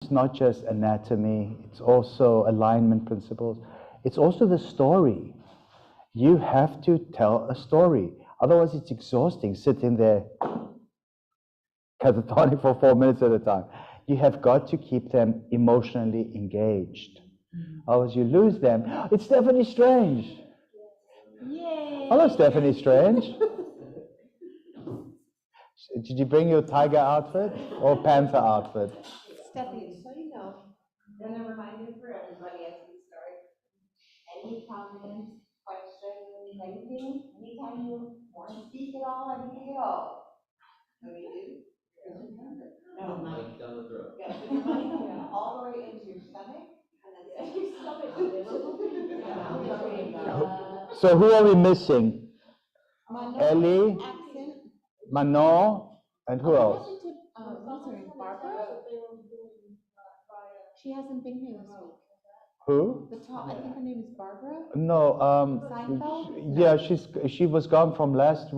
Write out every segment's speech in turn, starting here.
is not just anatomy, it's also alignment principles. It's also the story. You have to tell a story. Otherwise, it's exhausting sitting there catatonic for 4 minutes at a time. You have got to keep them emotionally engaged. Otherwise, you lose them. It's Stephanie Strange. Yay! Hello, Stephanie Strange. Did you bring your tiger outfit or panther outfit? Stephanie, So you know, and a reminder for everybody as we start, any comments, questions, anything, anytime you want to speak at all, anything at all. No, you do? No, Like down the throat. yeah, so your money comes all the way into your stomach, and then your stomach. So who are we missing? Manon, Ellie, accent. Manon, and who What else? happened to what's her name? Barbara? She hasn't been here this week. Who? The top, I think her name is Barbara. No, Seinfeld? yeah, she was gone from last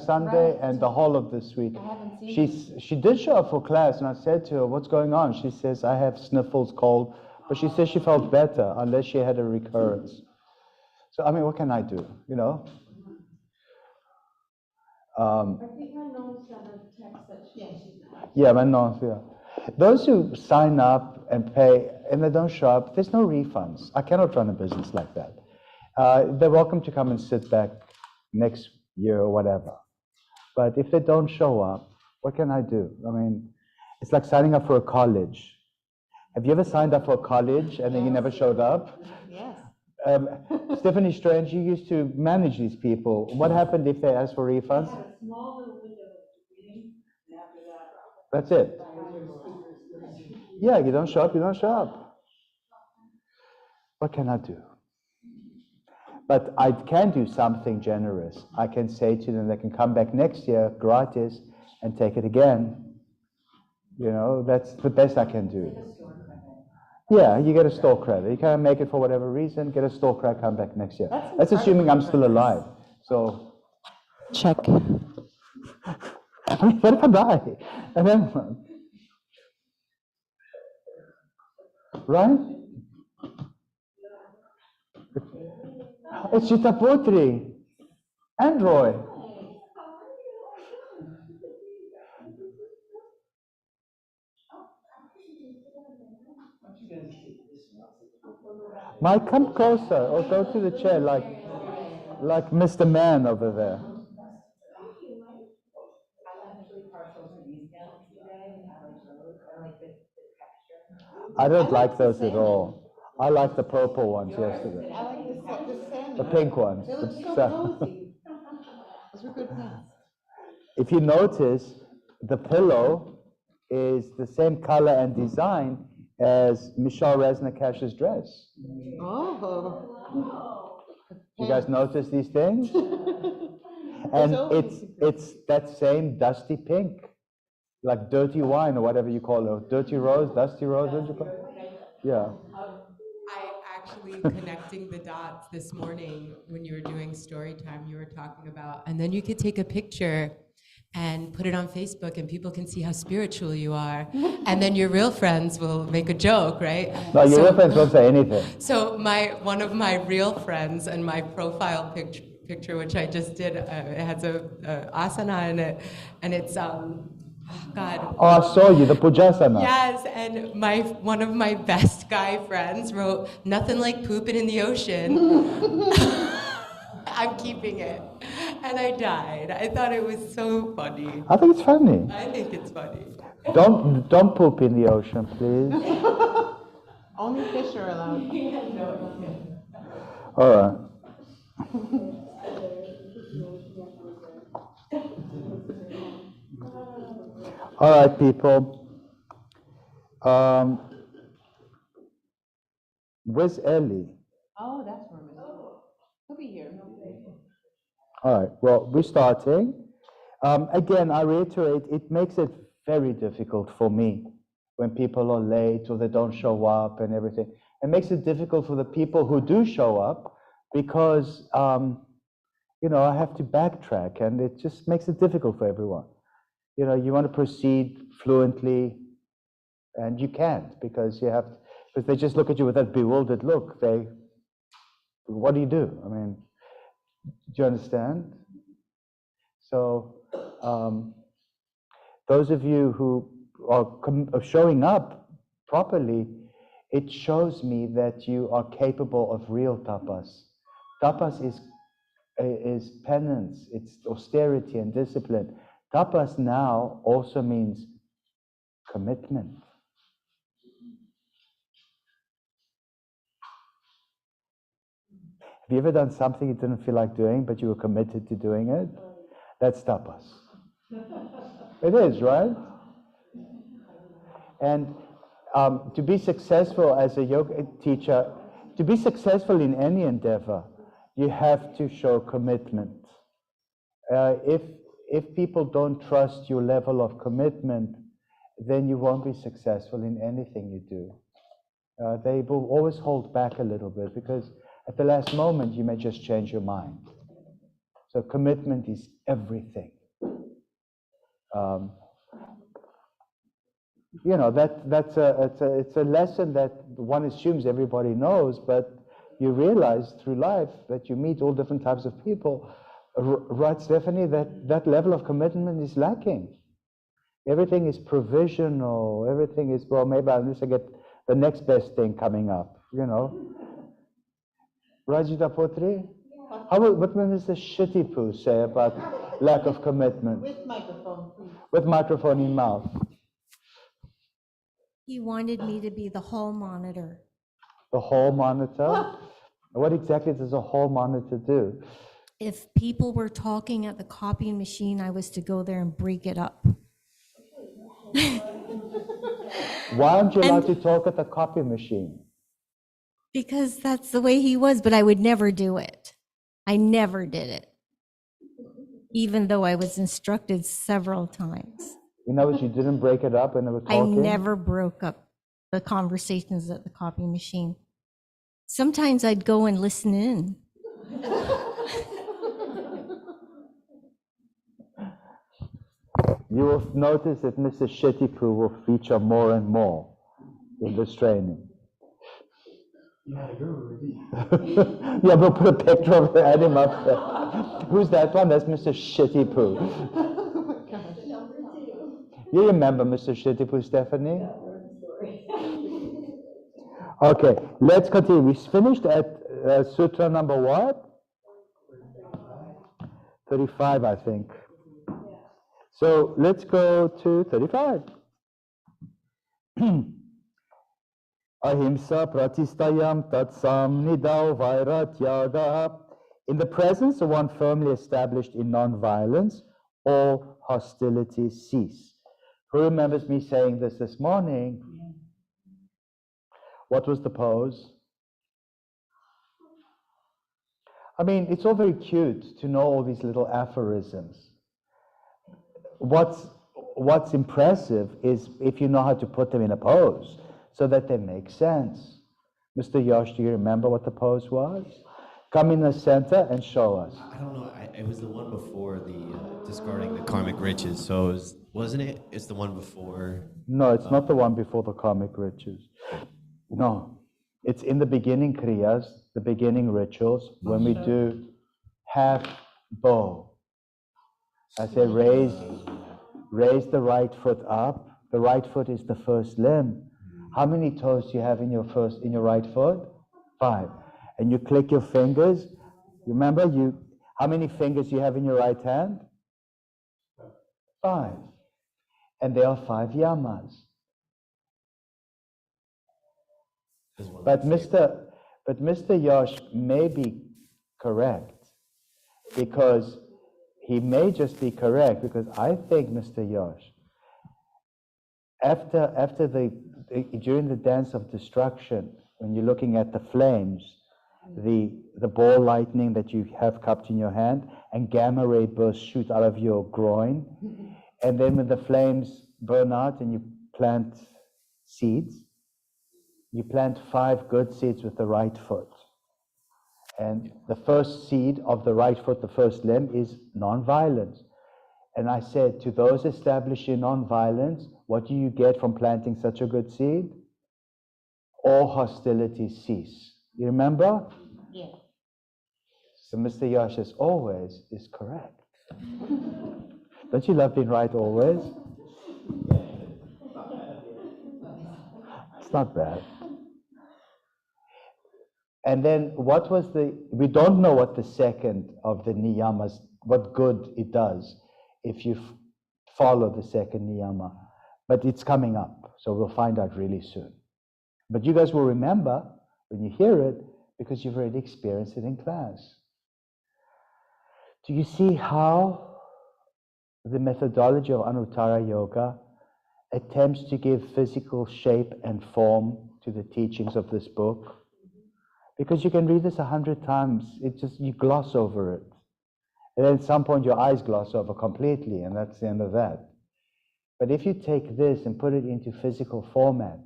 Sunday, Right. and the whole of this week. I haven't seen her. She did show up for class, and I said to her, "What's going on?" She says, "I have sniffles, cold," but she says she felt better unless she had a recurrence. So I mean, what can I do? You know. I think Manon sent a text that she's not. Yeah, Manon. Yeah. Those who sign up and pay and they don't show up, there's no refunds. I cannot run a business like that. They're welcome to come and sit back next year or whatever. But if they don't show up, what can I do? I mean, it's like signing up for a college. Have you ever signed up for a college and then you never showed up? Yes. Stephanie Strange, you used to manage these people. What happened if they asked for refunds? We had a small little window of meeting, and after that. That's it. Yeah, you don't show up, you don't show up. What can I do? But I can do something generous. I can say to them they can come back next year gratis and take it again. You know, that's the best I can do. Yeah, you get a store credit. You can't make it for whatever reason, get a store credit, come back next year. That's assuming I'm still alive. So, Check. I mean, what if I die? And then, right? It's Chitaputri and Roy. Mike, come closer or go to the chair like Mr. Man over there. I don't like those at all. I like the purple ones yesterday. I like the salmon. The pink ones. They look so cozy. Those were good pants. If you notice, the pillow is the same color and design as Michelle Resnikash's dress. Oh. You guys notice these things? And it's that same dusty pink, like dirty wine or whatever you call it, dirty rose, dusty rose, what do you call it? Yeah. I actually connecting the dots this morning when you were doing story time, you were talking about, and then you could take a picture and put it on Facebook and people can see how spiritual you are. And then your real friends will make a joke, right? No, your real friends won't say anything. So one of my real friends and my profile picture, which I just did, it has a asana in it, and it's God. Oh, I saw you, the Pujasana. Yes, and one of my best guy friends wrote, "Nothing like pooping in the ocean." I'm keeping it. And I died. I thought it was so funny. I think it's funny. I think it's funny. Don't poop in the ocean, please. Only fish are allowed. All right. All right, people. Where's Ellie? Oh, that's where he'll be here. All right, well, we're starting. Again, I reiterate, it makes it very difficult for me when people are late or they don't show up and everything. It makes it difficult for the people who do show up because, I have to backtrack and it just makes it difficult for everyone. You want to proceed fluently, And you can't because they just look at you with that bewildered look. What do you do? I mean, do you understand? So those of you who are showing up properly, it shows me that you are capable of real tapas. Tapas is penance, it's austerity and discipline. Tapas now also means commitment. Have you ever done something you didn't feel like doing, but you were committed to doing it? That's tapas. It is, right? And to be successful as a yoga teacher, to be successful in any endeavor, you have to show commitment. If people don't trust your level of commitment, then you won't be successful in anything you do. They will always hold back a little bit because at the last moment you may just change your mind. So commitment is everything. You know, it's a lesson that one assumes everybody knows, but you realize through life that you meet all different types of people. Right, Stephanie, that level of commitment is lacking. Everything is provisional. Everything is, well, maybe unless I get the next best thing coming up, you know. Rajita Potri? What will Mr. Shitty Poo say about lack of commitment? With microphone, please. With microphone in mouth. He wanted me to be the hall monitor. The hall monitor? What exactly does a hall monitor do? If people were talking at the copying machine, I was to go there and break it up. Why aren't you allowed to talk at the copy machine? Because that's the way he was, but I would never do it. I never did it, even though I was instructed several times. In other words, you didn't break it up when they were I talking? never broke up the conversations at the copying machine. Sometimes I'd go and listen in. You will notice that Mr. Shetipu will feature more and more in this training. Yeah, we'll put a picture of him up there. Who's that one? That's Mr. Shetipu. You remember Mr. Shetipu, Stephanie? Okay, let's continue. We finished at sutra number what? 35, I think. So let's go to 35. Ahimsa pratistayam tatsam nidau vairatyaga. In the presence of one firmly established in non-violence, all hostilities cease. Who remembers me saying this morning? What was the pose? I mean, it's all very cute to know all these little aphorisms. What's impressive is if you know how to put them in a pose so that they make sense. Mr. Yash, do you remember what the pose was? Come in the center and show us. I don't know. It was the one before the discarding the karmic riches. So wasn't it? It's the one before. No, it's not the one before the karmic riches. No, it's in the beginning kriyas, the beginning rituals, when we do half bow. I say raise the right foot up. The right foot is the first limb. How many toes do you have in your right foot? 5. And you click your fingers. Remember, how many fingers do you have in your right hand? 5. And there are 5 yamas. But Mr. Yash may be correct, because he may just be correct, because I think, Mr. Yash, during the dance of destruction, when you're looking at the flames, the ball lightning that you have cupped in your hand, and gamma ray bursts shoot out of your groin, and then when the flames burn out and you plant seeds, you plant 5 good seeds with the right foot. And the first seed of the right foot, the first limb, is non-violence. And I said, to those establishing nonviolence, what do you get from planting such a good seed? All hostilities cease. You remember? Yeah. So Mr. Yash, as always, is correct. Don't you love being right always? It's not bad. And then what was we don't know what the second of the niyamas, what good it does if you follow the second niyama. But it's coming up, so we'll find out really soon. But you guys will remember when you hear it because you've already experienced it in class. Do you see how the methodology of Anuttara Yoga attempts to give physical shape and form to the teachings of this book? Because you can read this 100 times, you gloss over it. And then at some point your eyes gloss over completely, and that's the end of that. But if you take this and put it into physical format,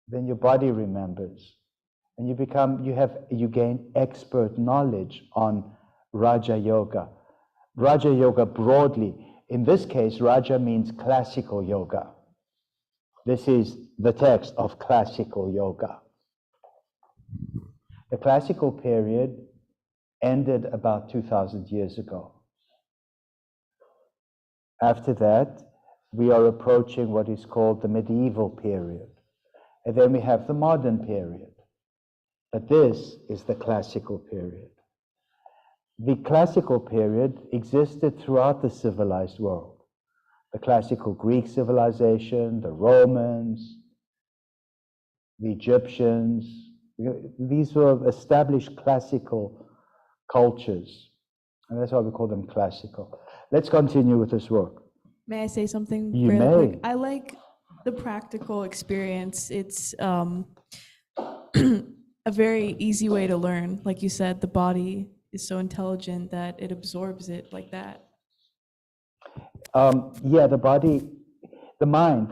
then your body remembers. And you gain expert knowledge on Raja Yoga. Raja Yoga broadly, in this case, Raja means classical yoga. This is the text of classical yoga. The classical period ended about 2,000 years ago. After that, we are approaching what is called the medieval period. And then we have the modern period. But this is the classical period. The classical period existed throughout the civilized world. The classical Greek civilization, the Romans, the Egyptians, these were established classical cultures. And that's why we call them classical. Let's continue with this work. May I say something? You really may. quick? I like the practical experience. It's a very easy way to learn. Like you said, the body is so intelligent that it absorbs it like that. Yeah, the body-mind.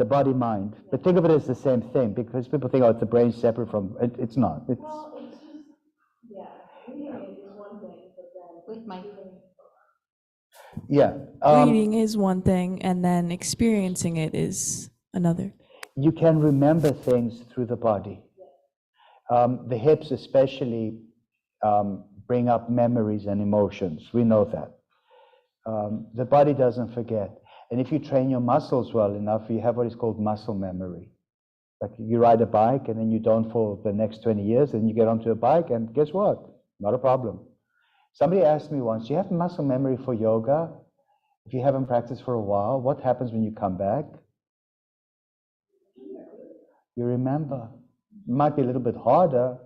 But think of it as the same thing, because people think, oh, it's the brain separate from, it's not. It's, With my. yeah. Reading is one thing, and then experiencing it is another. You can remember things through the body. The hips especially bring up memories and emotions. We know that. The body doesn't forget. And if you train your muscles well enough, you have what is called muscle memory. Like you ride a bike and then you don't for the next 20 years, and you get onto a bike and guess what? Not a problem. Somebody asked me once, do you have muscle memory for yoga? If you haven't practiced for a while, what happens when you come back? You remember. It might be a little bit harder.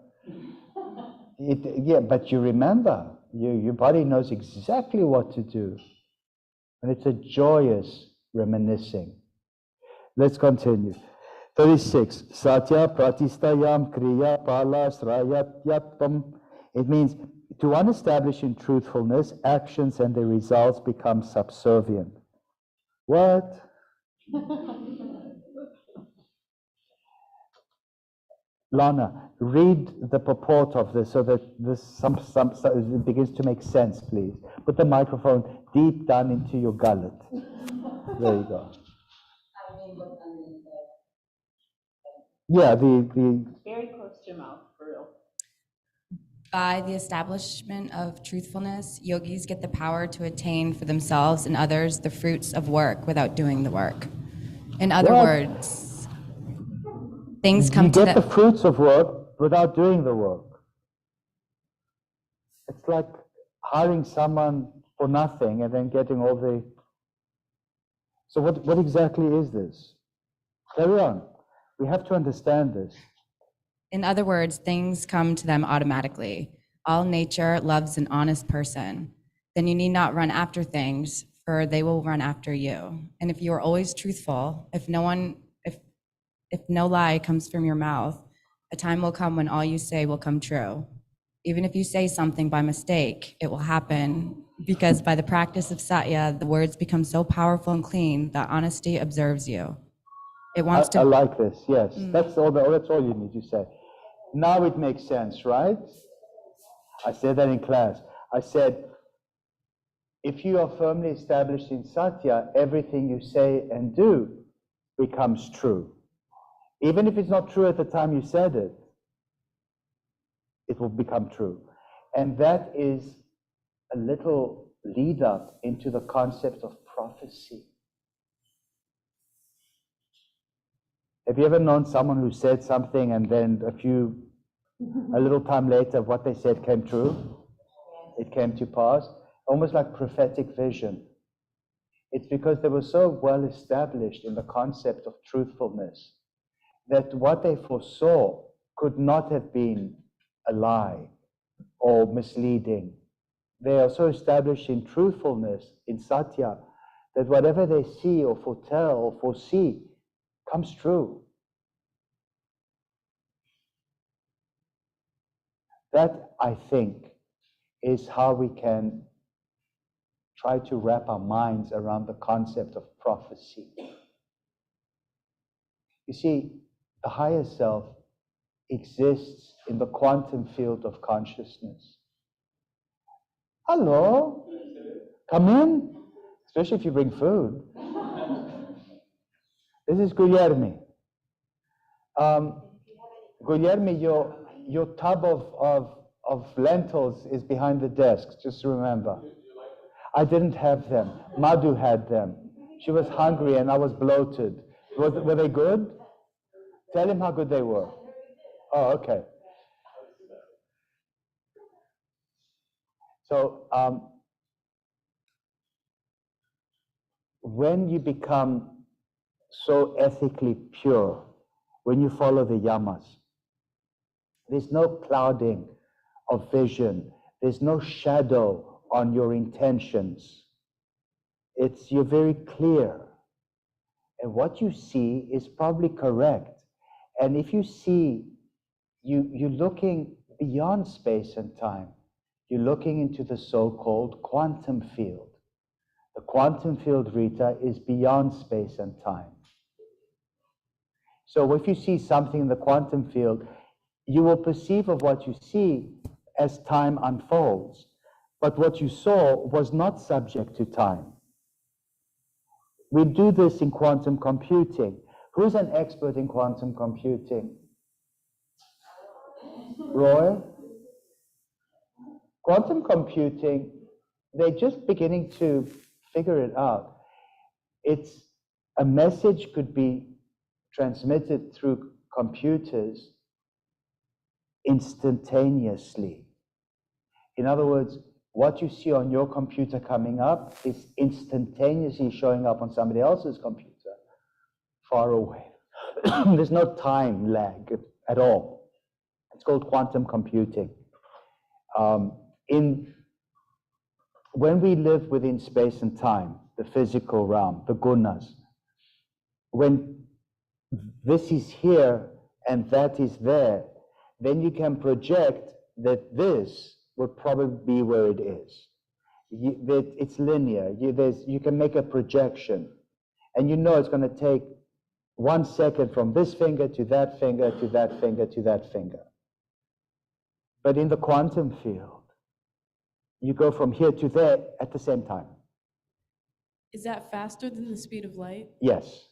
Yeah, but you remember. Your body knows exactly what to do. And it's a joyous reminiscing. Let's continue. 36. Satya pratistayam kriya pala srayatyatam. It means to one established in truthfulness, actions and their results become subservient. What? Lana, read the purport of this so that this it begins to make sense, please. Put the microphone deep down into your gullet. There you go. Yeah, the Very close to your mouth, for real. By the establishment of truthfulness, yogis get the power to attain for themselves and others the fruits of work without doing the work. In other words, things come to them. You get the fruits of work without doing the work. It's like hiring someone for nothing and then getting all the... So what exactly is this? Carry on. We have to understand this. In other words, things come to them automatically. All nature loves an honest person. Then you need not run after things, for they will run after you. And if you are always truthful, if no lie comes from your mouth, a time will come when all you say will come true. Even if you say something by mistake, it will happen, because by the practice of satya, the words become so powerful and clean that honesty observes you. It wants I like this, yes. That's all you need to say. Now it makes sense, right? I said that in class. I said, if you are firmly established in Satya, everything you say and do becomes true. Even if it's not true at the time you said it, it will become true. And that is a little lead up into the concept of prophecy. Have you ever known someone who said something and then a little time later, what they said came true? It came to pass, almost like prophetic vision. It's because they were so well established in the concept of truthfulness that what they foresaw could not have been a lie or misleading. They are so established in truthfulness, in Satya, that whatever they see or foretell or foresee comes true. That, I think, is how we can try to wrap our minds around the concept of prophecy. You see, the higher self exists in the quantum field of consciousness. Hello, come in, especially if you bring food. This is Guilherme. Guilherme, your tub of lentils is behind the desk, just remember. I didn't have them. Madhu had them. She was hungry and I was bloated. Were they good? Tell him how good they were. Oh, okay. So, when you become so ethically pure, when you follow the yamas, there's no clouding of vision. There's no shadow on your intentions. You're very clear. And what you see is probably correct. And if you see, you're looking beyond space and time. You're looking into the so-called quantum field. The quantum field, Rita, is beyond space and time. So if you see something in the quantum field, you will perceive of what you see as time unfolds. But what you saw was not subject to time. We do this in quantum computing. Who's an expert in quantum computing? Roy? Quantum computing, they're just beginning to figure it out. A message could be transmitted through computers instantaneously. In other words, what you see on your computer coming up is instantaneously showing up on somebody else's computer far away. There's no time lag at all. It's called quantum computing. When we live within space and time, the physical realm, the gunas, when this is here and that is there, then you can project that this would probably be where it is. It's linear. You can make a projection. And you know it's going to take 1 second from this finger to that finger to that finger to that finger. But in the quantum field, you go from here to there at the same time. Is that faster than the speed of light? Yes.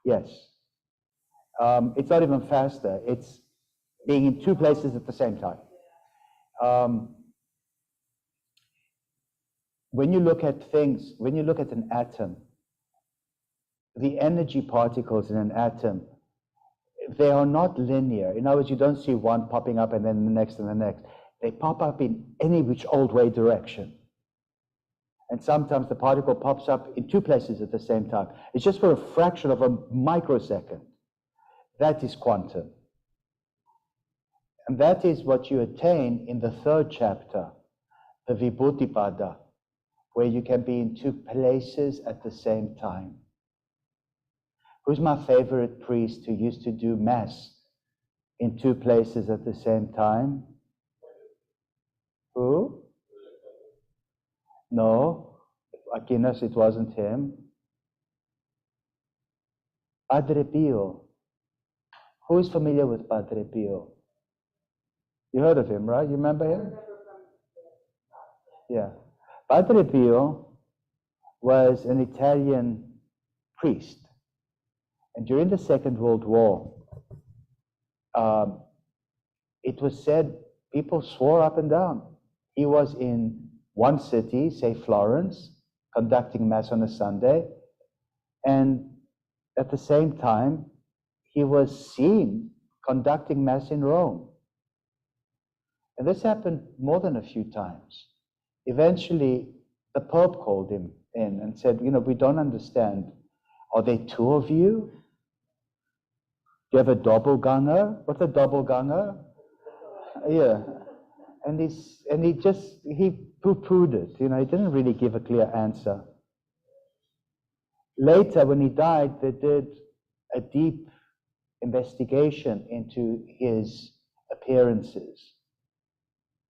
Yes. It's not even faster. It's being in 2 places at the same time. When you look at things, when you look at an atom, the energy particles in an atom, they are not linear. In other words, you don't see one popping up and then the next and the next. They pop up in any which old way direction. And sometimes the particle pops up in 2 places at the same time. It's just for a fraction of a microsecond. That is quantum. And that is what you attain in the 3rd chapter, the Vibhuti-pada, where you can be in 2 places at the same time. Who's my favorite priest who used to do Mass in 2 places at the same time? Who? No, Aquinas, it wasn't him. Padre Pio. Who is familiar with Padre Pio? You heard of him, right? You remember him? Yeah. Padre Pio was an Italian priest. And during the Second World War, it was said, people swore up and down. He was in one city, say Florence, conducting Mass on a Sunday, and at the same time, he was seen conducting Mass in Rome. And this happened more than a few times. Eventually, the Pope called him in and said, we don't understand. Are there two of you? Do you have a doppelganger? What's a doppelganger? Yeah. And he poo-pooed it. He didn't really give a clear answer. Later, when he died, they did a deep investigation into his appearances.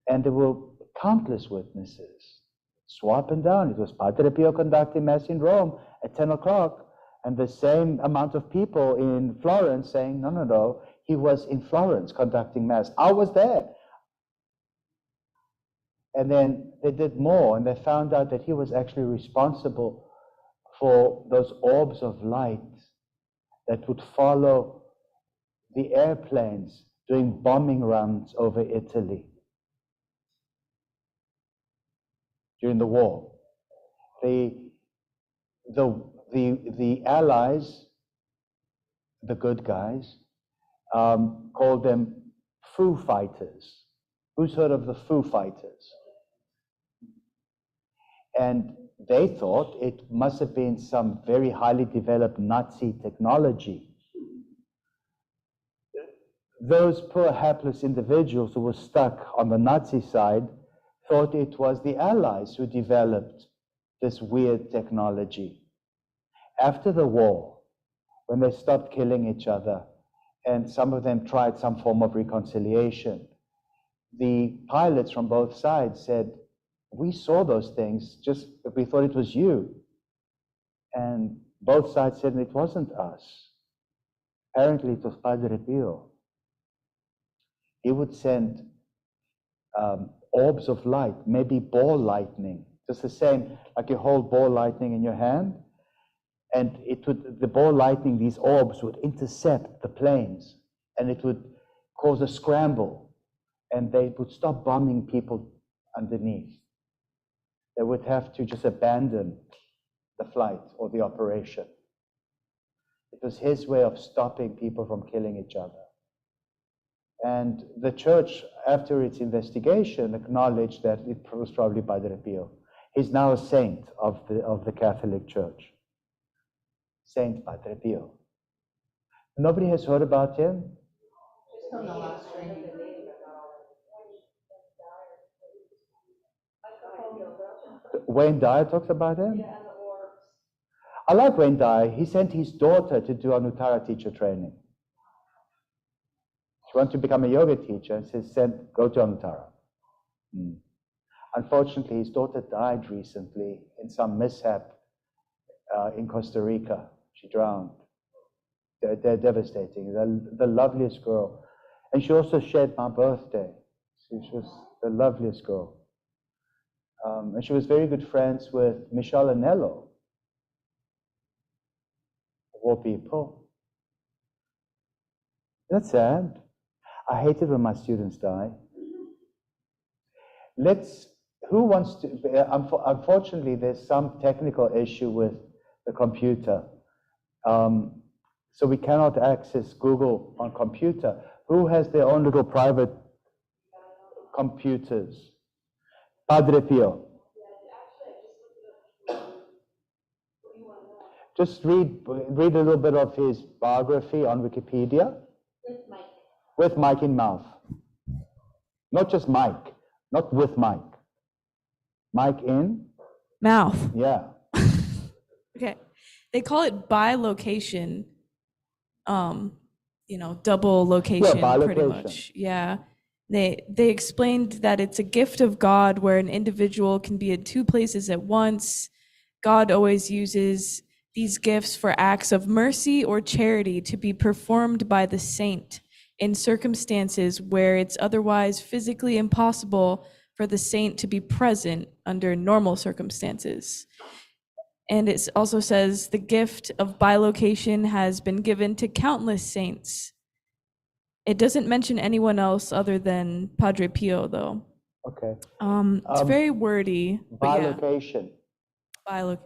And there were countless witnesses. Swore up and down. It was Padre Pio conducting Mass in Rome at 10 o'clock. And the same amount of people in Florence saying, no, he was in Florence conducting Mass. I was there. And then they did more, and they found out that he was actually responsible for those orbs of light that would follow the airplanes doing bombing runs over Italy during the war. The Allies, the good guys, called them Foo Fighters. Who's heard of the Foo Fighters? And they thought it must have been some very highly developed Nazi technology. Those poor hapless individuals who were stuck on the Nazi side thought it was the Allies who developed this weird technology. After the war, when they stopped killing each other, and some of them tried some form of reconciliation, the pilots from both sides said, we saw those things, just we thought it was you. And both sides said it wasn't us. Apparently it was Padre Pio. He would send orbs of light, maybe ball lightning, just the same, like you hold ball lightning in your hand, and the ball lightning, these orbs would intercept the planes, and it would cause a scramble, and they would stop bombing people underneath. They would have to just abandon the flight or the operation. It was his way of stopping people from killing each other. And the church, after its investigation, acknowledged that it was probably Padre Pio. He's now a saint of the Catholic Church. Saint Padre Pio. Nobody has heard about him? Just on the last training. Wayne Dyer talks about him? Yeah, and the orbs. I like Wayne Dyer. He sent his daughter to do Anuttara teacher training. She wanted to become a yoga teacher, and he said, go to Anuttara. Unfortunately, his daughter died recently in some mishap in Costa Rica. She drowned. They're devastating. The loveliest girl. And she also shared my birthday. She was the loveliest girl. And she was very good friends with Michelle Anello, of all people. That's sad. I hate it when my students die. Who wants to, unfortunately, there's some technical issue with the computer. So we cannot access Google on computer. Who has their own little private computers? Padre Pio. Just read a little bit of his biography on Wikipedia. With Mike. With Mike in mouth. Not just Mike, not with Mike. Mike in? Mouth. Yeah. Okay. They call it bilocation. Double location, pretty bilocation. much. Yeah. They explained that it's a gift of God where an individual can be in two places at once. God always uses these gifts for acts of mercy or charity to be performed by the saint in circumstances where it's otherwise physically impossible for the saint to be present under normal circumstances. And it also says the gift of bilocation has been given to countless saints. It doesn't mention anyone else other than Padre Pio, though. Okay. It's very wordy. But yeah, Bilocation. bilo-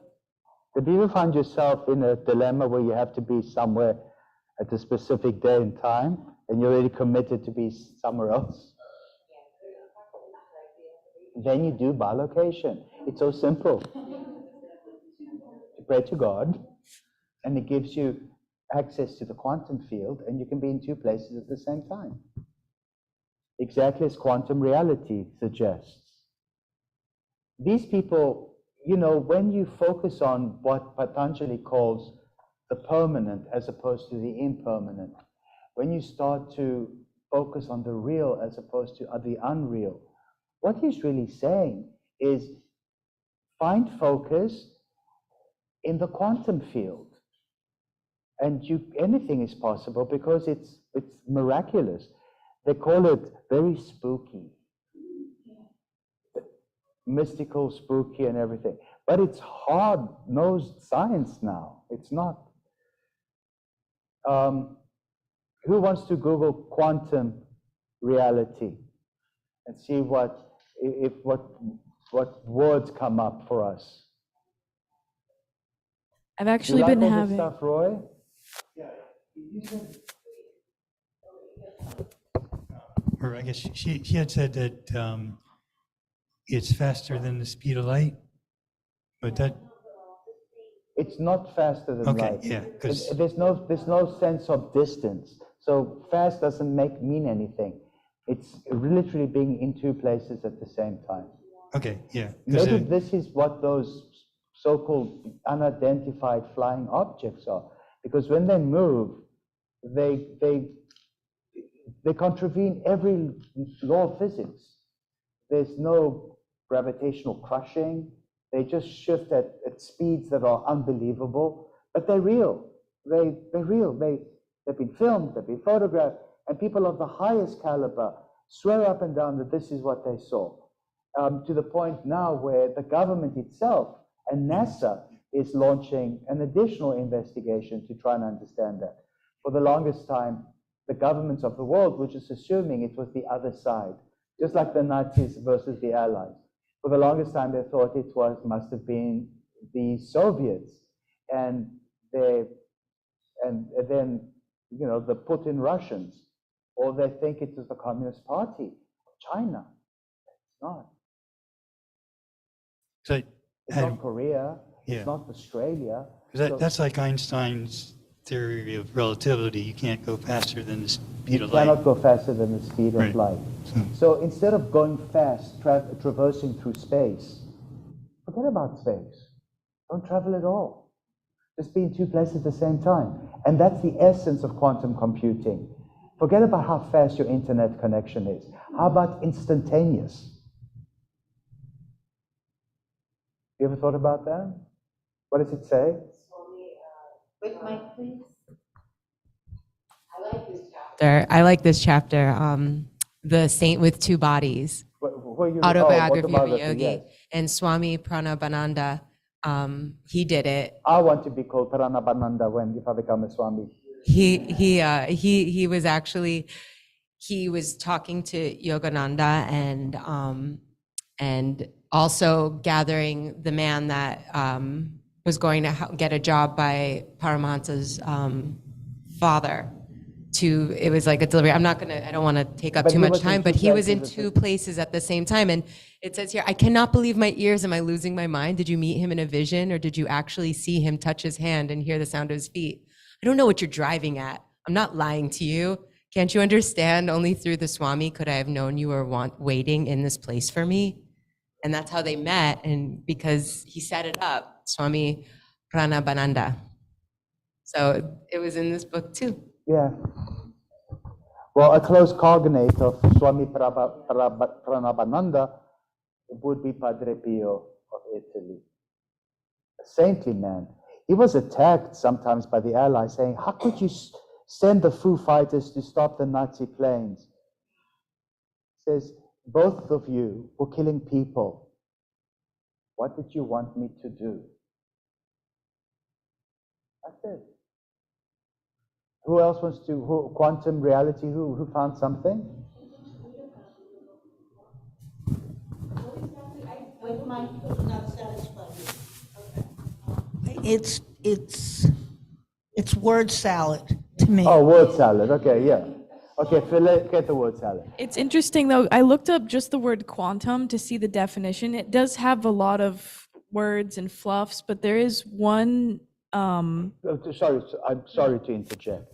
Do you find yourself in a dilemma where you have to be somewhere at a specific day and time, and you're already committed to be somewhere else? Then you do bilocation. It's so simple. You pray to God, and it gives you access to the quantum field, and you can be in two places at the same time. Exactly as quantum reality suggests. These people, you know, when you focus on what Patanjali calls the permanent as opposed to the impermanent, when you start to focus on the real as opposed to the unreal, what he's really saying is find focus in the quantum field. And anything is possible because it's miraculous. They call it very spooky. Mystical, spooky, and everything. But it's hard-nosed science now. It's not. Who wants to Google quantum reality and see what words come up for us? I've actually you like been all this having. stuff, Roy? Or I guess she had said that it's faster than the speed of light, but that, It's not faster than okay, light. yeah, because, There's no sense of distance. So fast doesn't mean anything. It's literally being in two places at the same time. okay, yeah. 'Cause, Maybe this is what those so-called unidentified flying objects are. Because when they move, they contravene every law of physics. There's no gravitational crushing. They just shift at speeds that are unbelievable, but they're real. They're real. They've been filmed, they've been photographed, and people of the highest caliber swear up and down that this is what they saw. To the point now where the government itself and NASA is launching an additional investigation to try and understand that. For the longest time, the governments of the world were just assuming it was the other side, just like the Nazis versus the Allies. For the longest time, they thought it must have been the Soviets, and then the Putin Russians, or they think it was the Communist Party of China. It's not. so It's not Korea. Yeah. It's not Australia. that's like Einstein's theory of relativity. You can't go faster than the speed You of light. cannot go faster than the speed of Right. light. So instead of going fast, traversing through space, forget about space. Don't travel at all. Just be in two places at the same time. And that's the essence of quantum computing. Forget about how fast your internet connection is. How about instantaneous? You ever thought about that? What does it say? With mic, please. I like this I like this chapter, The Saint with Two Bodies, autobiography of a yogi. Yes. And Swami Pranabananda, he did it. I want to be called Pranabananda if I become a Swami. He was actually, he was talking to Yogananda and also gathering the man that was going to get a job by Paramahansa's father. It was like a delivery. I don't want to take up But too he much was in time, two but he was in places at two places at the same time. And it says here, I cannot believe my ears. Am I losing my mind? Did you meet him in a vision, or did you actually see him touch his hand and hear the sound of his feet? I don't know what you're driving at. I'm not lying to you. Can't you understand? Only through the Swami could I have known you were waiting in this place for me. And that's how they met. And because he set it up, Swami Pranabananda. So it was in this book too. Yeah. Well, a close cognate of Swami Pranabananda would be Padre Pio of Italy. A saintly man. He was attacked sometimes by the Allies, saying, how could you send the Foo Fighters to stop the Nazi planes? He says, both of you were killing people. What did you want me to do? That's it. Who else wants to, quantum reality, who found something? With my, Not satisfied. It's word salad to me. Oh, word salad, okay, yeah. Okay, get the word salad. It's interesting though. I looked up just the word quantum to see the definition. It does have a lot of words and fluffs, but there is one. Sorry, I'm sorry to interject.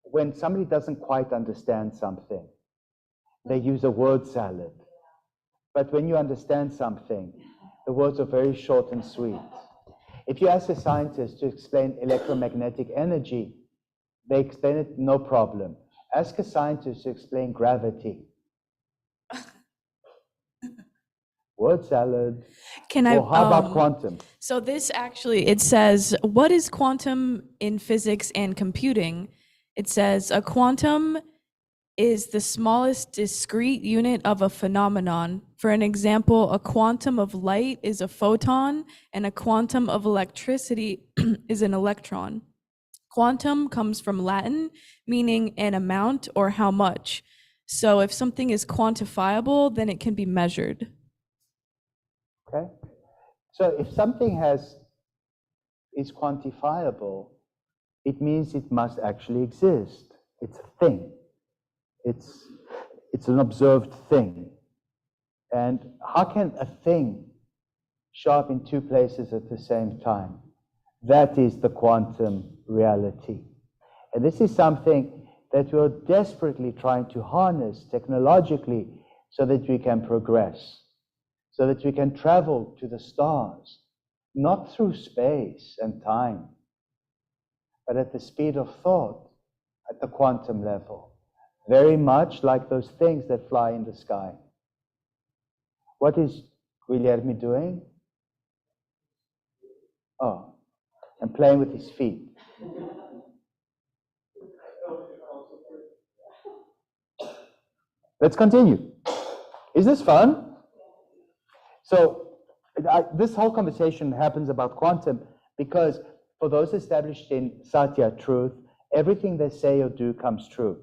When somebody doesn't quite understand something, they use a word salad. But when you understand something, the words are very short and sweet. If you ask a scientist to explain electromagnetic energy, they explain it no problem. Ask a scientist to explain gravity. Word salad. Can I? Or how about quantum? So this actually, it says, what is quantum in physics and computing? It says a quantum is the smallest discrete unit of a phenomenon. For an example, a quantum of light is a photon, and a quantum of electricity is an electron. Quantum comes from Latin, meaning an amount or how much. So if something is quantifiable, then it can be measured. Okay? So if something is quantifiable, it means it must actually exist. It's a thing. It's an observed thing. And how can a thing show up in two places at the same time? That is the quantum reality. And this is something that we're desperately trying to harness technologically so that we can progress, so that we can travel to the stars, not through space and time, but at the speed of thought, at the quantum level. Very much like those things that fly in the sky. What is Guilherme doing? Oh, and playing with his feet. Let's continue. Is this fun? So, this whole conversation happens about quantum because for those established in Satya, truth, everything they say or do comes true.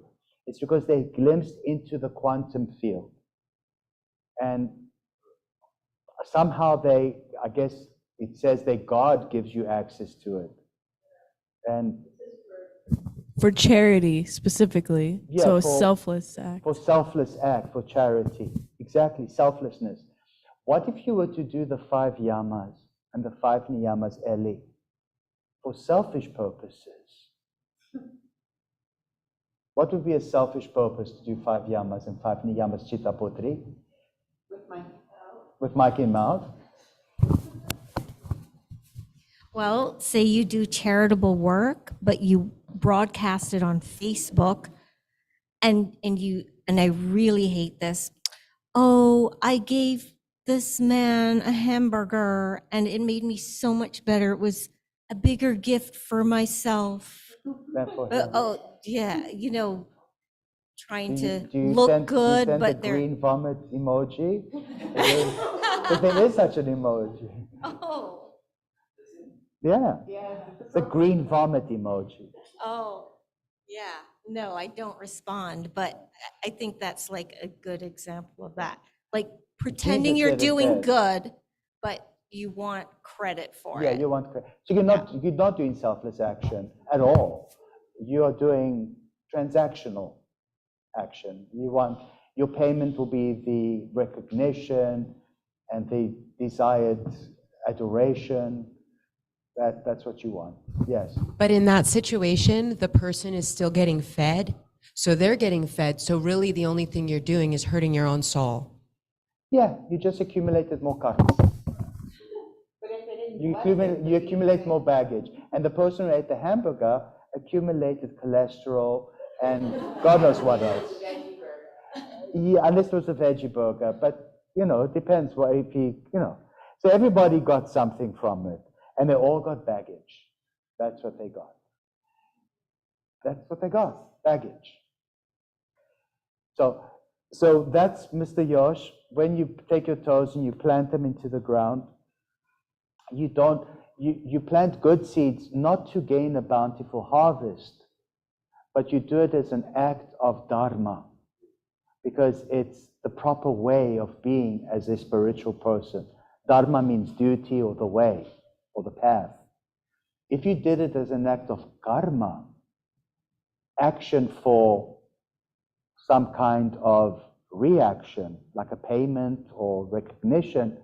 It's because they glimpsed into the quantum field. And somehow I guess it says that God gives you access to it. And For charity, specifically. Yeah, so a for- selfless act. for selfless act, for charity. Exactly, selflessness. What if you were to do the 5 yamas and the 5 niyamas, Eli, for selfish purposes? What would be a selfish purpose to do 5 yamas and 5 niyamas, Chittaputri? With mic in mouth? Well, say you do charitable work, but you broadcast it on Facebook, and I really hate this. Oh, I gave this man a hamburger and it made me so much better. It was a bigger gift for myself. Than for him. Yeah, trying to Do you look send, good, do you send but the they're green vomit emoji? Because there is such an emoji. oh, Yeah, the green vomit emoji. oh, yeah. No, I don't respond, but I think that's like a good example of that. Like pretending Jesus you're said it doing best. good, but you want credit for Yeah, it. you want credit. So you're not doing selfless action at all. You are doing transactional action. Your payment will be the recognition and the desired adoration. That's what you want. Yes. But in that situation, the person is still getting fed. So they're getting fed. So really the only thing you're doing is hurting your own soul. Yeah, you just accumulated more karma. You accumulate more baggage. And the person who ate the hamburger accumulated cholesterol and God knows what else. Yeah, unless it was a veggie burger. But, it depends what if So everybody got something from it. And they all got baggage. That's what they got. That's what they got, baggage. So So that's Mr. Yosh. When you take your toes and you plant them into the ground, you plant good seeds not to gain a bountiful harvest, but you do it as an act of dharma, because it's the proper way of being as a spiritual person. Dharma means duty or the way or the path. If you did it as an act of karma, action for some kind of reaction, like a payment or recognition,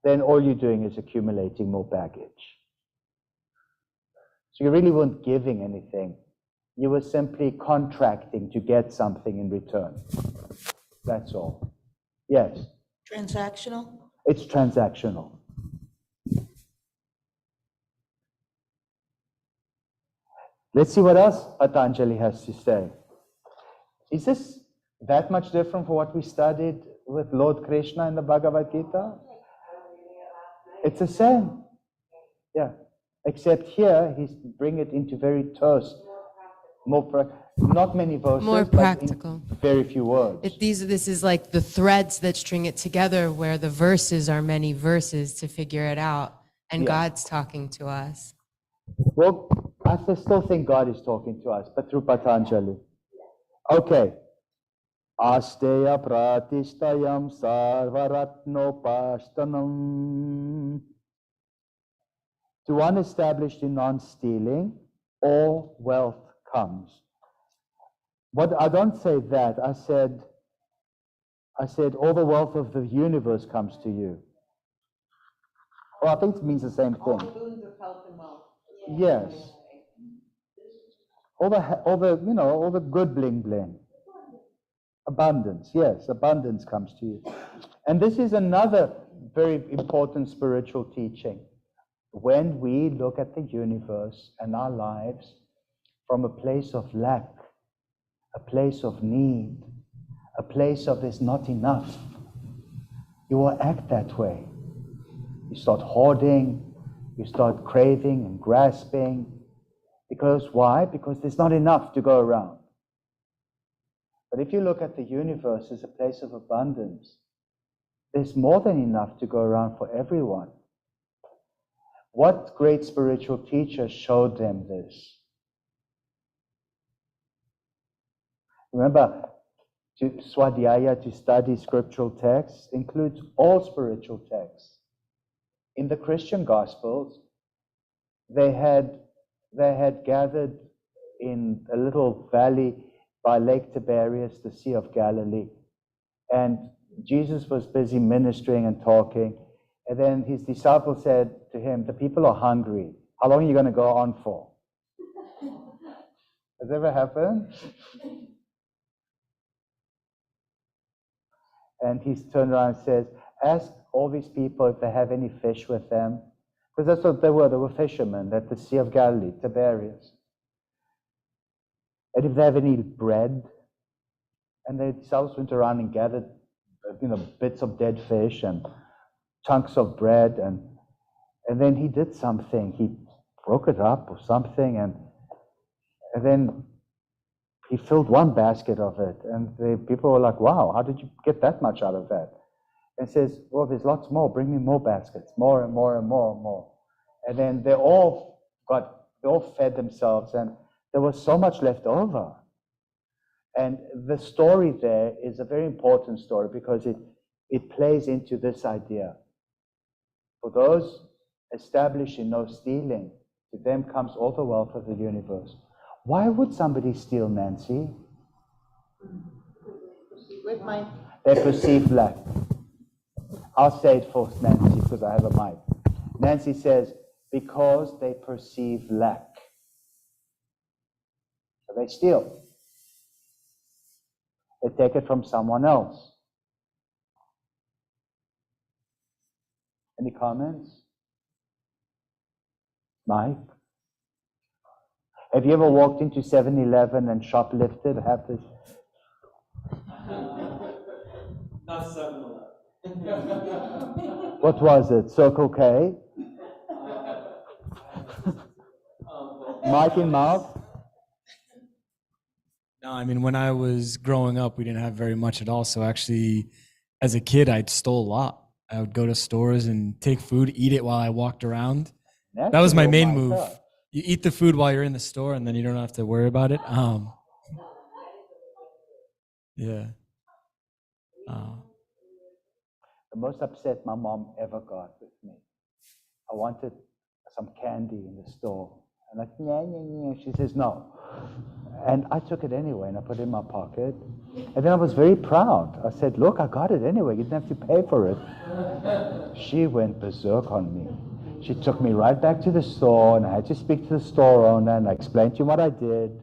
then all you're doing is accumulating more baggage. So you really weren't giving anything. You were simply contracting to get something in return. That's all. Yes? Transactional? It's transactional. Let's see what else Patanjali has to say. Is this that much different from what we studied with Lord Krishna in the Bhagavad Gita? It's the same. Yeah. Except here, he's bring it into very terse, not many verses, More practical. But in very few words. This is like the threads that string it together, where the verses are many verses to figure it out, and Yeah. God's talking to us. Well, I still think God is talking to us, but through Patanjali. Okay. Asteya pratistayam sarvaratnopashtanam. To one established in non-stealing, all wealth comes. What I don't say that, I said all the wealth of the universe comes to you. Well, I think it means the same thing. All boons of health and wealth. Yes. All the good bling bling. Abundance, yes, abundance comes to you. And this is another very important spiritual teaching. When we look at the universe and our lives from a place of lack, a place of need, a place of there's not enough, you will act that way. You start hoarding, you start craving and grasping. Because why? Because there's not enough to go around. But if you look at the universe as a place of abundance, there's more than enough to go around for everyone. What great spiritual teacher showed them this? Remember, Swadhyaya, to study scriptural texts, includes all spiritual texts. In the Christian Gospels, they had gathered in a little valley by Lake Tiberias, the Sea of Galilee. And Jesus was busy ministering and talking. And then his disciples said to him, the people are hungry. How long are you going to go on for? Has that ever happened? And he turned around and says, ask all these people if they have any fish with them. Because that's what they were. They were fishermen at the Sea of Galilee, Tiberias. And if they have any bread. And the disciples went around and gathered, bits of dead fish and chunks of bread. And then he did something. He broke it up or something. And then he filled one basket of it. And the people were like, wow, how did you get that much out of that? And says, well, there's lots more. Bring me more baskets, more and more and more and more. And then they all fed themselves, and there was so much left over. And the story there is a very important story because it plays into this idea. For those established in no stealing, to them comes all the wealth of the universe. Why would somebody steal, Nancy? They perceive lack. I'll say it for Nancy because I have a mic. Nancy says, because they perceive lack. So they steal. They take it from someone else. Any comments? Mike? Have you ever walked into 7-Eleven and shoplifted? Have this? Not 7-Eleven. What was it? Circle K? Mike in mouth? No, I mean, when I was growing up, we didn't have very much at all. So actually, as a kid, I'd stole a lot. I would go to stores and take food, eat it while I walked around. That was my Naturally, main my move. God. You eat the food while you're in the store, and then you don't have to worry about it. Yeah. The most upset my mom ever got with me. I wanted some candy in the store. I'm like, yeah, yeah, yeah. She says, no. And I took it anyway, and I put it in my pocket. And then I was very proud. I said, look, I got it anyway. You didn't have to pay for it. She went berserk on me. She took me right back to the store, and I had to speak to the store owner, and I explained to him what I did.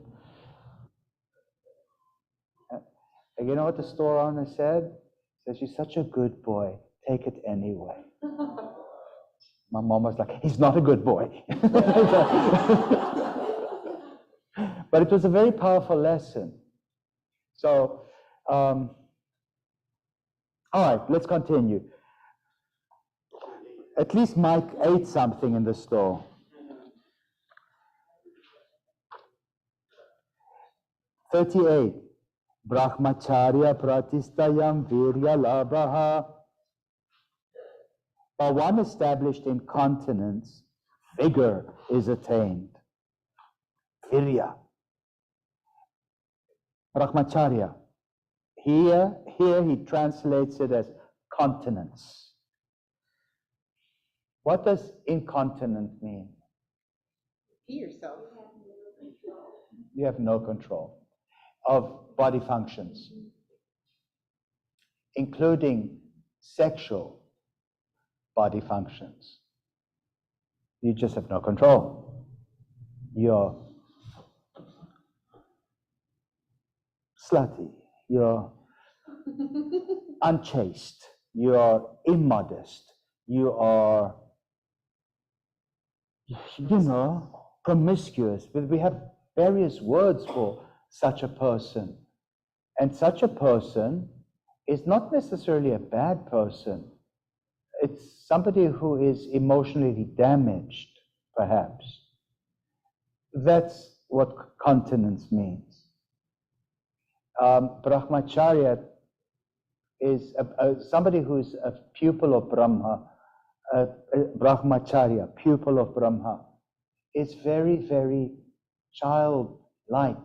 And you know what the store owner said? He says, you're such a good boy. Take it anyway. My mom was like, he's not a good boy. But it was a very powerful lesson. So, all right, let's continue. At least Mike ate something in the store. 38. Brahmacharya pratistayam virya labhaha. By one established in continence, vigor is attained. Virya. Brahmacharya. Here he translates it as continence. What does incontinent mean? Pee yourself. You have no control of body functions, including sexual body functions. You just have no control. You're slutty, you're unchaste, you're immodest, you are, promiscuous. We have various words for such a person. And such a person is not necessarily a bad person. It's somebody who is emotionally damaged, perhaps. That's what continence means. Brahmacharya is somebody who's a pupil of Brahma, Brahmacharya, pupil of Brahma, is very, very childlike.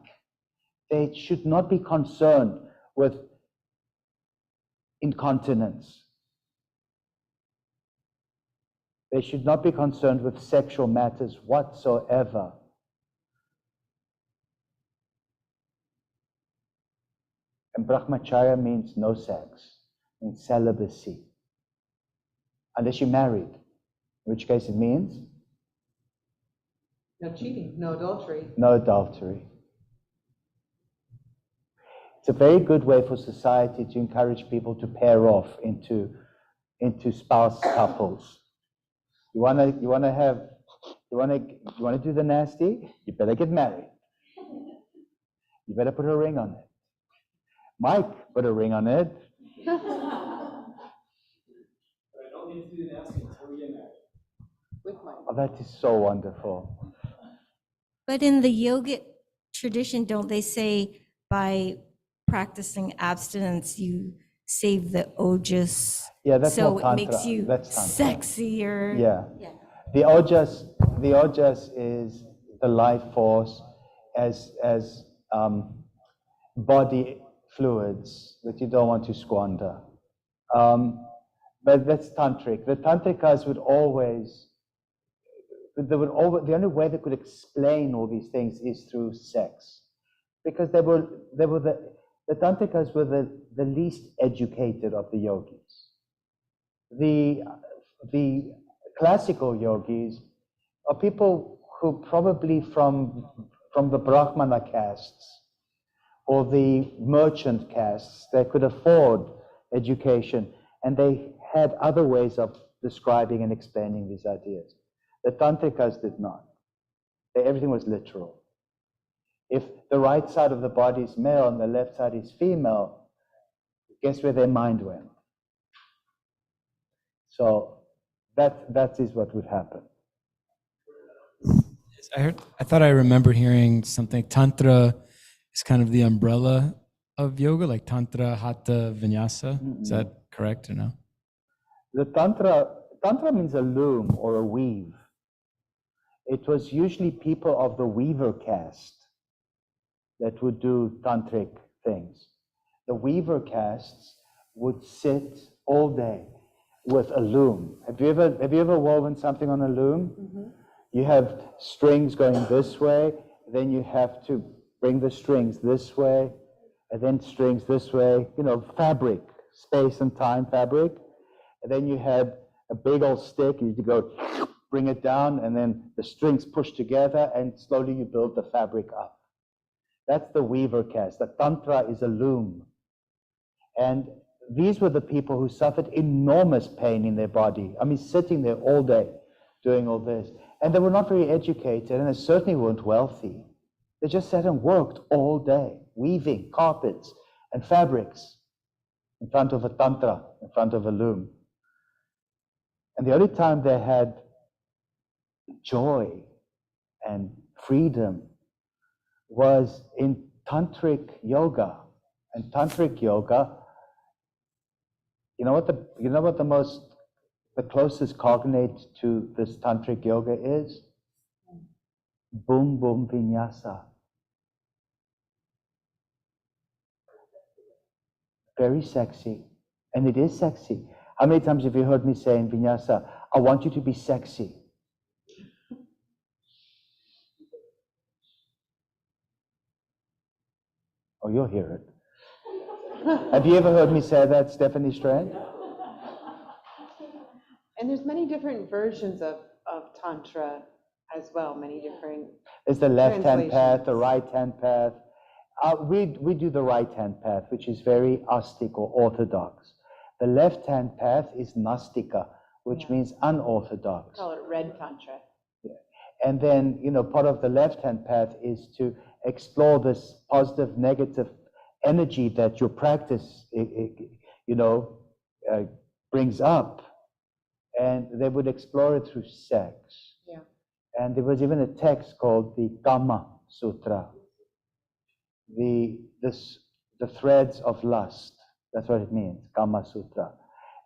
They should not be concerned with incontinence. They should not be concerned with sexual matters whatsoever. And Brahmacharya means no sex, means celibacy. Unless you're married, in which case it means? No cheating, no adultery. No adultery. It's a very good way for society to encourage people to pair off into spouse couples. You wanna do the nasty? You better get married. You better put a ring on it. Mike put a ring on it. But I don't need to do the nasty until we get married. With Mike. Oh, that is so wonderful. But in the yogic tradition, don't they say by practicing abstinence, you save the ojas? Yeah, that's so more it tantra. makes you That's tantra. sexier. Yeah. The ojas is the life force as body fluids that you don't want to squander. But that's tantric. The tantrikas would always, the only way they could explain all these things is through sex, because the tantrikas were the least educated of the yogis. The classical yogis are people who probably from the Brahmana castes or the merchant castes, they could afford education, and they had other ways of describing and explaining these ideas. The tantrikas did not. Everything was literal. If the right side of the body is male and the left side is female, guess where their mind went? So that is what would happen. I thought I remember hearing something. Tantra is kind of the umbrella of yoga, like Tantra, Hatha, Vinyasa. Is that correct or no? The Tantra means a loom or a weave. It was usually people of the weaver caste that would do tantric things. The weaver castes would sit all day with a loom. Have you ever woven something on a loom? Mm-hmm. You have strings going this way, then you have to bring the strings this way, and then strings this way, fabric, space and time fabric. And then you had a big old stick, you go bring it down, and then the strings push together, and slowly you build the fabric up. That's the weaver caste. The Tantra is a loom. And these were the people who suffered enormous pain in their body. I mean, sitting there all day doing all this. And they were not very educated, and they certainly weren't wealthy. They just sat and worked all day, weaving carpets and fabrics in front of a Tantra, in front of a loom. And the only time they had joy and freedom was in Tantric yoga. And Tantric yoga, the closest cognate to this Tantric yoga is? Boom Boom Vinyasa. Very sexy. And it is sexy. How many times have you heard me say in Vinyasa, I want you to be sexy? Oh, you'll hear it. Have you ever heard me say that, Stephanie Strand? And there's many different versions of Tantra as well, many different There's the left-hand path, the right-hand path. We do the right-hand path, which is very astic or orthodox. The left-hand path is Nastika, which means unorthodox. We call it red Tantra. Yeah. And then, part of the left-hand path is to explore this positive, negative energy that your practice, brings up. And they would explore it through sex. Yeah. And there was even a text called the Kama Sutra, the threads of lust. That's what it means, Kama Sutra.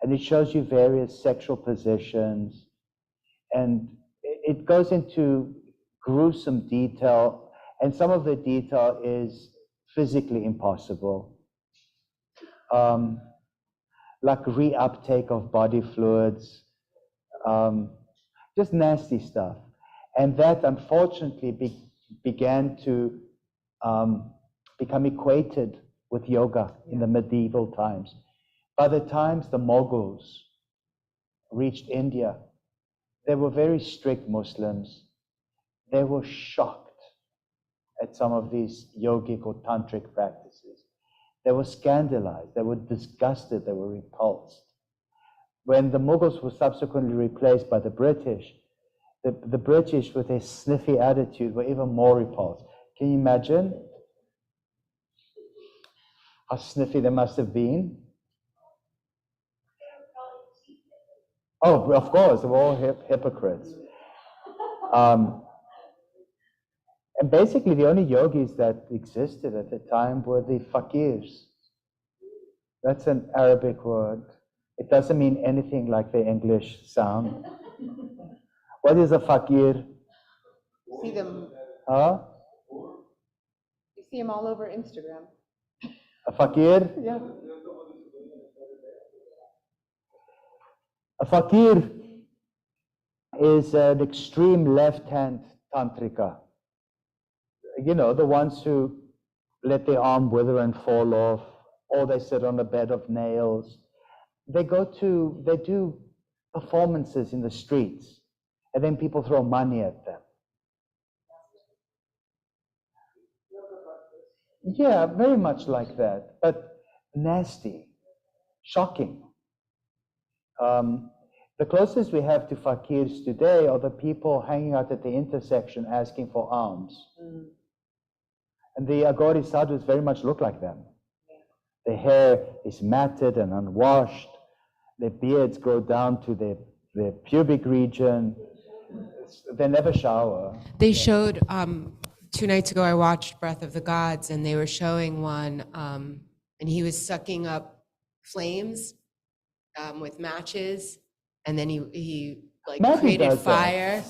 And it shows you various sexual positions, and it goes into gruesome detail, and some of the detail is physically impossible. Like reuptake of body fluids, just nasty stuff. And that, unfortunately, began to become equated with yoga in the medieval times. By the times the Mughals reached India, they were very strict Muslims. They were shocked at some of these yogic or tantric practices. They were scandalized, they were disgusted, they were repulsed. When the Mughals were subsequently replaced by the British, the British, with their sniffy attitude, were even more repulsed. Can you imagine how sniffy they must have been? Oh, of course, they were all hypocrites. And basically, the only yogis that existed at the time were the fakirs. That's an Arabic word. It doesn't mean anything like the English sound. What is a fakir? You see them. Huh? You see them all over Instagram. A fakir? Yeah. A fakir is an extreme left-hand tantrika. The ones who let their arm wither and fall off, or they sit on a bed of nails. They do performances in the streets, and then people throw money at them. Yeah, very much like that, but nasty, shocking. The closest we have to fakirs today are the people hanging out at the intersection asking for alms. Mm. And the Aghori sadhus very much look like them. Their hair is matted and unwashed. Their beards grow down to their pubic region. They never shower. They showed 2 nights ago, I watched Breath of the Gods, and they were showing one, and he was sucking up flames with matches, and then he like Maggie created does that. fire.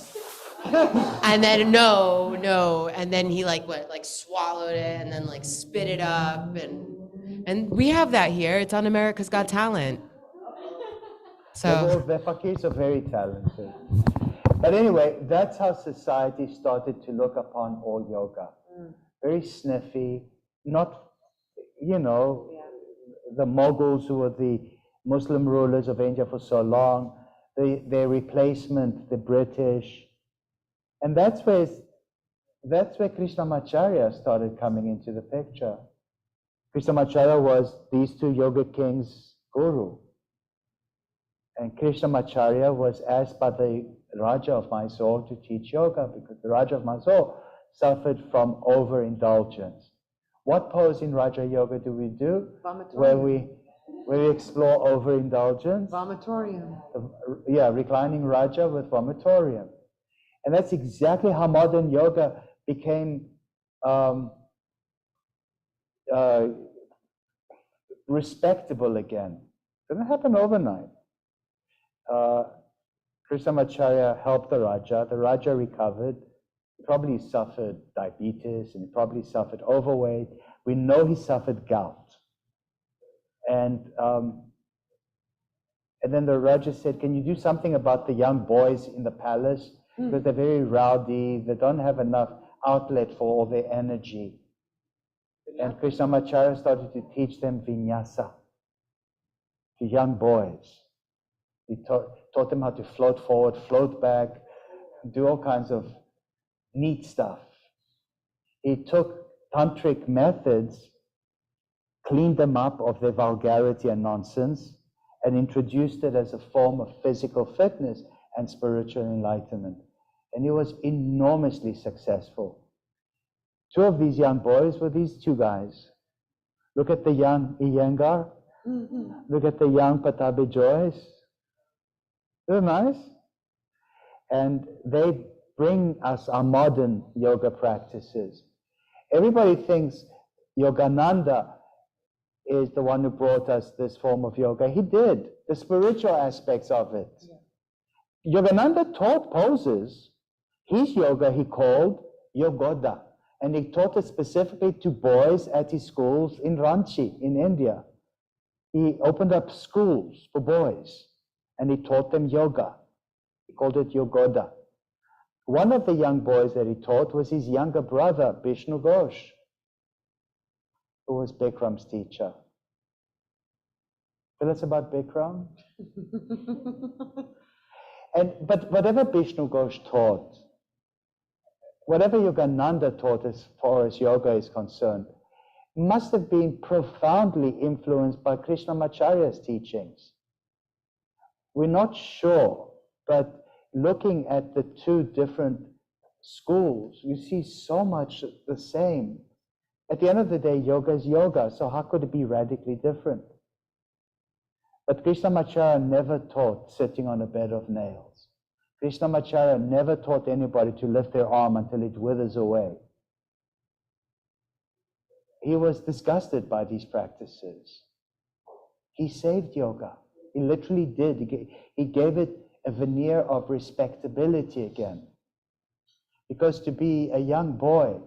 And then no, and then he like swallowed it and then like spit it up, and we have that here. It's on America's Got Talent. So The fakirs are very talented. But anyway, that's how society started to look upon all yoga. Very sniffy, not, the Mughals who were the Muslim rulers of India for so long, their replacement, the British. And that's where Krishnamacharya started coming into the picture. Krishnamacharya was these two yoga kings' guru. And Krishnamacharya was asked by the Raja of Mysore to teach yoga because the Raja of Mysore suffered from overindulgence. What pose in Raja Yoga do we do? Where we explore overindulgence? Vomitorium. Yeah, reclining Raja with vomitorium. And that's exactly how modern yoga became respectable again. Didn't happen overnight. Krishnamacharya helped the Raja recovered. He probably suffered diabetes and he probably suffered overweight. We know he suffered gout. And then the Raja said, can you do something about the young boys in the palace? Because they're very rowdy, they don't have enough outlet for all their energy. And Krishnamacharya started to teach them vinyasa to young boys. He taught them how to float forward, float back, do all kinds of neat stuff. He took tantric methods, cleaned them up of their vulgarity and nonsense, and introduced it as a form of physical fitness and spiritual enlightenment. And he was enormously successful. Two of these young boys were these two guys. Look at the young Iyengar. Look at the young Patabi Joyce. They're nice. And they bring us our modern yoga practices. Everybody thinks Yogananda is the one who brought us this form of yoga. He did, the spiritual aspects of it. Yeah. Yogananda taught poses. His yoga he called Yogoda. And he taught it specifically to boys at his schools in Ranchi, in India. He opened up schools for boys, and he taught them yoga. He called it Yogoda. One of the young boys that he taught was his younger brother, Vishnu Ghosh, who was Bikram's teacher. Tell us about Bikram. But whatever Vishnu Ghosh taught, whatever Yogananda taught as far as yoga is concerned, must have been profoundly influenced by Krishnamacharya's teachings. We're not sure, but looking at the two different schools, you see so much the same. At the end of the day, yoga is yoga, so how could it be radically different? But Krishnamacharya never taught sitting on a bed of nails. Krishnamacharya never taught anybody to lift their arm until it withers away. He was disgusted by these practices. He saved yoga. He literally did. He gave it a veneer of respectability again. Because to be a young boy,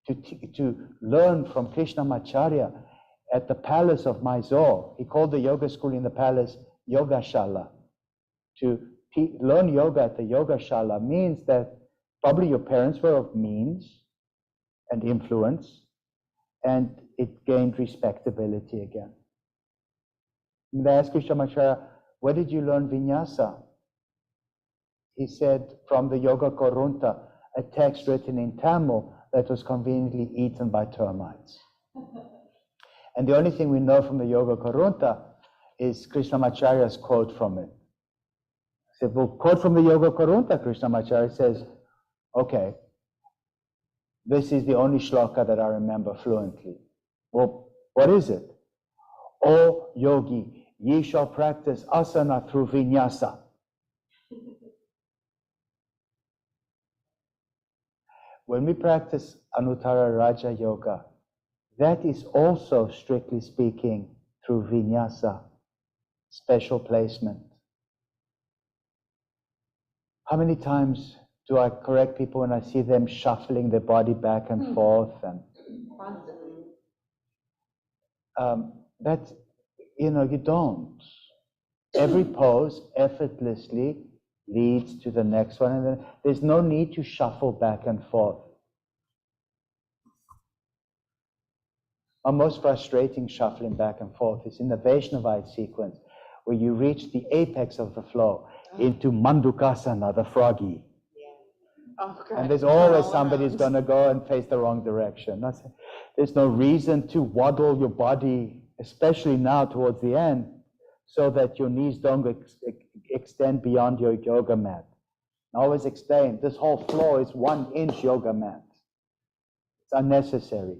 to learn from Krishnamacharya at the palace of Mysore, he called the yoga school in the palace Yogashala. To learn yoga at the Yogashala means that probably your parents were of means and influence, and it gained respectability again. And they asked Krishnamacharya, where did you learn vinyasa? He said, from the Yoga Korunta, a text written in Tamil that was conveniently eaten by termites. And the only thing we know from the Yoga Korunta is Krishnamacharya's quote from it. He said, well, quote from the Yoga Korunta, Krishnamacharya says, okay, this is the only shloka that I remember fluently. Well, what is it? O yogi, ye shall practice asana through vinyasa. when we practice Anuttara Raja Yoga, that is also, strictly speaking, through vinyasa, special placement. How many times do I correct people when I see them shuffling their body back and forth? And that, you don't. Every pose effortlessly leads to the next one, and then there's no need to shuffle back and forth. Our most frustrating shuffling back and forth is in the Vaishnavite sequence, where you reach the apex of the flow into Mandukasana, the froggy. And there's always somebody who's going to go and face the wrong direction. There's no reason to waddle your body, especially now towards the end, so that your knees don't extend beyond your yoga mat. I always explain, this whole floor is 1-inch yoga mat. It's unnecessary.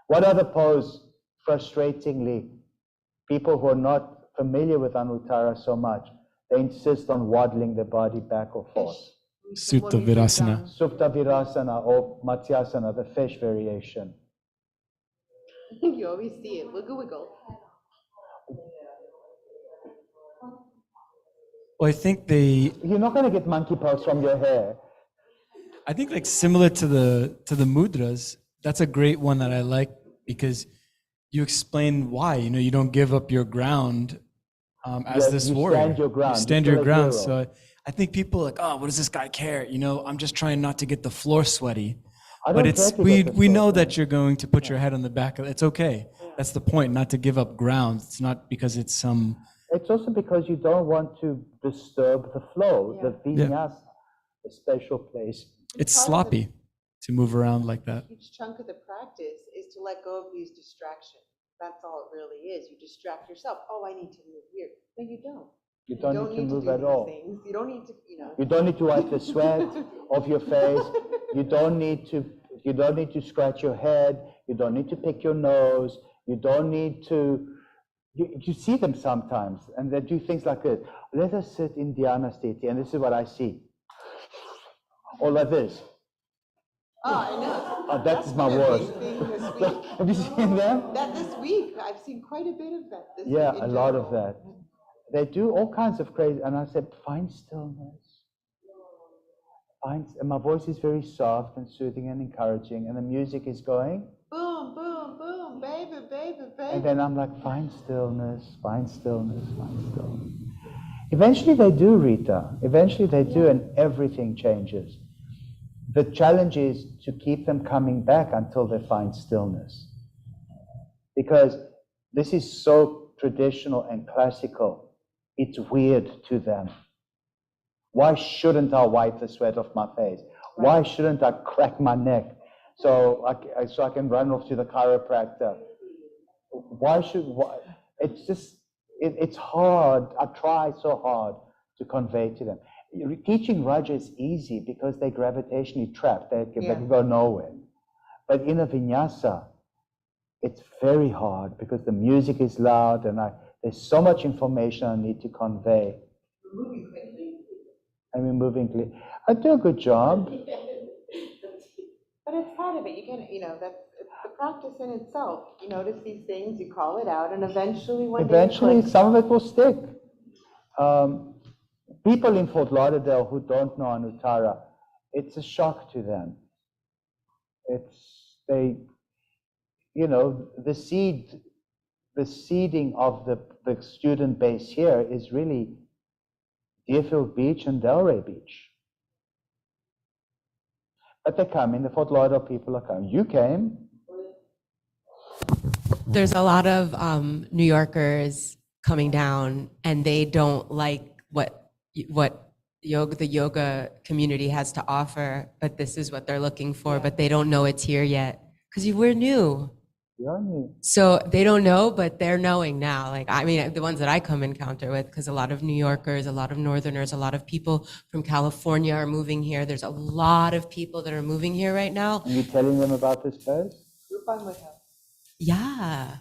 What other pose, frustratingly, people who are not familiar with Anuttara so much, they insist on waddling their body back or forth. Supta Virasana. Supta Virasana or Matsyasana, the fish variation. You always see it, wiggle, wiggle. Well, I think You're not going to get monkey pose from your hair. I think like similar to the mudras, that's a great one that I like because you explain why. You don't give up your ground as this warrior. You stand your ground. You stand your ground. So I think people are like, oh, what does this guy care? I'm just trying not to get the floor sweaty. But we know that you're going to put your head on the back of it. It's okay. That's the point, not to give up ground. It's not because it's some. It's also because you don't want to disturb the flow, the vinyasa, the special place. It's sloppy to move around like that. A huge chunk of the practice is to let go of these distractions. That's all it really is. You distract yourself. Oh, I need to move here. No, you don't. You don't need to move at all. You don't need to, You don't need to wipe the sweat off your face. You don't need to scratch your head. You don't need to pick your nose. You don't need to. You see them sometimes, and they do things like this. Let us sit in dhyana sthiti, and this is what I see. Or like this. Oh, I know. Oh, that's my worst. Have you seen them? That this week, I've seen quite a bit of that. Yeah, a lot of that. They do all kinds of crazy, and I said, find stillness. And my voice is very soft and soothing and encouraging, and the music is going. Boom, boom, boom, baby, baby, baby. And then I'm like, find stillness, find stillness, find stillness. Eventually they do, Rita. Eventually they do, and everything changes. The challenge is to keep them coming back until they find stillness. Because this is so traditional and classical. It's weird to them. Why shouldn't I wipe the sweat off my face? Why shouldn't I crack my neck so I can run off to the chiropractor? It's hard. I try so hard to convey to them. Teaching Raja is easy because they're gravitationally trapped. They can go nowhere. But in a vinyasa, it's very hard because the music is loud and there's so much information I need to convey. And we're moving clearly. I do a good job. But it's part of it. You can, that's the practice in itself. You notice these things, you call it out, and eventually some of it will stick. People in Fort Lauderdale who don't know Anuttara, it's a shock to them. The seeding of the student base here is really Deerfield Beach and Delray Beach. But they're coming, the Fort Lauderdale people are coming. You came. There's a lot of New Yorkers coming down, and they don't like what the yoga community has to offer, but this is what they're looking for, but they don't know it's here yet. Because we're new. You're new. So they don't know, but they're knowing now. The ones that I come encounter with, because a lot of New Yorkers, a lot of Northerners, a lot of people from California are moving here. There's a lot of people that are moving here right now. Are you telling them about this place? Groupon with help. Yeah.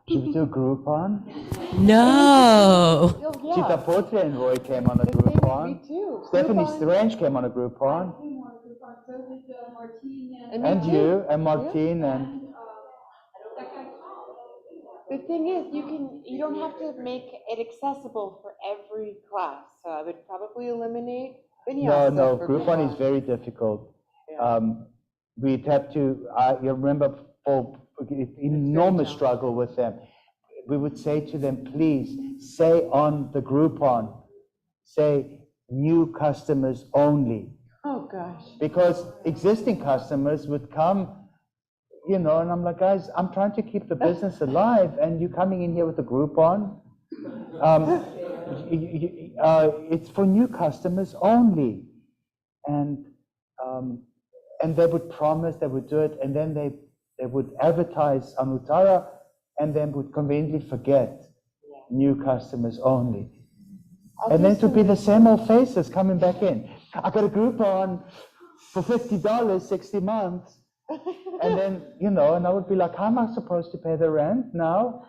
Did you do Groupon? No. Chitta Potre and Roy came on a Groupon. Me too. Stephanie Strange came on a Groupon. And you, and Martine, and The thing is, you don't have to make it accessible for every class. So I would probably eliminate vinyasa. no, for group one is very difficult. Yeah. We'd have to, you remember, for enormous struggle with them. We would say to them, please say on the Groupon, say new customers only. Oh, gosh. Because existing customers would come, and I'm like, guys, I'm trying to keep the business alive, and you're coming in here with a Groupon. It's for new customers only. And they would promise they would do it, and then they would advertise Anuttara, and then would conveniently forget new customers only. And then to be the same old faces coming back in. I got a Groupon for $50, 60 months. And then, and I would be like, how am I supposed to pay the rent now?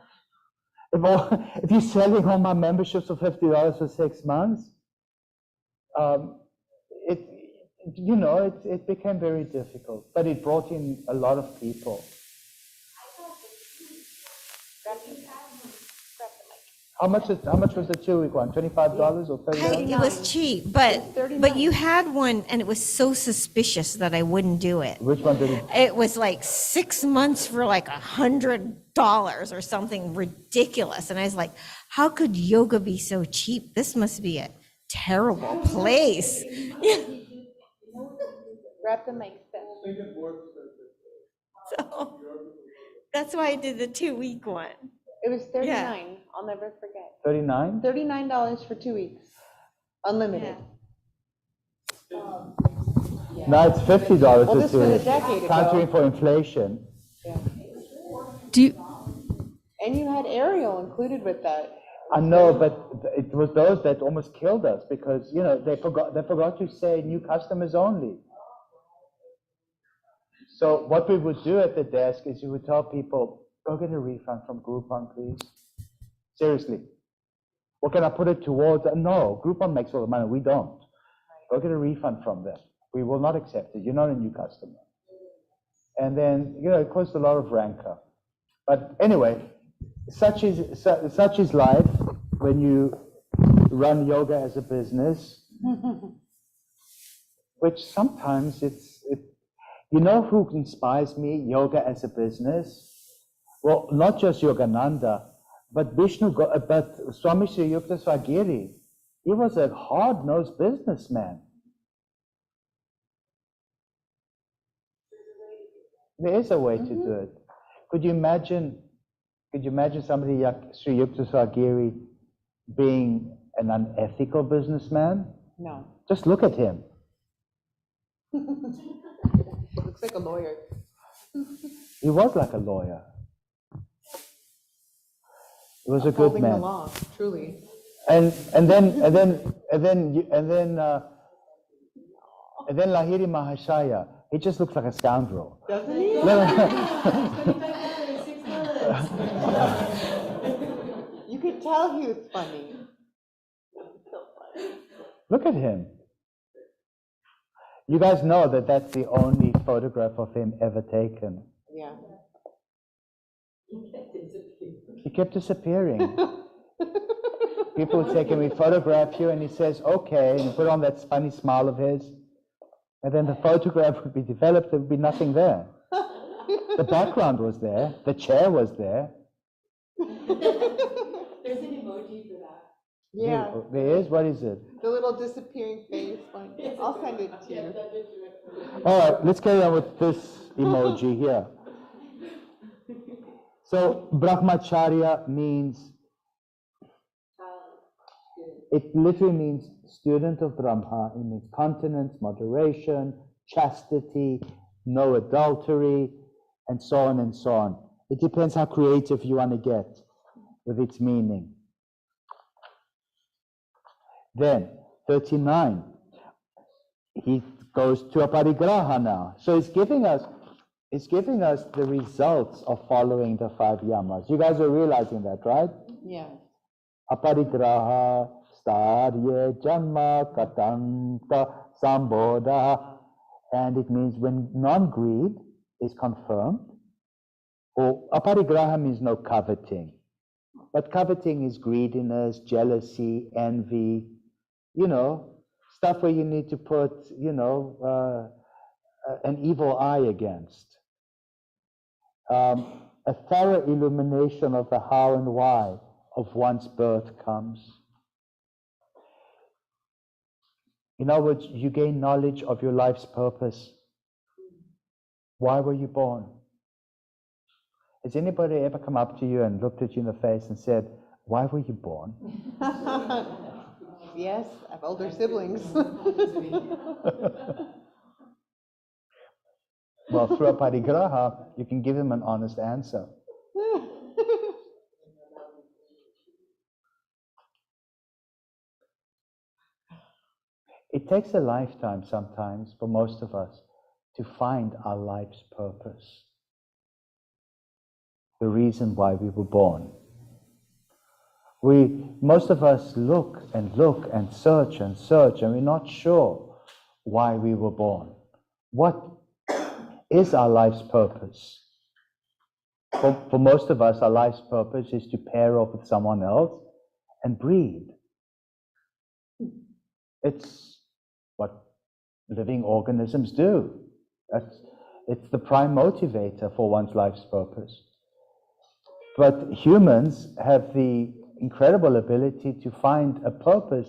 If you're selling all my memberships for $50 for 6 months, it became very difficult, but it brought in a lot of people. How much was the 2-week one? $25 or $30? It was cheap, but you had one and it was so suspicious that I wouldn't do it. Which one did it? It was like 6 months for like $100 or something ridiculous. And I was like, how could yoga be so cheap? This must be a terrible place. Grab the mic, Steph. So that's why I did the 2-week one. It was $39. Yeah. I'll never forget. $39? $39 for 2 weeks. Unlimited. No, it's $50 Well, for this 2 was a weeks. decade ago. Countering for inflation. Yeah. Do you, And you had Ariel included with that. I know, but it was those that almost killed us because, they forgot to say new customers only. So what we would do at the desk is you would tell people, go get a refund from Groupon, please. Seriously. What can I put it towards? No, Groupon makes all the money. We don't. Go get a refund from them. We will not accept it. You're not a new customer. And then, it caused a lot of rancor. But anyway, such is life when you run yoga as a business, which sometimes who inspires me, yoga as a business? Well, not just Yogananda, but Swami Sri Yukta Swagiri. He was a hard-nosed businessman. There is a way to do it. Could you imagine somebody like Sri Yukta Swagiri being an unethical businessman? No. Just look at him. Looks like a lawyer. He was like a lawyer. He was a good Upholding man. the law, truly. And then Lahiri Mahashaya, he just looks like a scoundrel. Doesn't he? You could tell he was funny. Look at him. You guys know that that's the only photograph of him ever taken. Yeah. He kept disappearing. People would say, can we photograph you? And he says, okay. And he put on that funny smile of his. And then the photograph would be developed. There would be nothing there. The background was there. The chair was there. There's an emoji for that. Yeah. There is? What is it? The little disappearing face one. I'll send it to you. All right, let's carry on with this emoji here. So, Brahmacharya means, it literally means student of Brahma. It means continence, moderation, chastity, no adultery, and so on and so on. It depends how creative you want to get with its meaning. Then, 39, he goes to a parigraha now. So it's giving us the results of following the 5 yamas. You guys are realizing that, right? Yeah. Aparigraha, starye, janma, katanta, sambodha. And it means when non-greed is confirmed, or aparigraha means no coveting. But coveting is greediness, jealousy, envy, stuff where you need to put, an evil eye against. A thorough illumination of the how and why of one's birth comes. In other words, you gain knowledge of your life's purpose. Why were you born? Has anybody ever come up to you and looked at you in the face and said, why were you born? Yes, I have older siblings. Well, through a parigraha, you can give them an honest answer. It takes a lifetime sometimes for most of us to find our life's purpose. The reason why we were born. Most of us look and search, and we're not sure why we were born. What is our life's purpose? For most of us, our life's purpose is to pair up with someone else and breed. It's what living organisms do. It's the prime motivator for one's life's purpose. But humans have the incredible ability to find a purpose,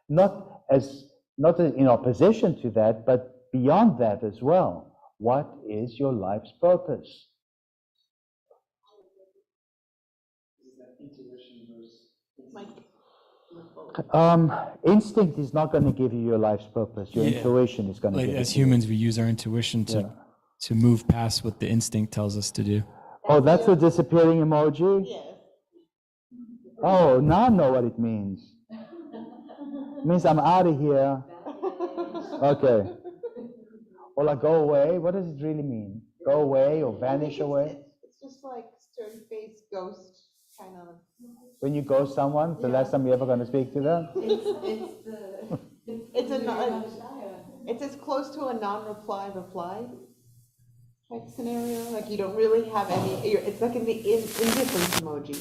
not in opposition to that, but beyond that as well. What is your life's purpose? Instinct is not going to give you your life's purpose. Your intuition is going to give it. As humans, we use our intuition to move past what the instinct tells us to do. Oh, that's the disappearing emoji? Yes. Oh, now I know what it means. It means I'm out of here. Okay. Or like go away. What does it really mean? Go away or vanish away? It's just like stern face ghost kind of. When you ghost someone, the last time you're ever going to speak to them? It's as close to a non-reply reply type scenario. Like you don't really have any. It's like in the indifference emoji.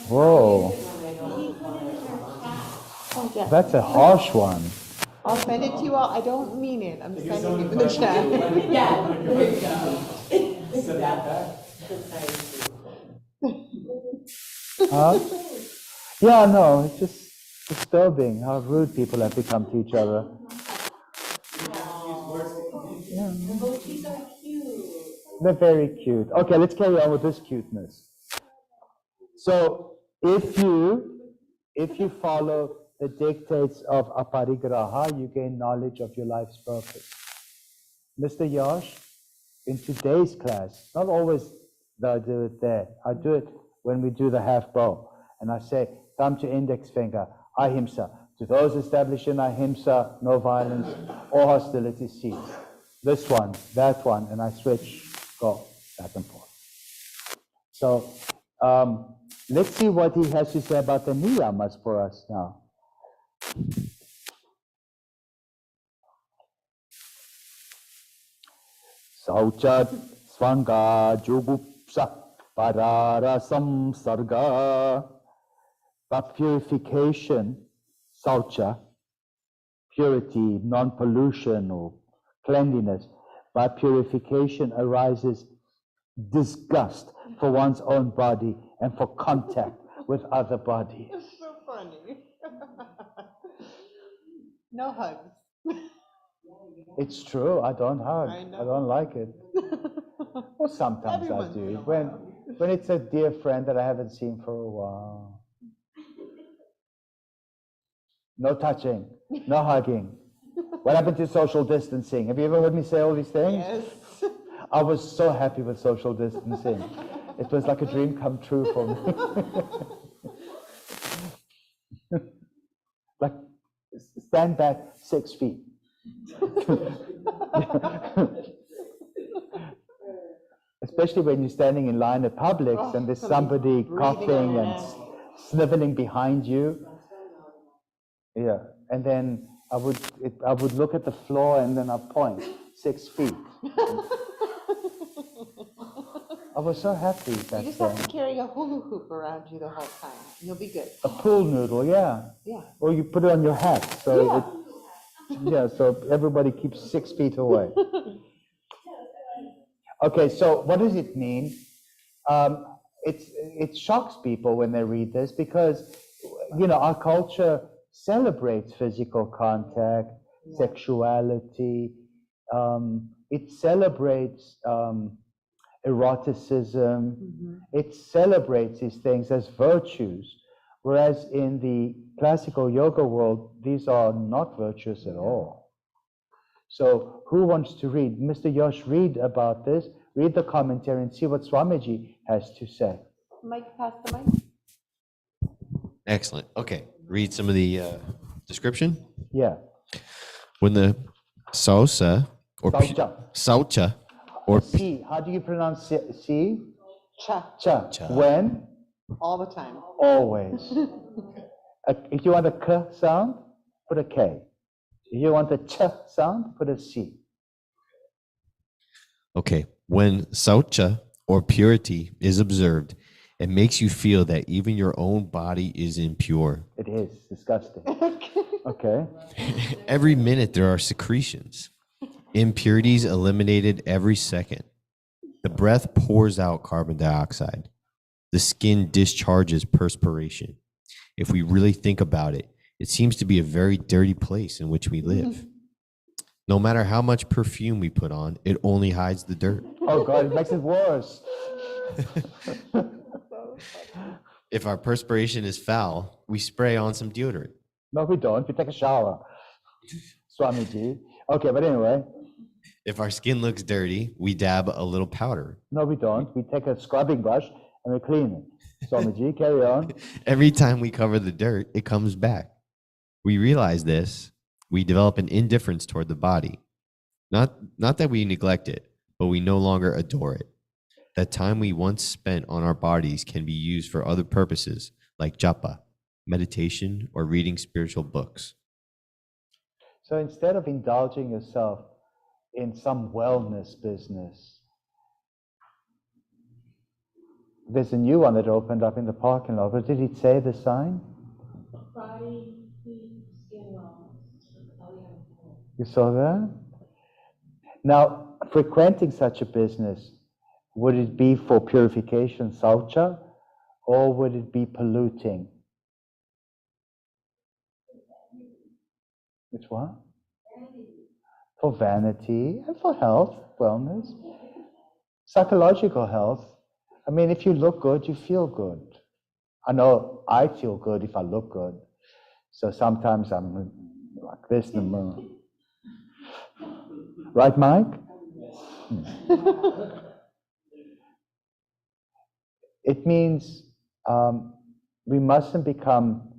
Whoa. Oh, yeah. That's a harsh one. I'll send it to you all. I don't mean it. I'm sending it in the chat. Yeah, there you go. Huh? Yeah, no, it's just disturbing how rude people have become to each other. Yeah. They're very cute. Okay, let's carry on with this cuteness. So, if you follow the dictates of aparigraha, you gain knowledge of your life's purpose. Mr. Yash, in today's class, not always do I do it there. I do it when we do the half bow. And I say, thumb to index finger, ahimsa. To those established in ahimsa, no violence or hostility cease. This one, that one, and I switch, go back and forth. So, let's see what he has to say about the niyamas for us now. Saucha svanga jugupsa parara samsarga. But purification, saucha, purity, non-pollution or cleanliness, by purification arises disgust for one's own body and for contact with other bodies. It's so funny. No hugs. It's true, I don't hug. I know. I don't like it. Well, sometimes Everyone's I do. in a while. When it's a dear friend that I haven't seen for a while. No touching, no hugging. What happened to social distancing? Have you ever heard me say all these things? Yes. I was so happy with social distancing. It was like a dream come true for me. Like, stand back 6 feet. Especially when you're standing in line at Publix and there's somebody coughing and sniveling behind you. Yeah, and then I would look at the floor and then I'd point 6 feet. I was so happy back You just then. have to carry a hula hoop around you the whole time. You'll be good. A pool noodle, yeah. Yeah. Or you put it on your hat, so so everybody keeps 6 feet away. Okay, so what does it mean? It shocks people when they read this because, our culture celebrates physical contact, sexuality. It celebrates eroticism. It celebrates these things as virtues, whereas in the classical yoga world, these are not virtues at all. So who wants to read? Mr. Yosh, read about this, read the commentary and see what Swamiji has to say. Mike, pass the mic. Excellent. Okay. Read some of the description. Yeah. When the saucha or Saucha. saucha or C, how do you pronounce C? Cha. Cha. Cha. When? All the time. Always. If you want a K sound, put a K. If you want a Ch sound, put a C. Okay. When saucha or purity is observed, it makes you feel that even your own body is impure. It is disgusting. Okay. Every minute there are secretions. Impurities eliminated every second. The breath pours out carbon dioxide. The skin discharges perspiration. If we really think about it, it seems to be a very dirty place in which we live. No matter how much perfume we put on, it only hides the dirt. Oh God, it makes it worse. If our perspiration is foul, we spray on some deodorant. No, we don't. We take a shower. Swamiji. Okay, but anyway. If our skin looks dirty, we dab a little powder. No, we don't. We take a scrubbing brush and we clean it. Swamiji, carry on. Every time we cover the dirt, it comes back. We realize this. We develop an indifference toward the body. Not that we neglect it, but we no longer adore it. That time we once spent on our bodies can be used for other purposes, like japa, meditation, or reading spiritual books. So instead of indulging yourself in some wellness business, there's a new one that opened up in the parking lot. What did it say, the sign? You saw that? Now, frequenting such a business, would it be for purification, saucha, or would it be polluting? Which one? For vanity and for health, wellness, psychological health. I mean, if you look good, you feel good. I know I feel good if I look good. So sometimes I'm like this in the mirror. Right, Mike? It means we mustn't become,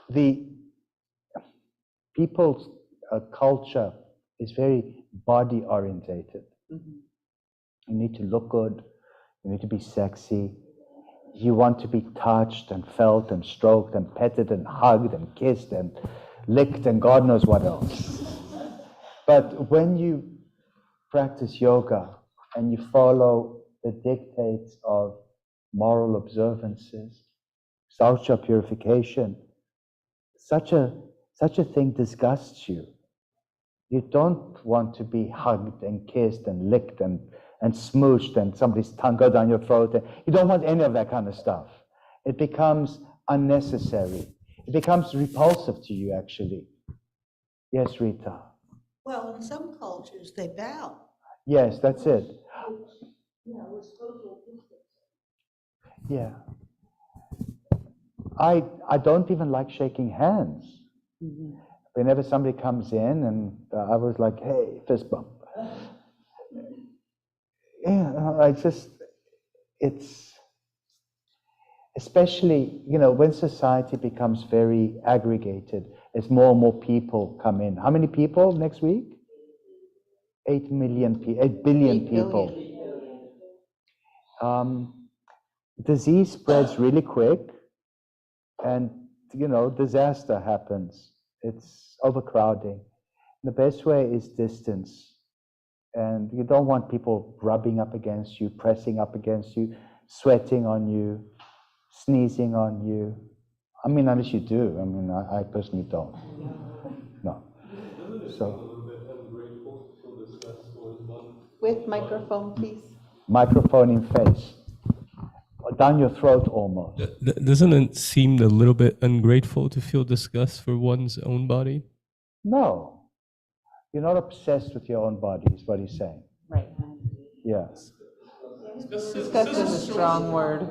the people's culture is very body orientated. You need to look good, you need to be sexy, you want to be touched and felt and stroked and petted and hugged and kissed and licked and God knows what else. But when you practice yoga and you follow the dictates of moral observances, saucha purification, such a thing disgusts you. You don't want to be hugged and kissed and licked and smooched and somebody's tongue go down your throat. You don't want any of that kind of stuff. It becomes unnecessary. It becomes repulsive to you, actually. Yes, Rita? Well, in some cultures, they bow. Yes, that's it. Yeah. I don't even like shaking hands. Whenever somebody comes in and I was like, hey, fist bump. Yeah, it's, especially, when society becomes very aggregated, as more and more people come in. How many people next week? 8 billion people. Disease spreads really quick, and disaster happens. It's overcrowding. The best way is distance. And you don't want people rubbing up against you, pressing up against you, sweating on you, sneezing on you. I mean, unless you do. I mean, I personally don't. No. So, With microphone, please. microphone in face. Down your throat almost. Doesn't it seem a little bit ungrateful to feel disgust for one's own body? No. You're not obsessed with your own body, is what he's saying. Right. Yeah. Disgust is a strong word.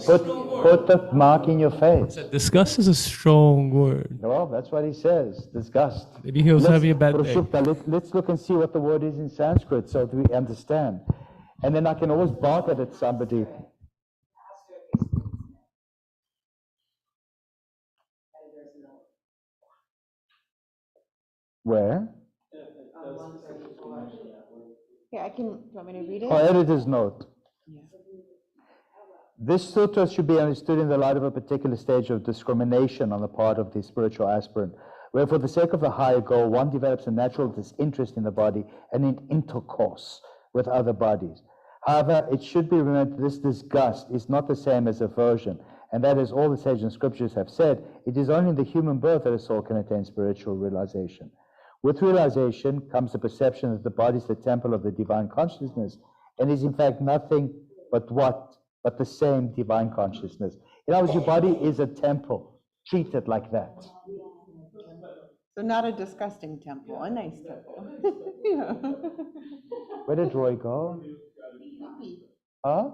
Put the mark in your face. Disgust is a strong word. Well, that's what he says. Disgust. Maybe he was having a bad day. Let's look and see what the word is in Sanskrit so that we understand. And then I can always bark at somebody. Where? Yeah, do you want me to read it? Oh, editor's note. This sutra should be understood in the light of a particular stage of discrimination on the part of the spiritual aspirant, where for the sake of the higher goal, one develops a natural disinterest in the body and in intercourse with other bodies. However, it should be remembered this disgust is not the same as aversion, and that, as all the sages and scriptures have said, it is only in the human birth that a soul can attain spiritual realization. With realization comes the perception that the body is the temple of the divine consciousness and is in fact nothing but the same divine consciousness. In other words, your body is a temple. Treat it like that. So not a disgusting temple, a nice temple. Yeah. Where did Roy go? Huh?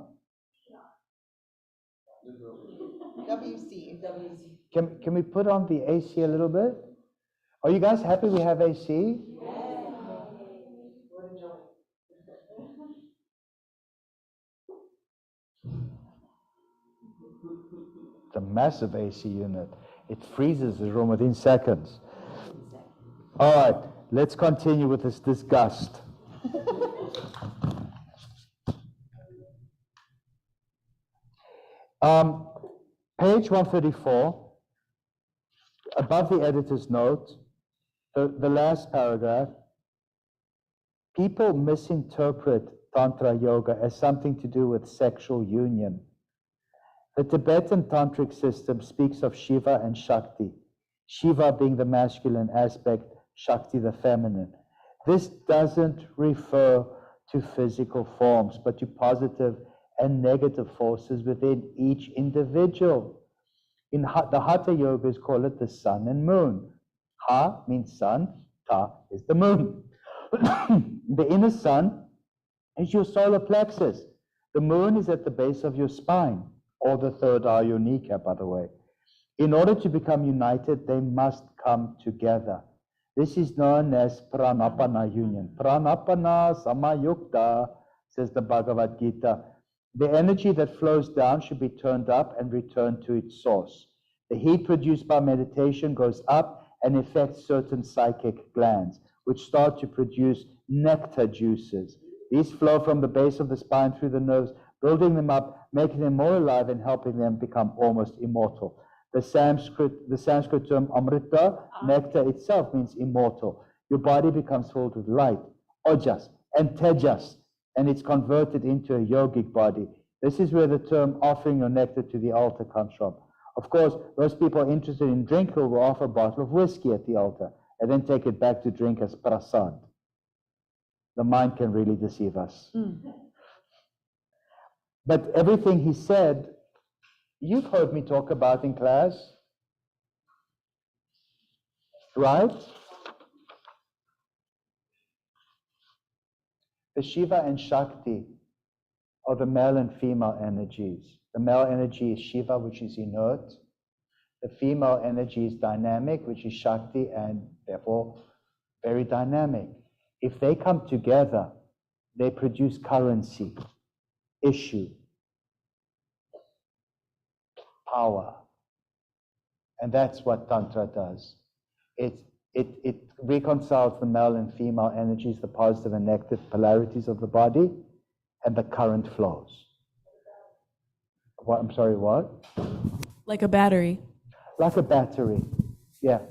WC. Can we put on the AC a little bit? Are you guys happy we have AC? It's a massive AC unit. It freezes the room within seconds. All right, let's continue with this disgust. Page 134, above the editor's note, the last paragraph, people misinterpret Tantra Yoga as something to do with sexual union. The Tibetan Tantric system speaks of Shiva and Shakti, Shiva being the masculine aspect, Shakti the feminine. This doesn't refer to physical forms, but to positive and negative forces within each individual. In the Hatha Yogas call it the sun and moon. Ha means sun, Ta is the moon. The inner sun is your solar plexus. The moon is at the base of your spine, or the third eye, your kneecap, by the way. In order to become united, they must come together. This is known as pranapana union. Pranapana samayukta, says the Bhagavad Gita. The energy that flows down should be turned up and returned to its source. The heat produced by meditation goes up and affects certain psychic glands, which start to produce nectar juices. These flow from the base of the spine through the nerves, building them up, making them more alive and helping them become almost immortal. The Sanskrit term amrita, nectar itself, means immortal. Your body becomes filled with light, ojas, and tejas, and it's converted into a yogic body. This is where the term offering your nectar to the altar comes from. Of course, those people interested in drink will offer a bottle of whiskey at the altar and then take it back to drink as prasad. The mind can really deceive us. But everything he said, you've heard me talk about in class, right? The Shiva and Shakti are the male and female energies. The male energy is Shiva, which is inert. The female energy is dynamic, which is Shakti, and therefore very dynamic. If they come together, they produce currency, issue, power. And that's what Tantra does. It reconciles the male and female energies, the positive and negative polarities of the body, and the current flows. What? I'm sorry, what? Like a battery. Like a battery. Yeah.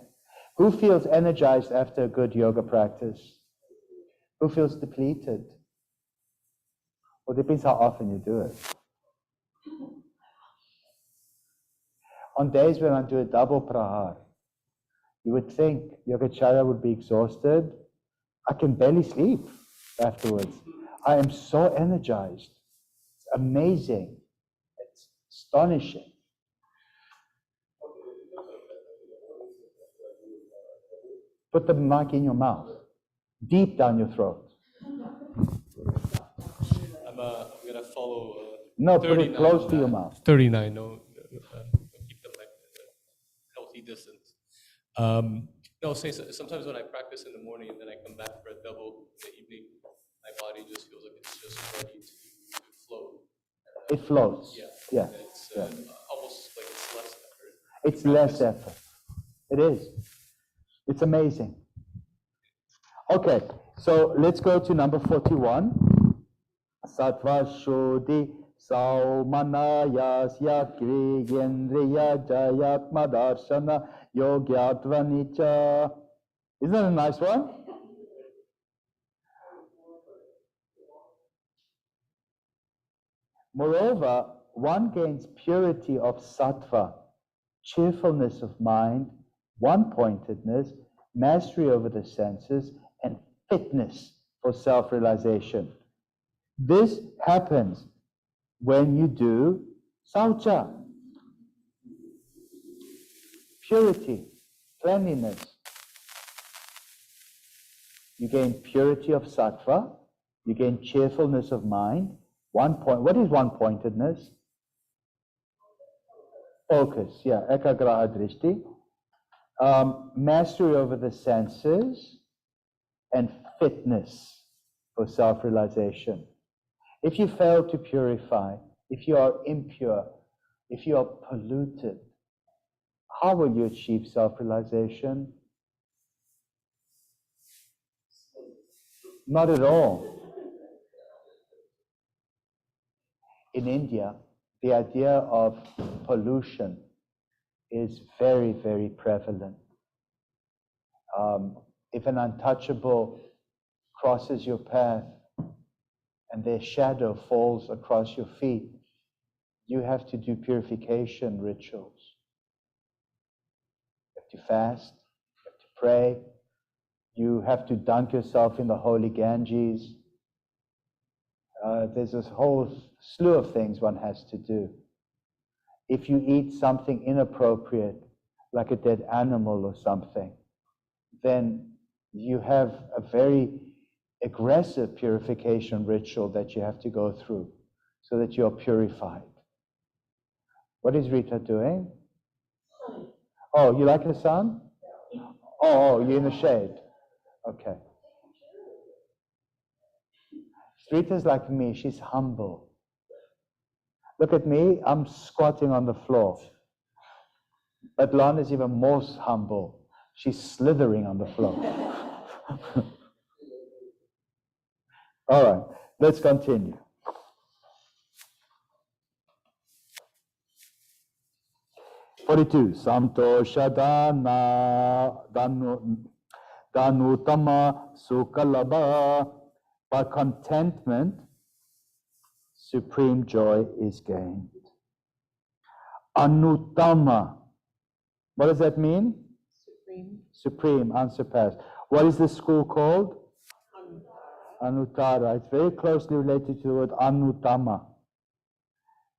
Who feels energized after a good yoga practice? Who feels depleted? Well, it depends how often you do it. On days when I do a double prahar, you would think Yogacharya would be exhausted. I can barely sleep afterwards. I am so energized. It's amazing. It's astonishing. Put the mic in your mouth, deep down your throat. I'm gonna follow. No, put it close to your mouth. 39. No, keep the mic at a healthy distance. No, say sometimes when I practice in the morning and then I come back for a double in the evening, my body just feels like it's just ready to float. It floats. Yeah. Yeah. It's almost like it's less effort. It's less effort. It is. It's amazing. Okay, so let's go to number 41. Sattva Shuddhi Saumanayasya Kriyendriya Jayatma Darshana Yogyatvanica. Isn't that a nice one? Moreover, one gains purity of sattva, cheerfulness of mind, one-pointedness, mastery over the senses, and fitness for self-realization. This happens when you do saucha, purity, cleanliness. You gain purity of sattva, you gain cheerfulness of mind. What is one-pointedness? Focus, yeah, ekagraha drishti. Mastery over the senses and fitness for self-realization. If you fail to purify, if you are impure, if you are polluted, how will you achieve self-realization? Not at all. In India, the idea of pollution is very, very prevalent. If an untouchable crosses your path and their shadow falls across your feet, you have to do purification rituals. You have to fast, you have to pray, you have to dunk yourself in the holy Ganges. There's this whole slew of things one has to do. If you eat something inappropriate, like a dead animal or something, then you have a very aggressive purification ritual that you have to go through so that you're purified. What is Rita doing? Oh, you like the sun? Oh, you're in the shade. Okay. Rita's like me, she's humble. Look at me, I'm squatting on the floor. But Lana's even more humble. She's slithering on the floor. All right, let's continue. Forty-two. Santoshadana danutama sukalaba. By contentment, supreme joy is gained. Anuttama. What does that mean? Supreme. Supreme, unsurpassed. What is this school called? Anuttara. It's very closely related to the word anuttama.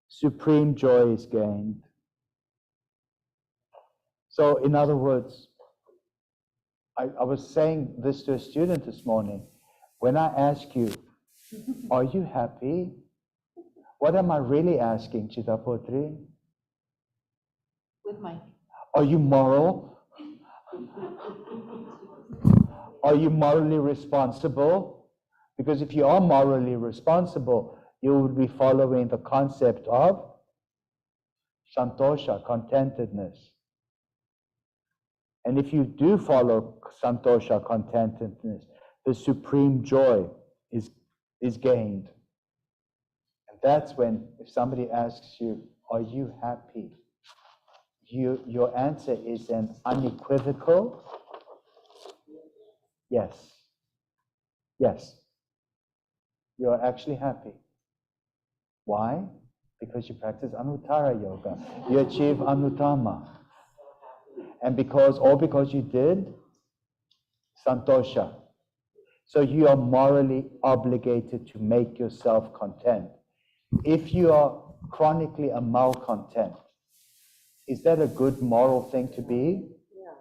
Supreme joy is gained. So, in other words, I was saying this to a student this morning. When I ask you, are you happy? What am I really asking, Chitapotri? With Mike. Are you moral? Are you morally responsible? Because if you are morally responsible, you will be following the concept of santosha, contentedness. And if you do follow santosha, contentedness, the supreme joy is gained. And that's when, if somebody asks you, are you happy? your answer is an unequivocal yes. Yes. You're actually happy. Why? Because you practice Anuttara yoga. You achieve Anuttama. And because you did Santosha. So you are morally obligated to make yourself content. If you are chronically a malcontent, is that a good moral thing to be? Yeah.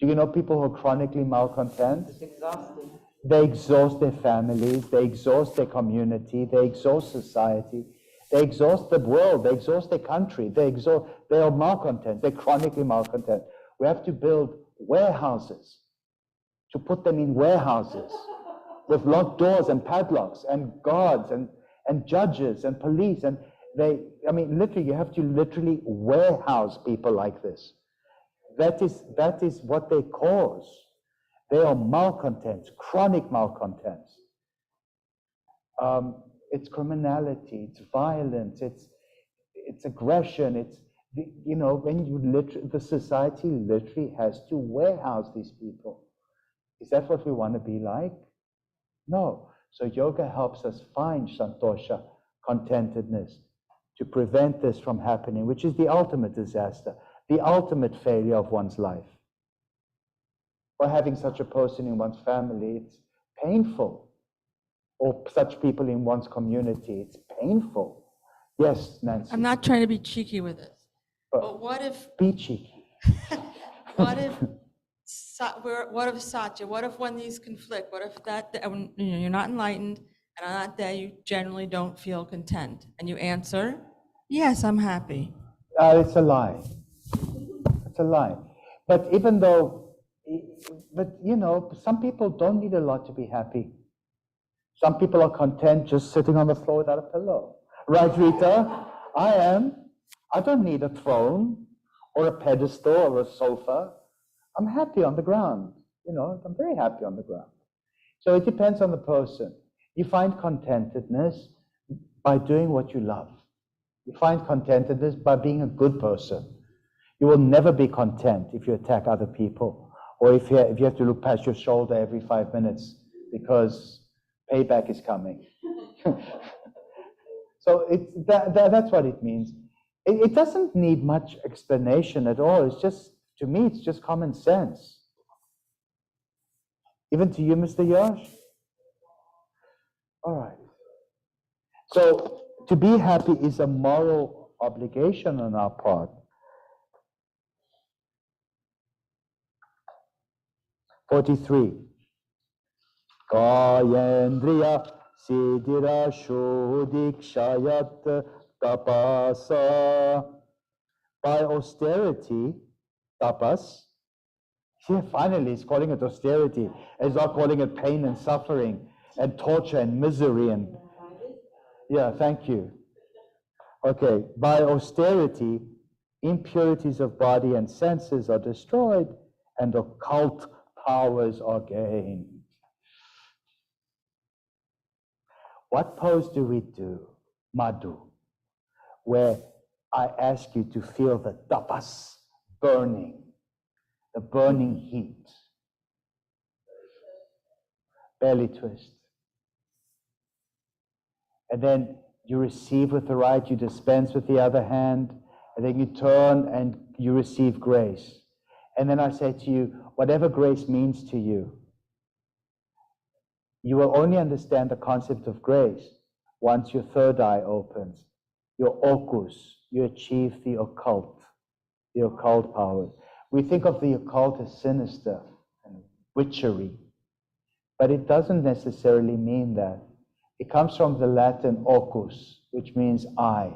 Do you know people who are chronically malcontent? It's exhausting. They exhaust their families, they exhaust their community, they exhaust society, they exhaust the world, they exhaust their country, they are malcontent, they're chronically malcontent. We have to build warehouses to put them in warehouses with locked doors and padlocks and guards and judges and police. And literally, you have to literally warehouse people like this. That is what they cause. They are malcontents, chronic malcontents. It's criminality, it's violence, it's aggression, when the society literally has to warehouse these people. Is that what we want to be like? No. So yoga helps us find santosha, contentedness, to prevent this from happening, which is the ultimate disaster, the ultimate failure of one's life. Or having such a person in one's family, it's painful. Or such people in one's community, it's painful. Yes, Nancy? I'm not trying to be cheeky with this, but what if, Be cheeky. what if Satya, what if when these conflict, what if when, you're not enlightened, and on that day you generally don't feel content, and you answer, yes, I'm happy. It's a lie. It's a lie. But some people don't need a lot to be happy. Some people are content just sitting on the floor without a pillow. Right, Rita? I am. I don't need a throne or a pedestal or a sofa. I'm happy on the ground. I'm very happy on the ground. So it depends on the person. You find contentedness by doing what you love. You find contentedness by being a good person. You will never be content if you attack other people, or if you have to look past your shoulder every 5 minutes because payback is coming. So that's what it means. It doesn't need much explanation at all. To me, it's just common sense. Even to you, Mr. Yash? All right. So to be happy is a moral obligation on our part. 43. Kayendriya Siddhira Shodikshayat Tapasa. By austerity, tapas. Here, finally, he's calling it austerity. He's not calling it pain and suffering and torture and misery and. Yeah, thank you. Okay, by austerity, impurities of body and senses are destroyed and occult powers are gained. What pose do we do, Madhu, where I ask you to feel the tapas burning, the burning heat? Belly twist. And then you receive with the right, you dispense with the other hand, and then you turn and you receive grace. And then I say to you, whatever grace means to you, you will only understand the concept of grace once your third eye opens, your okus, you achieve the occult powers. We think of the occult as sinister and witchery, but it doesn't necessarily mean that. It comes from the Latin ocus, which means eye.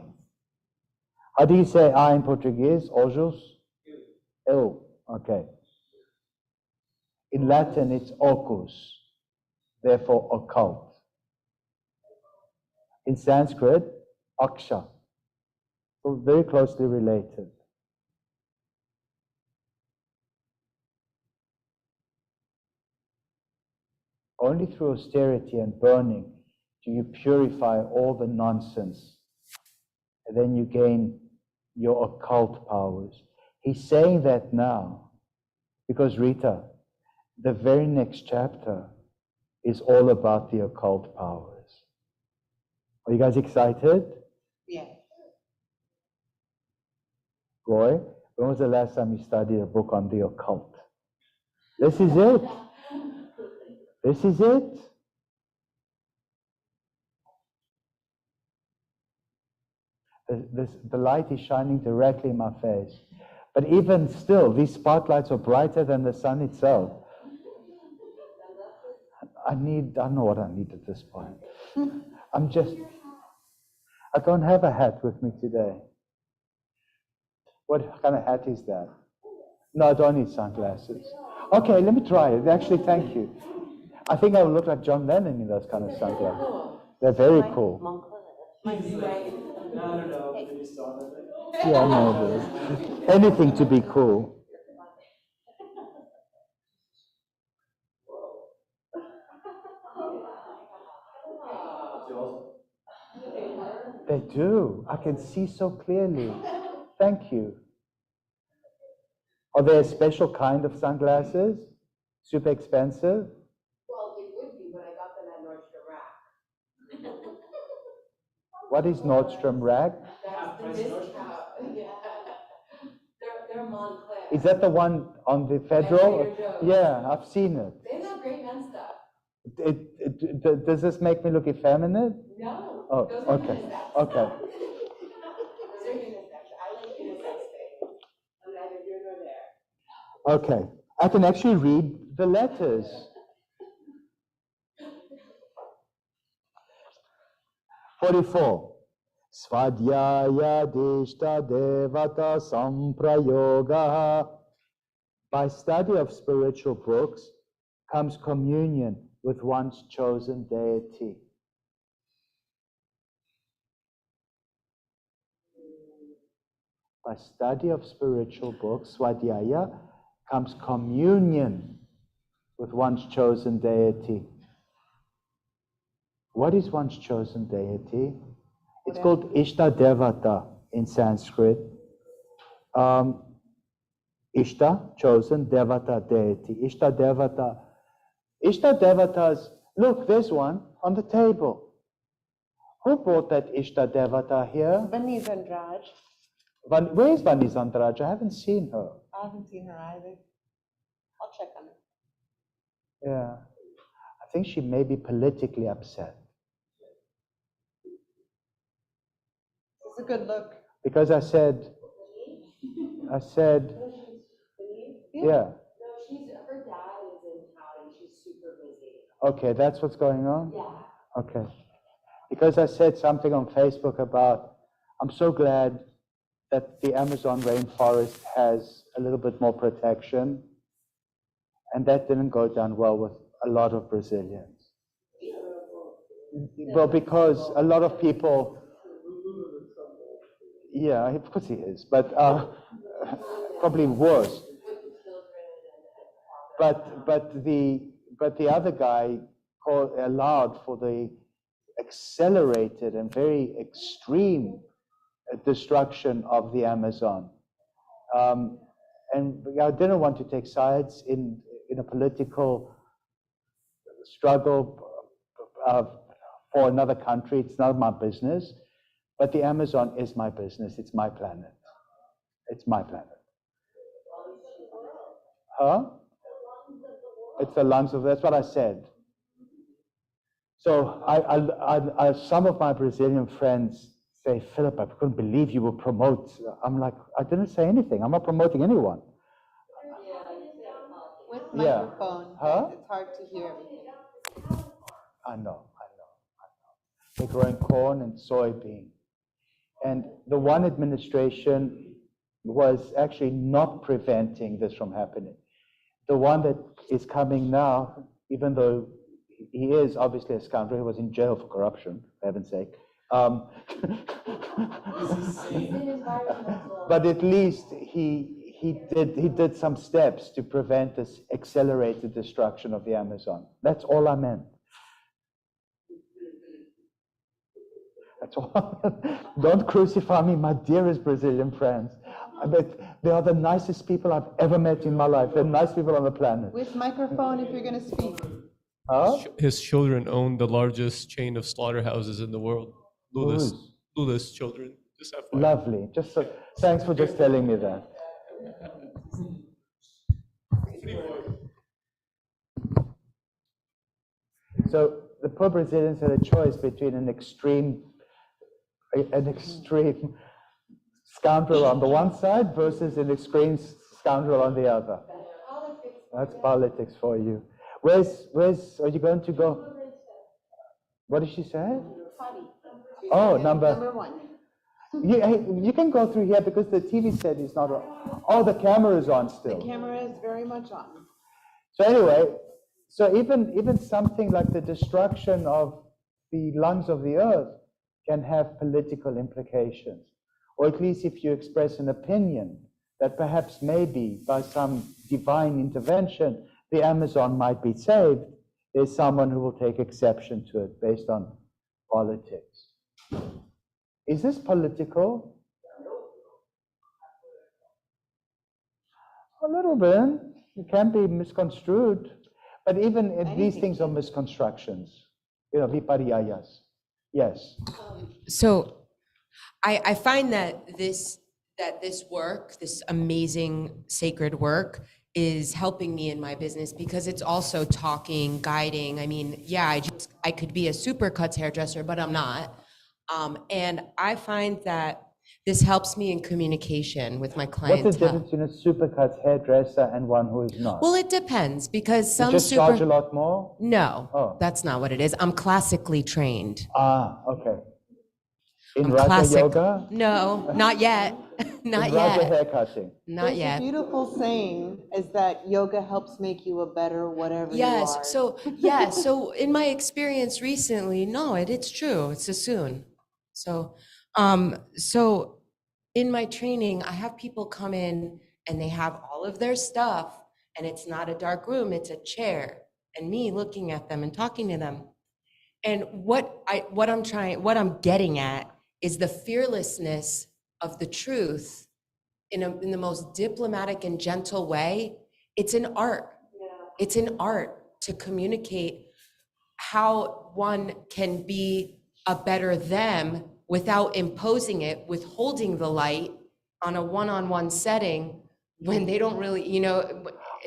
How do you say eye in Portuguese? Ojos? Eu. Okay. In Latin, it's ocus, therefore occult. In Sanskrit, aksha. So very closely related. Only through austerity and burning do you purify all the nonsense. And then you gain your occult powers. He's saying that now because, Rita, the very next chapter is all about the occult powers. Are you guys excited? Yeah. Roy, when was the last time you studied a book on the occult? This is it. This is it. The light is shining directly in my face. But even still, these spotlights are brighter than the sun itself. I don't know what I need at this point. I don't have a hat with me today. What kind of hat is that? No, I don't need sunglasses. Okay, let me try it. Actually, thank you. I think I would look like John Lennon in those kind of sunglasses. They're very cool. Yeah, maybe. Anything to be cool. They do. I can see so clearly. Thank you. Are they a special kind of sunglasses? Super expensive? Well, it would be, but I got them at Nordstrom Rack. What is Nordstrom Rack? That's the discount. Yeah. They're Montclair. Is that the one on the Federal? Yeah, I've seen it. They have great men's stuff. Does this make me look effeminate? No. Oh, Those are okay. unisex. Okay. Those are unisex. I like unisex things. I'm neither here nor there. Okay. I can actually read the letters. 44. Svadhyaya dishta devata samprayoga. By study of spiritual books comes communion with one's chosen deity. By study of spiritual books, svadhyaya, comes communion with one's chosen deity. What is one's chosen deity? It's called Ishta Devata in Sanskrit. Ishta, chosen, Devata, deity. Ishta Devata. Ishta Devatas, look, there's one on the table. Who brought that Ishta Devata here? Vani Zandraj. Where's Vani Zandraj? I haven't seen her. I haven't seen her either. I'll check on her. Yeah. I think she may be politically upset. It's a good look. Because I said, yeah. No, her dad is in town and she's super busy. Okay, that's what's going on? Yeah. Okay. Because I said something on Facebook about, I'm so glad that the Amazon rainforest has a little bit more protection, and that didn't go down well with a lot of Brazilians. Well, because a lot of people, yeah, of course he is, but probably worse. But the other guy allowed for the accelerated and very extreme destruction of the Amazon. And I didn't want to take sides in a political struggle for another country. It's not my business. But the Amazon is my business. It's my planet. It's my planet. Huh? It's the lungs of, that's what I said. So some of my Brazilian friends say, Philip, I couldn't believe you would promote. I'm like, I didn't say anything. I'm not promoting anyone. With microphone, Huh? it's hard to hear everything. I know. They're growing corn and soybean. And the one administration was actually not preventing this from happening. The one that is coming now, even though he is obviously a scoundrel, he was in jail for corruption, for heaven's sake. But at least he did some steps to prevent this accelerated destruction of the Amazon. That's all I meant. That's all. Don't crucify me, my dearest Brazilian friends. But They are the nicest people I've ever met in my life. They're nice people on the planet. With microphone if you're going to speak. Huh? His children own the largest chain of slaughterhouses in the world. Lula's children. Just FYI. Lovely. Just so, thanks for just telling me that. So the poor Brazilians had a choice between an extreme scoundrel on the one side versus an extreme scoundrel on the other. That's politics for you. Are you going to go? What did she say? Oh, number one. You can go through here because the TV set is not on. Oh, the camera is on still. The camera is very much on. So anyway, so even something like the destruction of the lungs of the earth can have political implications. Or at least if you express an opinion that perhaps maybe by some divine intervention, the Amazon might be saved, there's someone who will take exception to it based on politics. Is this political? A little bit. It can be misconstrued. But even these things are misconstructions. You know, vipariyas. Yes. So I find that this work, this amazing sacred work, is helping me in my business because it's also talking, guiding. I mean, yeah, I could be a Supercuts hairdresser, but I'm not. And I find that this helps me in communication with my clientele. What's the difference between a Supercuts hairdresser and one who is not? Well, it depends because some you just charge a lot more? No, that's not what it is. I'm classically trained. Ah, okay. In Raja Yoga? No, not yet. Not in yet. Raja hair cutting? Not There's yet. a beautiful saying is that yoga helps make you a better whatever you are. So in my experience recently, no, it's true. It's a soon. So in my training, I have people come in and they have all of their stuff and it's not a dark room, it's a chair and me looking at them and talking to them. And what I'm getting at is the fearlessness of the truth in the most diplomatic and gentle way. It's an art. It's an art to communicate how one can be a better them without imposing it, withholding the light on a one-on-one setting when they don't really,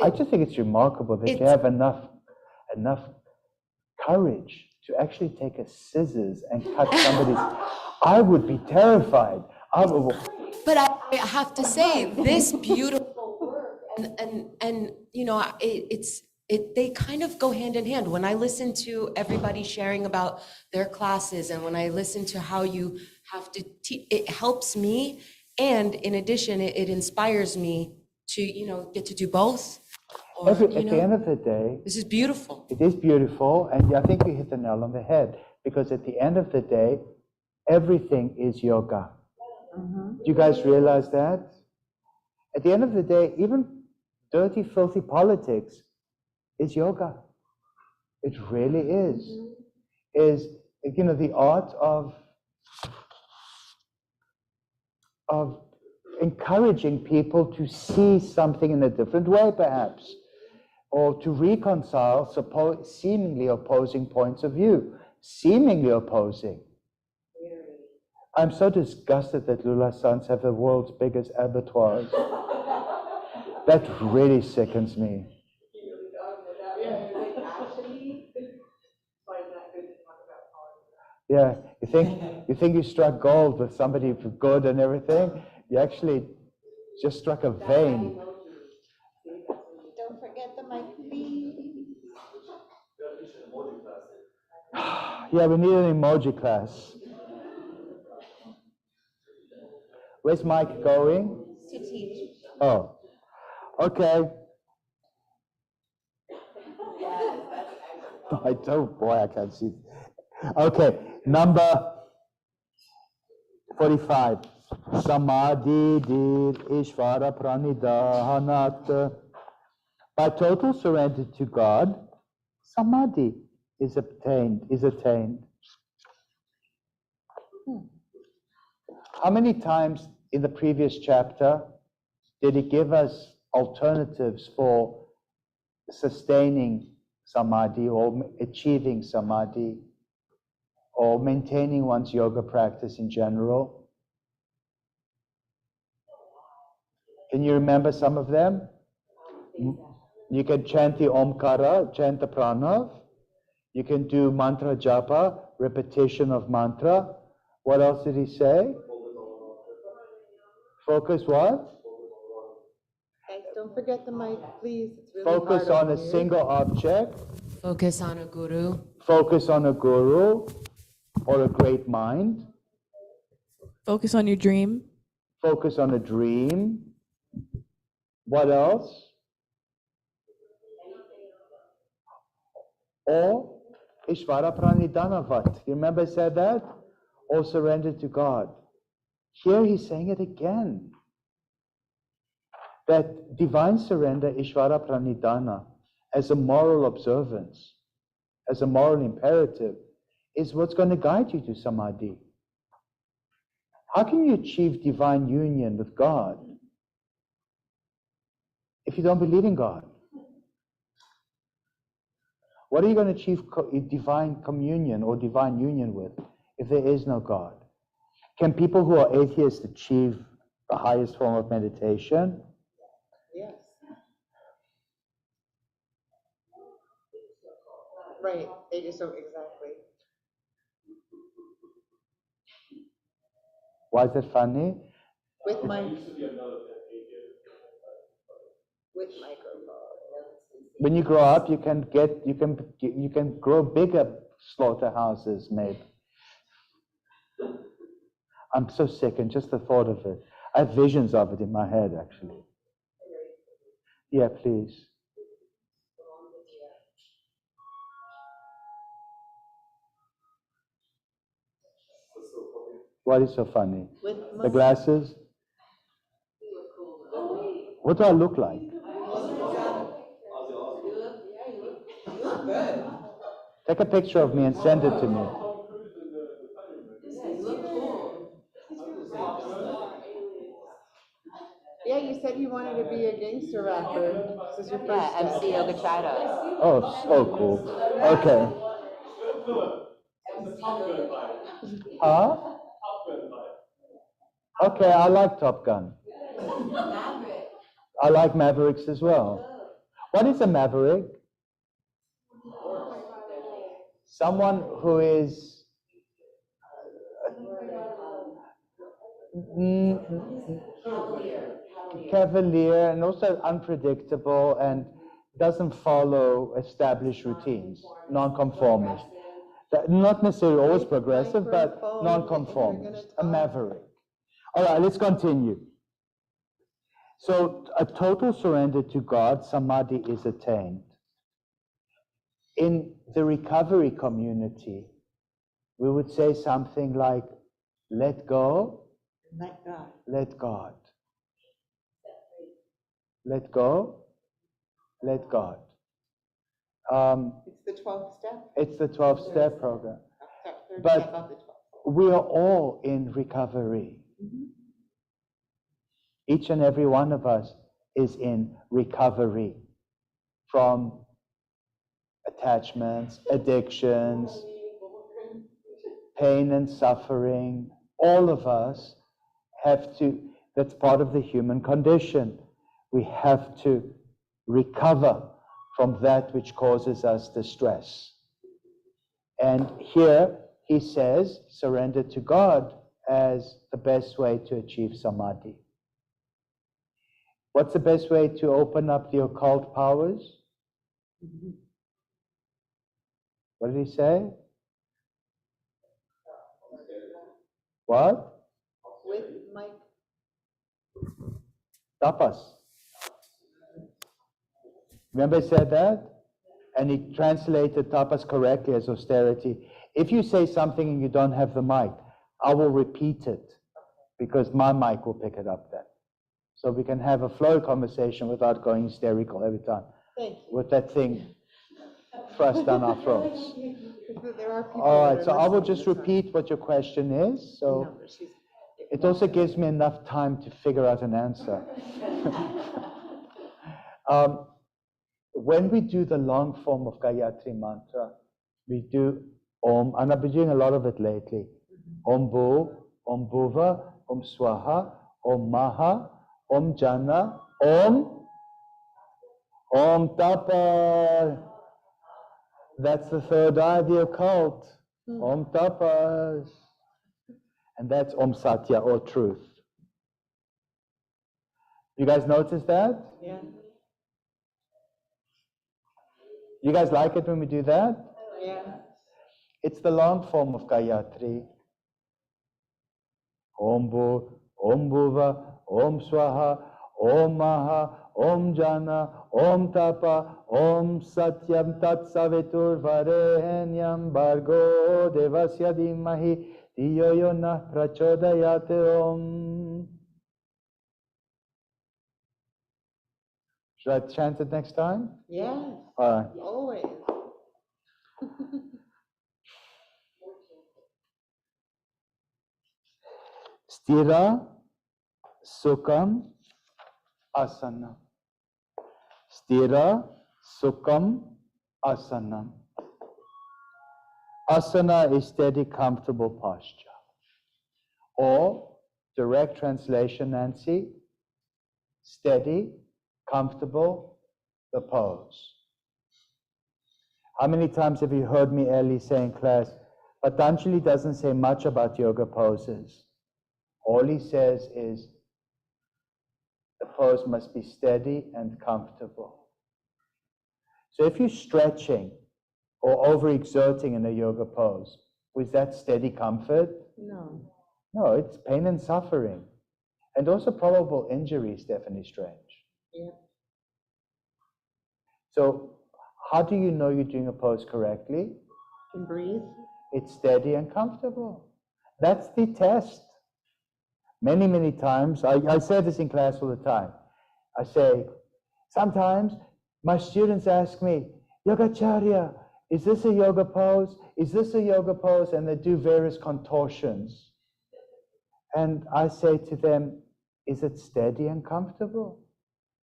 I just think it's remarkable that you have enough courage to actually take a scissors and cut somebody's. I would be terrified. But I have to say, this beautiful work, and they kind of go hand in hand. When I listen to everybody sharing about their classes, and when I listen to how you have to teach, it helps me. And in addition, it inspires me to, get to do both. Or, at the end of the day, this is beautiful. It is beautiful, and I think you hit the nail on the head, because at the end of the day, everything is yoga. Mm-hmm. Do you guys realize that? At the end of the day, even dirty, filthy politics is yoga. It really is. Mm-hmm. Is, the art of encouraging people to see something in a different way, perhaps, or to reconcile seemingly opposing points of view, seemingly opposing. I'm so disgusted that Lula Sons have the world's biggest abattoirs. That really sickens me. Yeah, you think you struck gold with somebody for good and everything. You actually just struck a vein. Don't forget the mic, please. Yeah, we need an emoji class. Where's Mike going? To teach. Oh, okay. Boy, I can't see. Okay, number 45. Samadhi dir Ishvara Pranidahanat. By total surrender to God, Samadhi is attained. How many times in the previous chapter Did he give us alternatives for sustaining samadhi or achieving samadhi or maintaining one's yoga practice in general? Can you remember some of them? You can chant the Omkara, chant the Pranav. You can do mantra japa, repetition of mantra. What else did he say? Focus what? Guys, don't forget the mic, please. It's really Focus hard on over a here. single object. Focus on a guru. Focus on a guru or a great mind. Focus on your dream. Focus on a dream. What else? Or Ishvara Pranidhanavat. You remember I said that? Or surrender to God. Here he's saying it again. That divine surrender, Ishvara Pranidhana, as a moral observance, as a moral imperative, is what's going to guide you to samadhi. How can you achieve divine union with God if you don't believe in God? What are you going to achieve divine communion or divine union with if there is no God? Can people who are atheists achieve the highest form of meditation? Yes. Right, they just don't exactly. Why is it funny? With my microphone. When you grow up, you can grow bigger slaughterhouses, maybe. I'm so sick, and just the thought of it. I have visions of it in my head, actually. Yeah, please. What is so funny? The glasses? What do I look like? Take a picture of me and send it to me. Yeah, you said you wanted to be a gangster rapper. This is your first step. MC Yoga Shadows. Oh, so cool. Okay. Huh? Okay, I like Top Gun. I like Mavericks as well. What is a Maverick? Someone who is cavalier and also unpredictable and doesn't follow established routines, non-conformist. Not necessarily always progressive, but non-conformist, a maverick. All right, let's continue. So a total surrender to God, samadhi is attained. In the recovery community, we would say something like, let go, Let God. let God. Let go, let God. It's the 12th step. It's the 12-step program. Third But step of the 12th. we are all in recovery. Each and every one of us is in recovery from attachments, addictions, pain and suffering. All of us have to, that's part of the human condition. We have to recover from that which causes us distress. And here he says, surrender to God as the best way to achieve samadhi. What's the best way to open up the occult powers? What did he say? What? With Mike. Tapas. Remember he said that? And he translated tapas correctly as austerity. If you say something and you don't have the mic, I will repeat it because my mic will pick it up then. So we can have a flow conversation without going hysterical every time. Thank you. With that thing thrust down our throats. There are people All that right, are so I will listening just this time. repeat what your question is. So No, but she's, It also gives me enough time to figure out an answer. When we do the long form of Gayatri mantra, we do Om, and I've been doing a lot of it lately. Om Bhu, Om Bhuva, Om Swaha, Om Maha, Om Jana, Om Tapa. That's the third eye of the occult. Om Tapas. And that's Om Satya, or truth. You guys notice that? Yeah. You guys like it when we do that? Yeah. It's the long form of Gayatri. Om Bhu, Om Bhuva, Om Swaha, Om Maha, Om Jana, Om Tapa, Om Satyam Tat Savitur Varenyam Bhargo Devasya Dhimahi Dhiyo Yona Prachodayate Om. Should I chant it next time? Yes. All right. Always. Stira Sukham Asana. Stira Sukham Asana. Asana is steady, comfortable posture. Or, direct translation, Nancy, steady, comfortable, the pose. How many times have you heard me, Ellie, say in class, Patanjali doesn't say much about yoga poses. All he says is, the pose must be steady and comfortable. So if you're stretching or overexerting in a yoga pose, was that steady comfort? No. No, it's pain and suffering. And also probable injury, Stephanie Strange. Yeah. So how do you know you're doing a pose correctly? Can breathe. It's steady and comfortable. That's the test. Many, many times, I say this in class all the time. I say, sometimes my students ask me, Yogacharya, is this a yoga pose? Is this a yoga pose? And they do various contortions. And I say to them, is it steady and comfortable?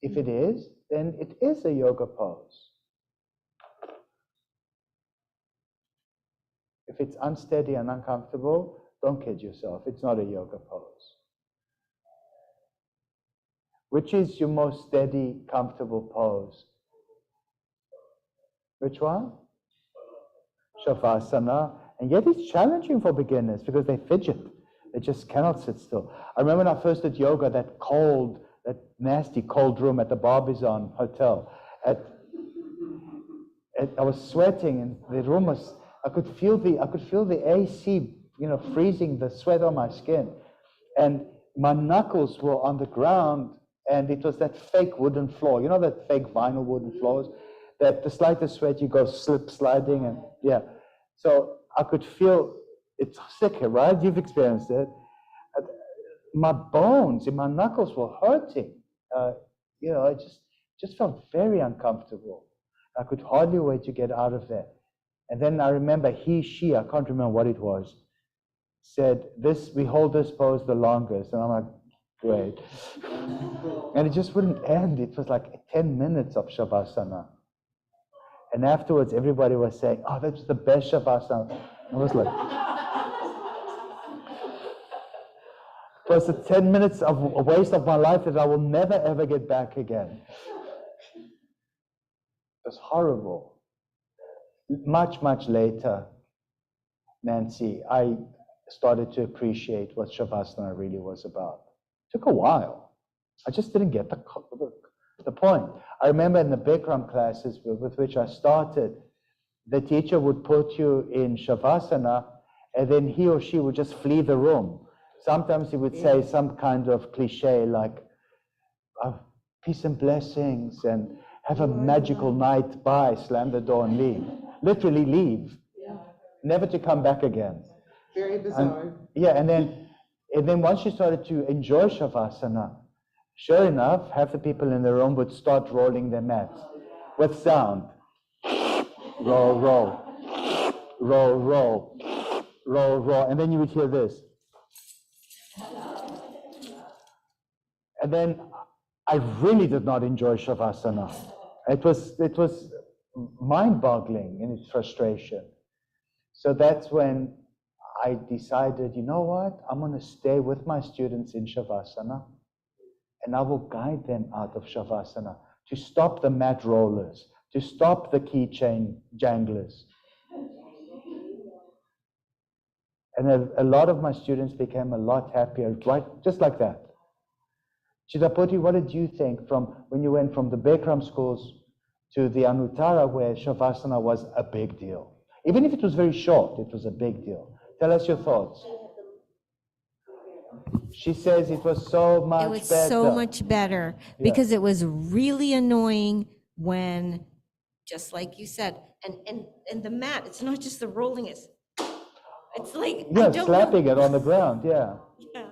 If it is, then it is a yoga pose. If it's unsteady and uncomfortable, don't kid yourself. It's not a yoga pose. Which is your most steady, comfortable pose? Which one? Shavasana. And yet it's challenging for beginners because they fidget. They just cannot sit still. I remember when I first did yoga, that nasty cold room at the Barbizon Hotel. I was sweating, and the room was, I could feel the AC, freezing the sweat on my skin. And my knuckles were on the ground, and it was that fake wooden floor. You know that fake vinyl wooden floors? That the slightest sweat, you go sliding, and yeah. So I could feel, it's sick, right? You've experienced it. My bones in my knuckles were hurting. I just felt very uncomfortable. I could hardly wait to get out of there. And then I remember she, I can't remember what it was, said, we hold this pose the longest. And I'm like, great. And it just wouldn't end. It was like 10 minutes of Shavasana. And afterwards, everybody was saying, oh, that's the best Shavasana. I was like, it was the 10 minutes of a waste of my life that I will never, ever get back again. It was horrible. Much, much later, Nancy, I started to appreciate what Shavasana really was about. It took a while. I just didn't get the point. I remember in the Bikram classes with which I started, the teacher would put you in Shavasana, and then he or she would just flee the room. Sometimes he would say some kind of cliche like, peace and blessings, and have a magical night, bye, slam the door and leave. Literally leave. Yeah. Never to come back again. Very bizarre. And then once you started to enjoy Shavasana, sure enough, half the people in the room would start rolling their mats with sound. Roll, roll, roll, roll, roll, roll, and then you would hear this. And then I really did not enjoy Shavasana. It was mind-boggling in its frustration. So that's when I decided, you know what? I'm going to stay with my students in Shavasana, and I will guide them out of Shavasana to stop the mat rollers, to stop the keychain janglers. And a lot of my students became a lot happier, right? Just like that. Chittapati, what did you think from when you went from the Bikram schools to the Anuttara, where Shavasana was a big deal? Even if it was very short, it was a big deal. Tell us your thoughts. She says it was so much better. It was so much better because it was really annoying when, just like you said, and the mat, it's not just the rolling, it's like, I don't slapping know. it on the ground, yeah. Yeah.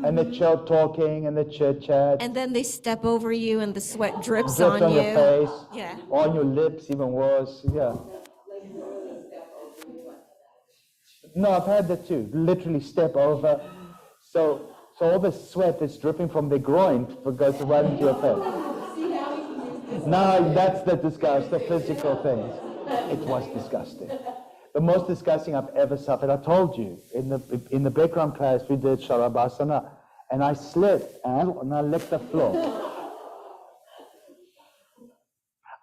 And the chill talking and the chit chat. And then they step over you and the sweat drips Drips on you. your face, Yeah. on your lips, even worse, yeah. No, I've had that too. Literally step over. So all the sweat that's dripping from the groin goes right into your face. No, that's the disgust, the physical things. It was disgusting. The most disgusting I've ever suffered. I told you, in the Bikram class, we did Sharabhasana, and I slipped and I licked the floor.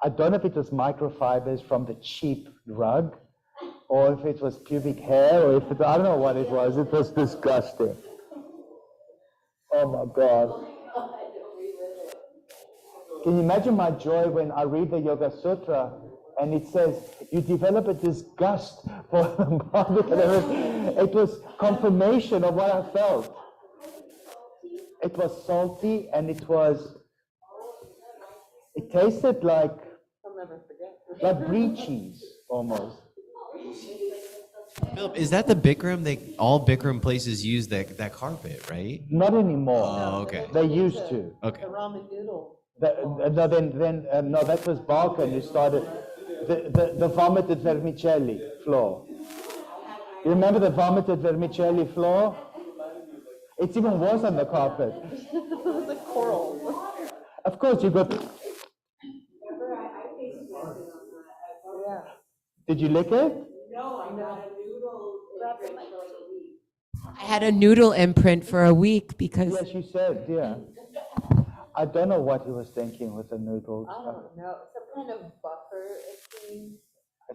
I don't know if it was microfibers from the cheap rug, or if it was pubic hair, or if it, I don't know what it was. It was disgusting. Oh my God. Can you imagine my joy when I read the Yoga Sutra and it says, you develop a disgust for the body. It was confirmation of what I felt. It was salty and it tasted like brie cheese almost. Philip, is that the Bikram? All Bikram places use that carpet, right? Not anymore. Oh, okay. They used to. Okay. The ramen noodle. No, that was Balkan. You started the vomited vermicelli floor. You remember the vomited vermicelli floor? It's even worse than the carpet. It was like coral. Of course, you got. Yeah. Did you lick it? No, I got a noodle imprint for like a week. I had a noodle imprint for a week because. Yes, you said, yeah. I don't know what he was thinking with the noodles. I don't know. Some kind of buffer, it seems.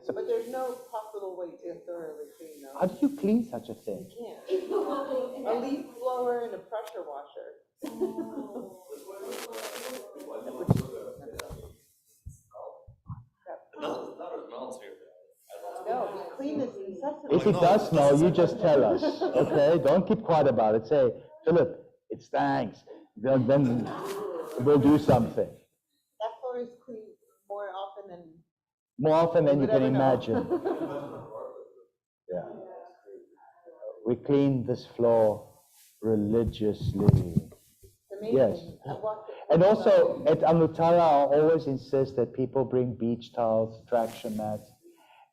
But there's no possible way to thoroughly clean them. How do you clean such a thing? You can't. A leaf blower and a pressure washer. No, we clean this incessantly. If it does smell, you just tell us, okay? Don't keep quiet about it. Say, Philip, it stinks. Then we'll do something. That floor is cleaned more often than. More often than you can ever know. imagine. Yeah. We clean this floor religiously. Yes. And also at Anuttara, I always insist that people bring beach towels, traction mats.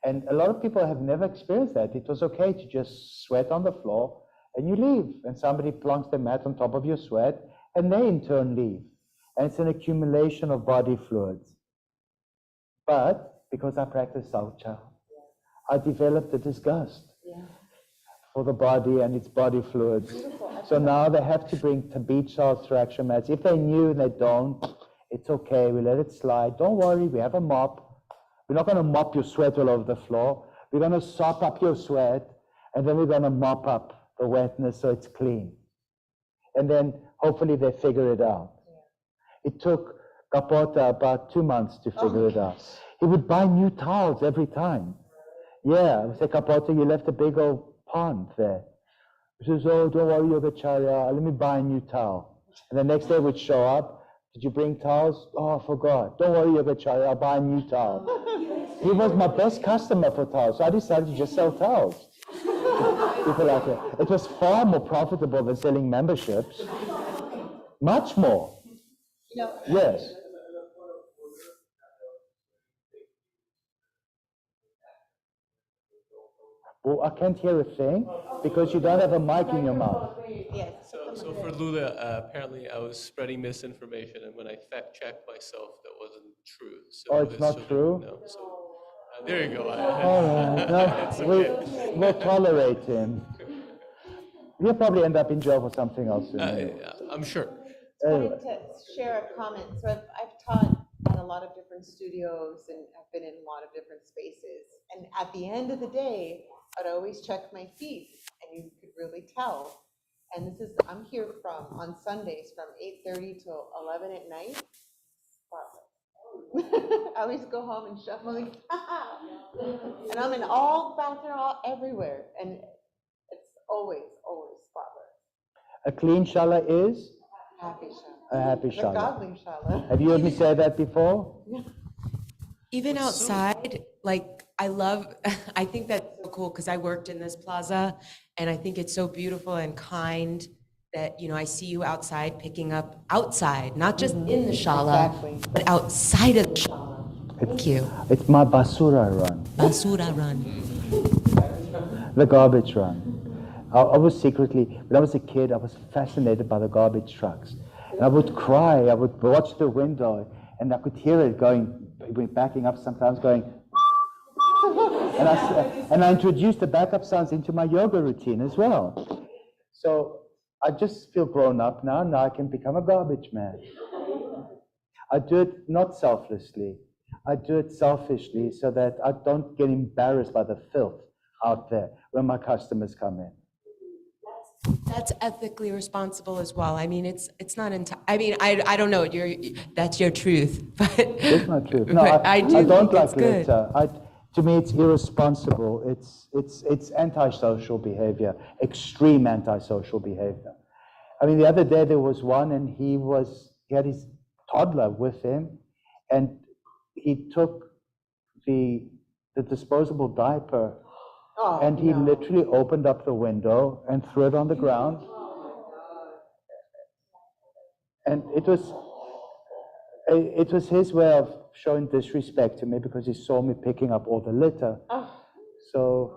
And a lot of people have never experienced that. It was okay to just sweat on the floor and you leave. And somebody plonks the mat on top of your sweat and they in turn leave. And it's an accumulation of body fluids. But because I practice Saucha, I developed a disgust for the body and its body fluids. So now they have to bring the beach towels, traction mats. If they knew and they don't, it's okay. We let it slide. Don't worry, we have a mop. We're not going to mop your sweat all over the floor. We're going to sop up your sweat, and then we're going to mop up the wetness so it's clean. And then hopefully they figure it out. It took Kapota about 2 months to figure it out. He would buy new towels every time. Yeah, I would say, Kapota, you left a big old pond there. He says, oh, don't worry, Yogacharya, let me buy a new towel. And the next day would show up. Did you bring towels? Oh, I forgot. Don't worry, Yogacharya, I'll buy a new towel. He was my best customer for towels, so I decided to just sell towels. People like that. It was far more profitable than selling memberships. Much more. Yes. Well, I can't hear a thing because you don't have a mic in your mouth. Yes. So for Lula, apparently I was spreading misinformation, and when I fact checked myself, that wasn't true. So Oh, it's his not children true? know. So there you go. All right. No, It's okay. we'll tolerate him. He'll probably end up in jail for something else soon. Anyway. I'm sure. Anyway. Wanted to share a comment. So I've taught at a lot of different studios and I've been in a lot of different spaces. And at the end of the day, I'd always check my feet and you could really tell. And this is, I'm here on Sundays from 8:30 till 11 at night. Wow. I always go home and shut my, like, and I'm in all bathroom, everywhere. And it's always spotless. A clean shala is? Happy shala. A happy The shala. godly shala. Have you heard me say that before? Even outside, like I think that's so cool because I worked in this plaza and I think it's so beautiful and kind that, I see you outside picking up outside, not just in the shala, but outside of the shala. Thank you. It's my basura run. Basura run. The garbage run. I was secretly, when I was a kid, I was fascinated by the garbage trucks. And I would cry, I would watch the window, and I could hear it backing up sometimes going, and I introduced the backup sounds into my yoga routine as well. So I just feel grown up now. Now I can become a garbage man. I do it not selflessly. I do it selfishly so that I don't get embarrassed by the filth out there when my customers come in. That's ethically responsible as well. I mean, it's not I don't know. That's your truth, but it's not true. No, I don't think like it's good. litter. To me, it's irresponsible. It's antisocial behavior, extreme antisocial behavior. I mean, the other day there was one, and he had his toddler with him, and he took the disposable diaper. And he literally opened up the window and threw it on the ground. And it was his way of showing disrespect to me because he saw me picking up all the litter. So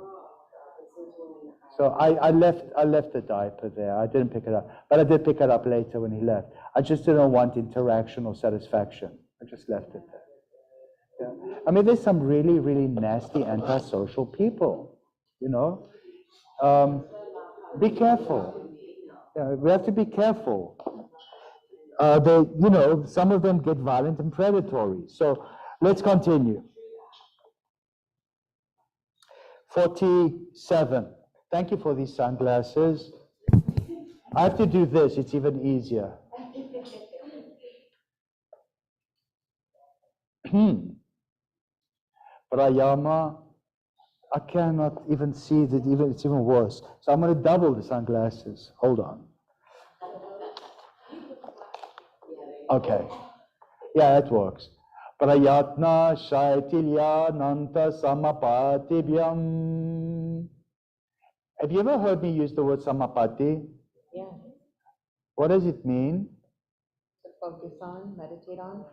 I left the diaper there. I didn't pick it up, but I did pick it up later when he left. I just didn't want interaction or satisfaction. I just left it there. Yeah. I mean, there's some really, really nasty antisocial people. Be careful. We have to be careful. Some of them get violent and predatory. So let's continue. 47. Thank you for these sunglasses. I have to do this. It's even easier. Prayama. I cannot even see that. It's even worse. So I'm going to double the sunglasses. Hold on. Okay. Yeah, that works. Prayatna shaitilya nanta samapatibhyam. Have you ever heard me use the word samapati? Yeah. What does it mean? To focus on, meditate on.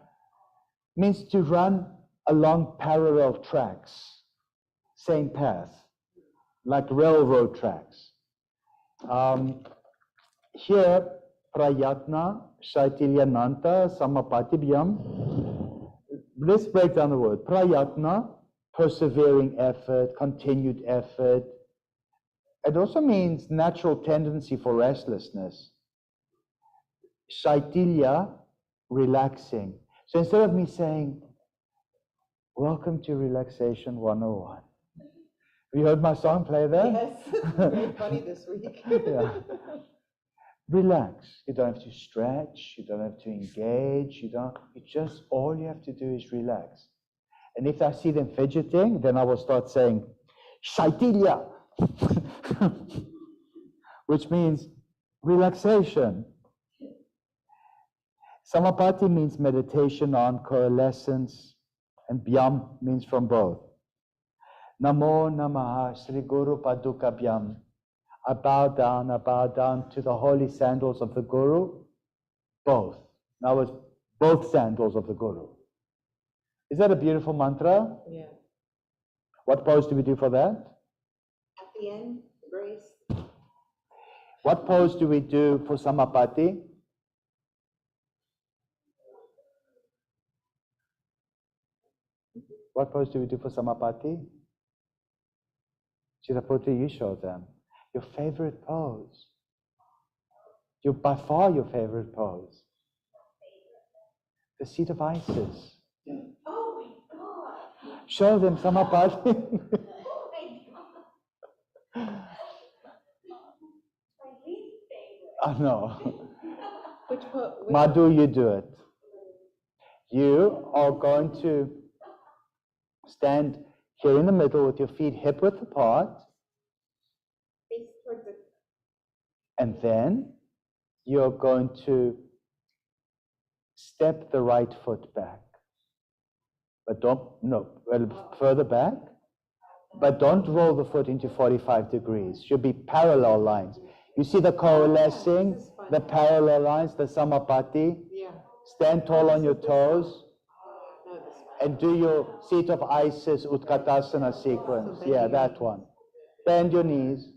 It means to run along parallel tracks. Same path, like railroad tracks. Here, prayatna, shaitilyananta, samapatibhyam. Let's break down the word. Prayatna, persevering effort, continued effort. It also means natural tendency for restlessness. Shaitilya, relaxing. So instead of me saying, welcome to Relaxation 101. Have you heard my song play there? Yes, very funny this week. Yeah. Relax. You don't have to stretch. You don't have to engage. All you have to do is relax. And if I see them fidgeting, then I will start saying, Shaitilya, which means relaxation. Samapati means meditation on, coalescence, and Byam means from both. Namo Namaha Sri Guru Padukabhyam. I bow down to the holy sandals of the Guru. Both. Now it's both sandals of the Guru. Is that a beautiful mantra? Yeah. What pose do we do for that? Tien, embrace. What pose do we do for Samapati? What pose do we do for Samapati? Chitaputri, you show them. Your favorite pose. By far your favorite pose. The seat of Isis. Oh my God. Show them Samapati. Oh my God. My least favorite. I know. Which Madhu, you do it. You are going to stand here in the middle with your feet hip width apart. face towards the And then you're going to step the right foot back. But further back. But don't roll the foot into 45 degrees. Should be parallel lines. You see the coalescing, the parallel lines, the Samapati? Yeah. Stand tall on your toes. No, this one. And do your seat of Isis Utkatasana sequence. Yeah, that one. Bend your knees.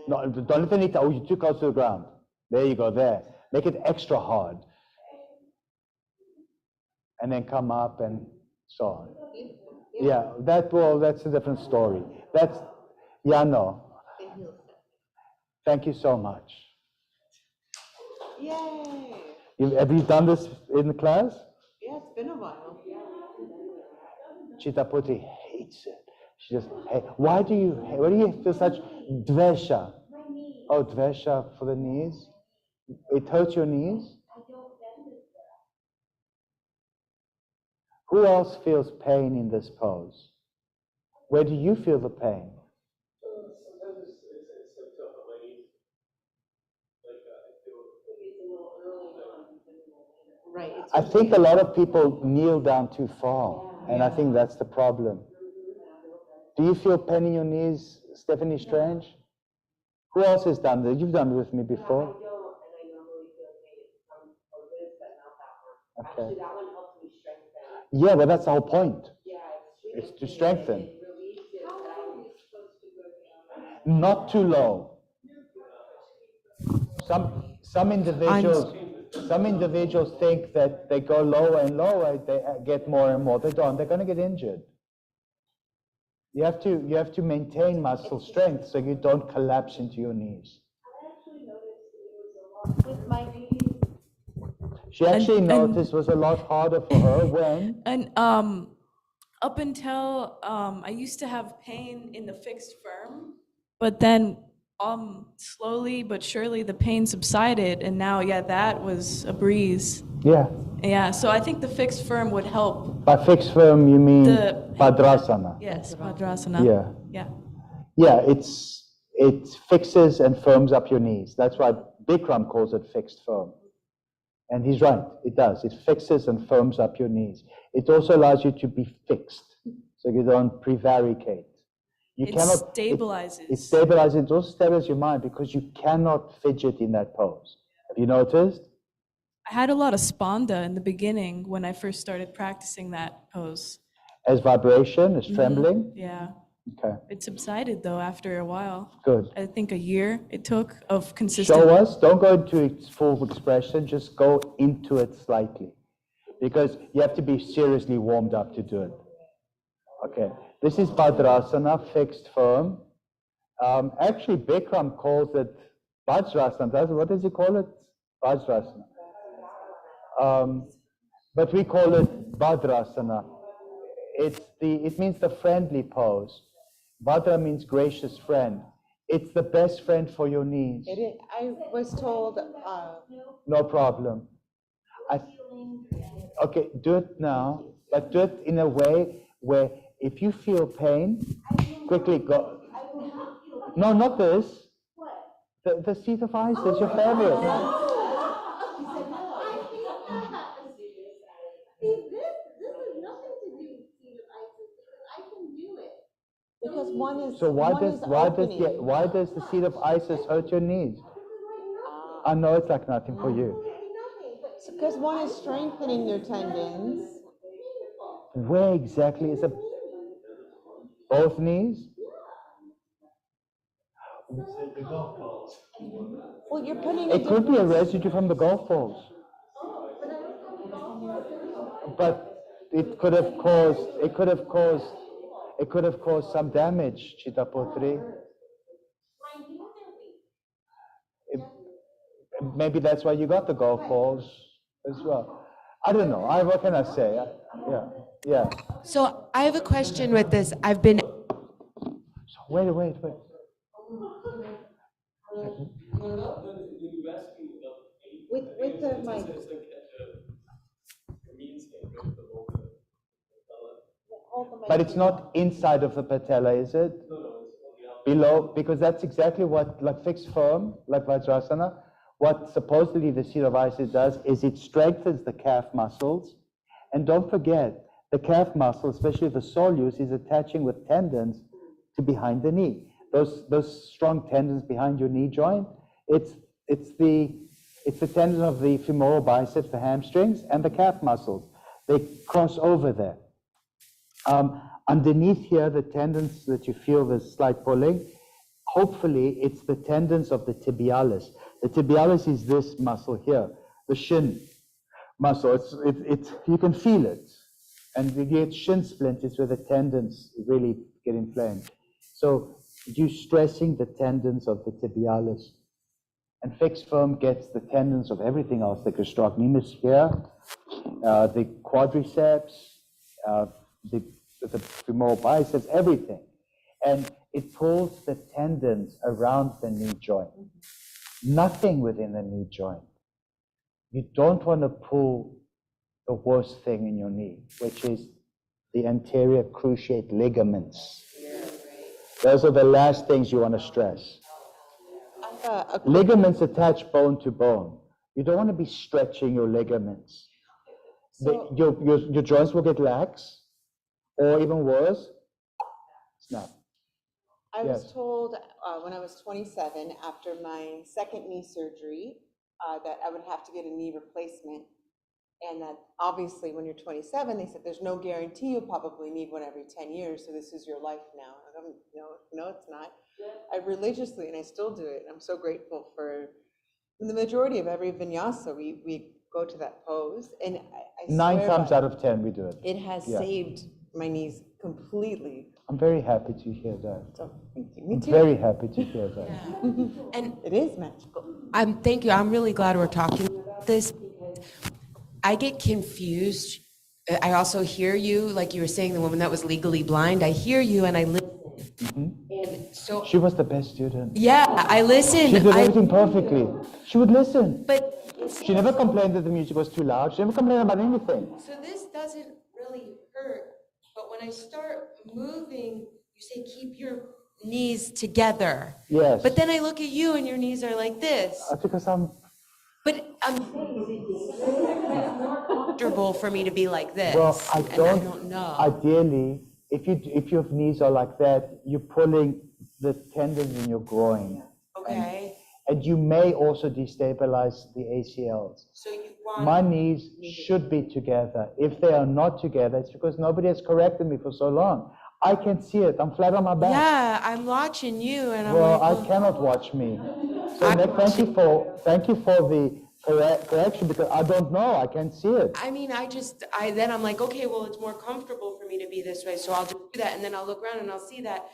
No, don't let the knee, oh, you're too close to the ground. There you go, there. Make it extra hard. And then come up and so on. Yeah, that's a different story. No. Thank you so much. Yay. Have you done this in the class? Yeah, it's been a while. Chitaputri hates it. She just, why do you feel such dvesha? Oh, dvesha for the knees? It hurts your knees? Who else feels pain in this pose? Where do you feel the pain? Sometimes it's tough on my knees. Like I feel it's a little early on. Right. I think a lot of people kneel down too far, and I think that's the problem. Do you feel pain in your knees, Stephanie Strange? Who else has done this? You've done it with me before. I don't, and I normally feel pain in some poses, but not that one. Okay. Actually, that one helps me strengthen. Yeah, but that's the whole point. Yeah, It's to strengthen. It relieves it, but I'm supposed to go down. Not too low. Some individuals think that they go lower and lower, they get more and more. They don't. They're going to get injured. You have to maintain muscle strength so you don't collapse into your knees. I actually noticed it was a lot with my knees. She actually noticed it was a lot harder for her when. And up until I used to have pain in the fixed firm, but then slowly but surely the pain subsided, and now that was a breeze. Yeah. Yeah, so I think the fixed firm would help. By fixed firm, you mean The- Bhadrasana. Yes, Bhadrasana. Yeah. Yeah. Yeah, it fixes and firms up your knees. That's why Bikram calls it fixed firm. And he's right, it does. It fixes and firms up your knees. It also allows you to be fixed, so you don't prevaricate. It stabilizes. It stabilizes. It also stabilizes your mind because you cannot fidget in that pose. Have you noticed? I had a lot of sponda in the beginning when I first started practicing that pose. As vibration, as trembling? Yeah. Okay, It subsided though after a while. good. I think a year it took of consistent. Show us. Don't go into its full expression. Just go into it slightly. Because you have to be seriously warmed up to do it. Okay. This is Bhadrasana, fixed firm. Actually, Bikram calls it Vajrasana. What does he call it? Vajrasana. But we call it Bhadrasana. It means the friendly pose. Bhadra means gracious friend. It's the best friend for your knees. I was told. No problem. Okay, do it now, but do it in a way where if you feel pain, quickly go. No, not this. The seat of Isis, your favorite. Because one is. So why one does is why does the seat of Isis hurt your knees? I know it's like nothing for you. Because one is strengthening your tendons. Where exactly is it? Both knees? Well, you're putting It could be a residue from the golf balls. But it could have caused some damage, Chitapotri. Maybe that's why you got the golf balls as well. I don't know. What can I say? Yeah. So I have a question with this. I've been. Wait. With the mic. But it's not inside of the patella, is it? Below, because that's exactly what, like fixed firm, like Vajrasana, what supposedly the seat of Isis does is it strengthens the calf muscles. And don't forget, the calf muscle, especially the soleus, is attaching with tendons to behind the knee. Those strong tendons behind your knee joint, it's the tendon of the femoral biceps, the hamstrings, and the calf muscles. They cross over there. Underneath here, the tendons that you feel the slight pulling, hopefully it's the tendons of the tibialis. The tibialis is this muscle here, the shin muscle. You can feel it. And you get shin splinters where the tendons really get inflamed. So you're stressing the tendons of the tibialis. And fixed firm gets the tendons of everything else, the gastrocnemius here, the quadriceps, the femoral biceps, everything. And it pulls the tendons around the knee joint. Nothing within the knee joint. You don't want to pull the worst thing in your knee, which is the anterior cruciate ligaments. Those are the last things you want to stress. Ligaments attach bone to bone. You don't want to be stretching your ligaments. Your joints will get lax, or even worse, snap. I was told when I was 27, after my second knee surgery, that I would have to get a knee replacement. And that obviously when you're 27, they said there's no guarantee you'll probably need one every 10 years, so this is your life now. No, it's not. I religiously, and I still do it, I'm so grateful for the majority of every vinyasa, we go to that pose. And I 9 swear times by out of 10 we do it. it has saved my knees completely. I'm very happy to hear that. So, thank you. Me I'm too. very happy to hear that. And it is magical. Thank you. I'm really glad we're talking about this. I get confused. I also hear you, like you were saying, the woman that was legally blind. I hear you and I listen. And so she was the best student. Yeah, I listened. She did everything perfectly. She would listen. But she never complained that the music was too loud. She never complained about anything. So this doesn't really hurt. But when I start moving, you say keep your knees together. Yes. But then I look at you and your knees are like this. Because I'm. But I'm comfortable for me to be like this. Well, I don't know. Ideally, if your knees are like that, you're pulling the tendons in your groin. Okay. And you may also destabilize the ACLs. So you want my knees should be together. If they are not together, it's because nobody has corrected me for so long. I can see it. I'm flat on my back. Yeah, I'm watching you, and I'm well, like, I cannot watch me. So Nick, thank you for the correction, because I don't know. I can't see it. I mean, then I'm like, okay, well, it's more comfortable for me to be this way, so I'll just do that, and then I'll look around and I'll see that,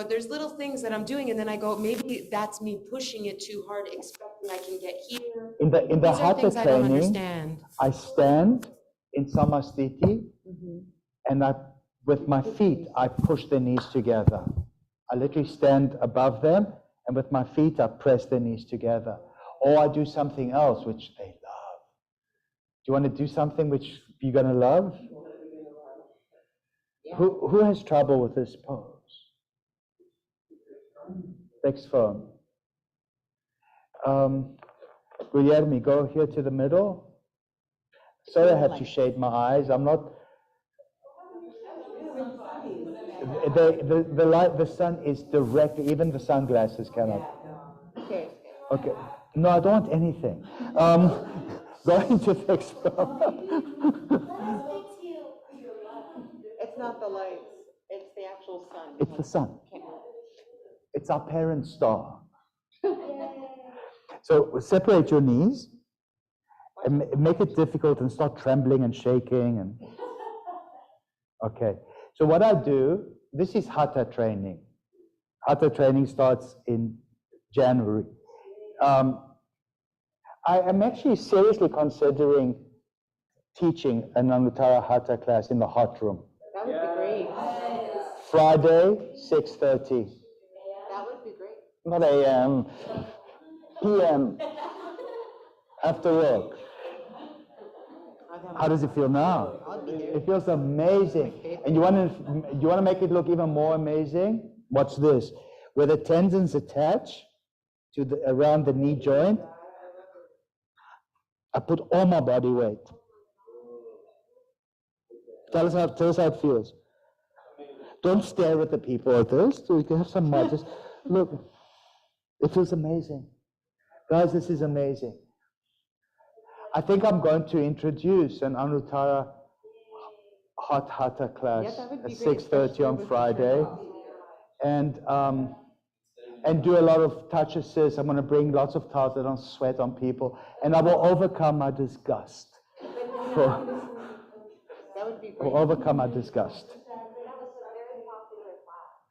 there's little things that I'm doing, and then I go, maybe that's me pushing it too hard, expecting I can get here. In the hatha training, I stand in samasthiti, and with my feet, I push the knees together. I literally stand above them, and with my feet, I press the knees together. Or I do something else which they love. Do you want to do something which you're going to love? Yeah. Who has trouble with this pose? Fixed firm. Guillermo, go here to the middle. Sorry, I have to shade my eyes. I'm not. The light, the sun is directly. Even the sunglasses cannot. Okay. No, I don't want anything. Going to fix firm. It's not the lights. It's the actual sun. It's the sun. It's our parent star. So separate your knees and make it difficult and start trembling and shaking. And okay. So what I do, this is Hatha training. Hatha training starts in January. I am actually seriously considering teaching an Anuttara Hatha class in the hot room. That would be great. Friday, 6:30. That would be great. Not a.m., p.m. after work. How does it feel now? It feels amazing. And you want to make it look even more amazing? Watch this. Where the tendons attach to around the knee joint, I put all my body weight. Tell us how it feels. Don't stare at the people at this. So you can have some more. Just look. It feels amazing. Guys, this is amazing. I think I'm going to introduce an Anuttara hot hatha class at 6:30 on Friday, and do a lot of touch assist. I'm going to bring lots of towels that don't sweat on people, and I will overcome my disgust. Will overcome my disgust.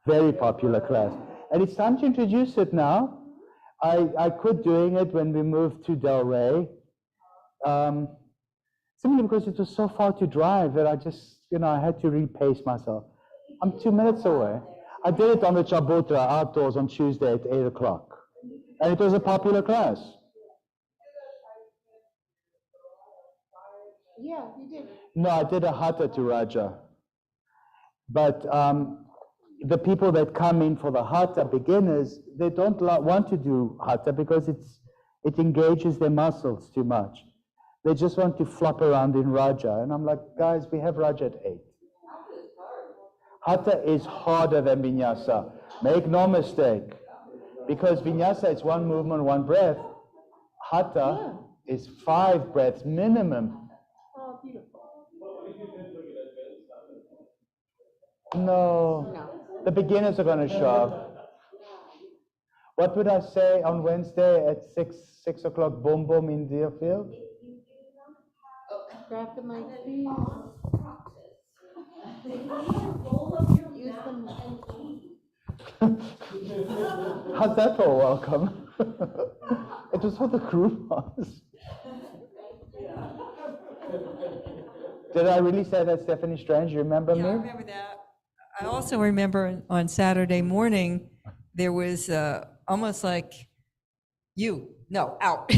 Very popular class, and it's time to introduce it now. I quit doing it when we moved to Del Rey. Simply because it was so far to drive that I just, I had to repace myself. I'm 2 minutes away. I did it on the Chabutra outdoors on Tuesday at 8 o'clock. And it was a popular class. Yeah, you did. No, I did a hatha to Raja. But the people that come in for the hatha, beginners, they don't want to do hatha because it engages their muscles too much. They just want to flop around in Raja. And I'm like, guys, we have Raja at 8. Hatha is harder than Vinyasa. Make no mistake. Because Vinyasa is one movement, one breath. Hatha is 5 breaths minimum. Oh, beautiful. No. The beginners are going to show up. What would I say on Wednesday at 6 o'clock, boom, boom in Deerfield? Grab the mic, please. Use them. How's that for a welcome? It was for the groupers. Did I really say that, Stephanie Strange? You remember me? I remember that. I also remember on Saturday morning, there was almost like out.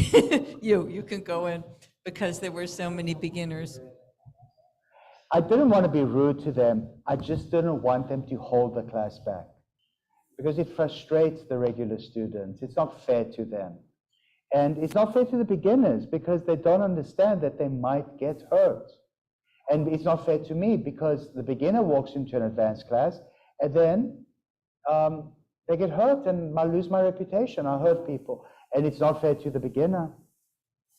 You can go in because there were so many beginners. I didn't want to be rude to them. I just didn't want them to hold the class back because it frustrates the regular students. It's not fair to them. And it's not fair to the beginners because they don't understand that they might get hurt. And it's not fair to me because the beginner walks into an advanced class and then they get hurt and I lose my reputation. I hurt people. And it's not fair to the beginner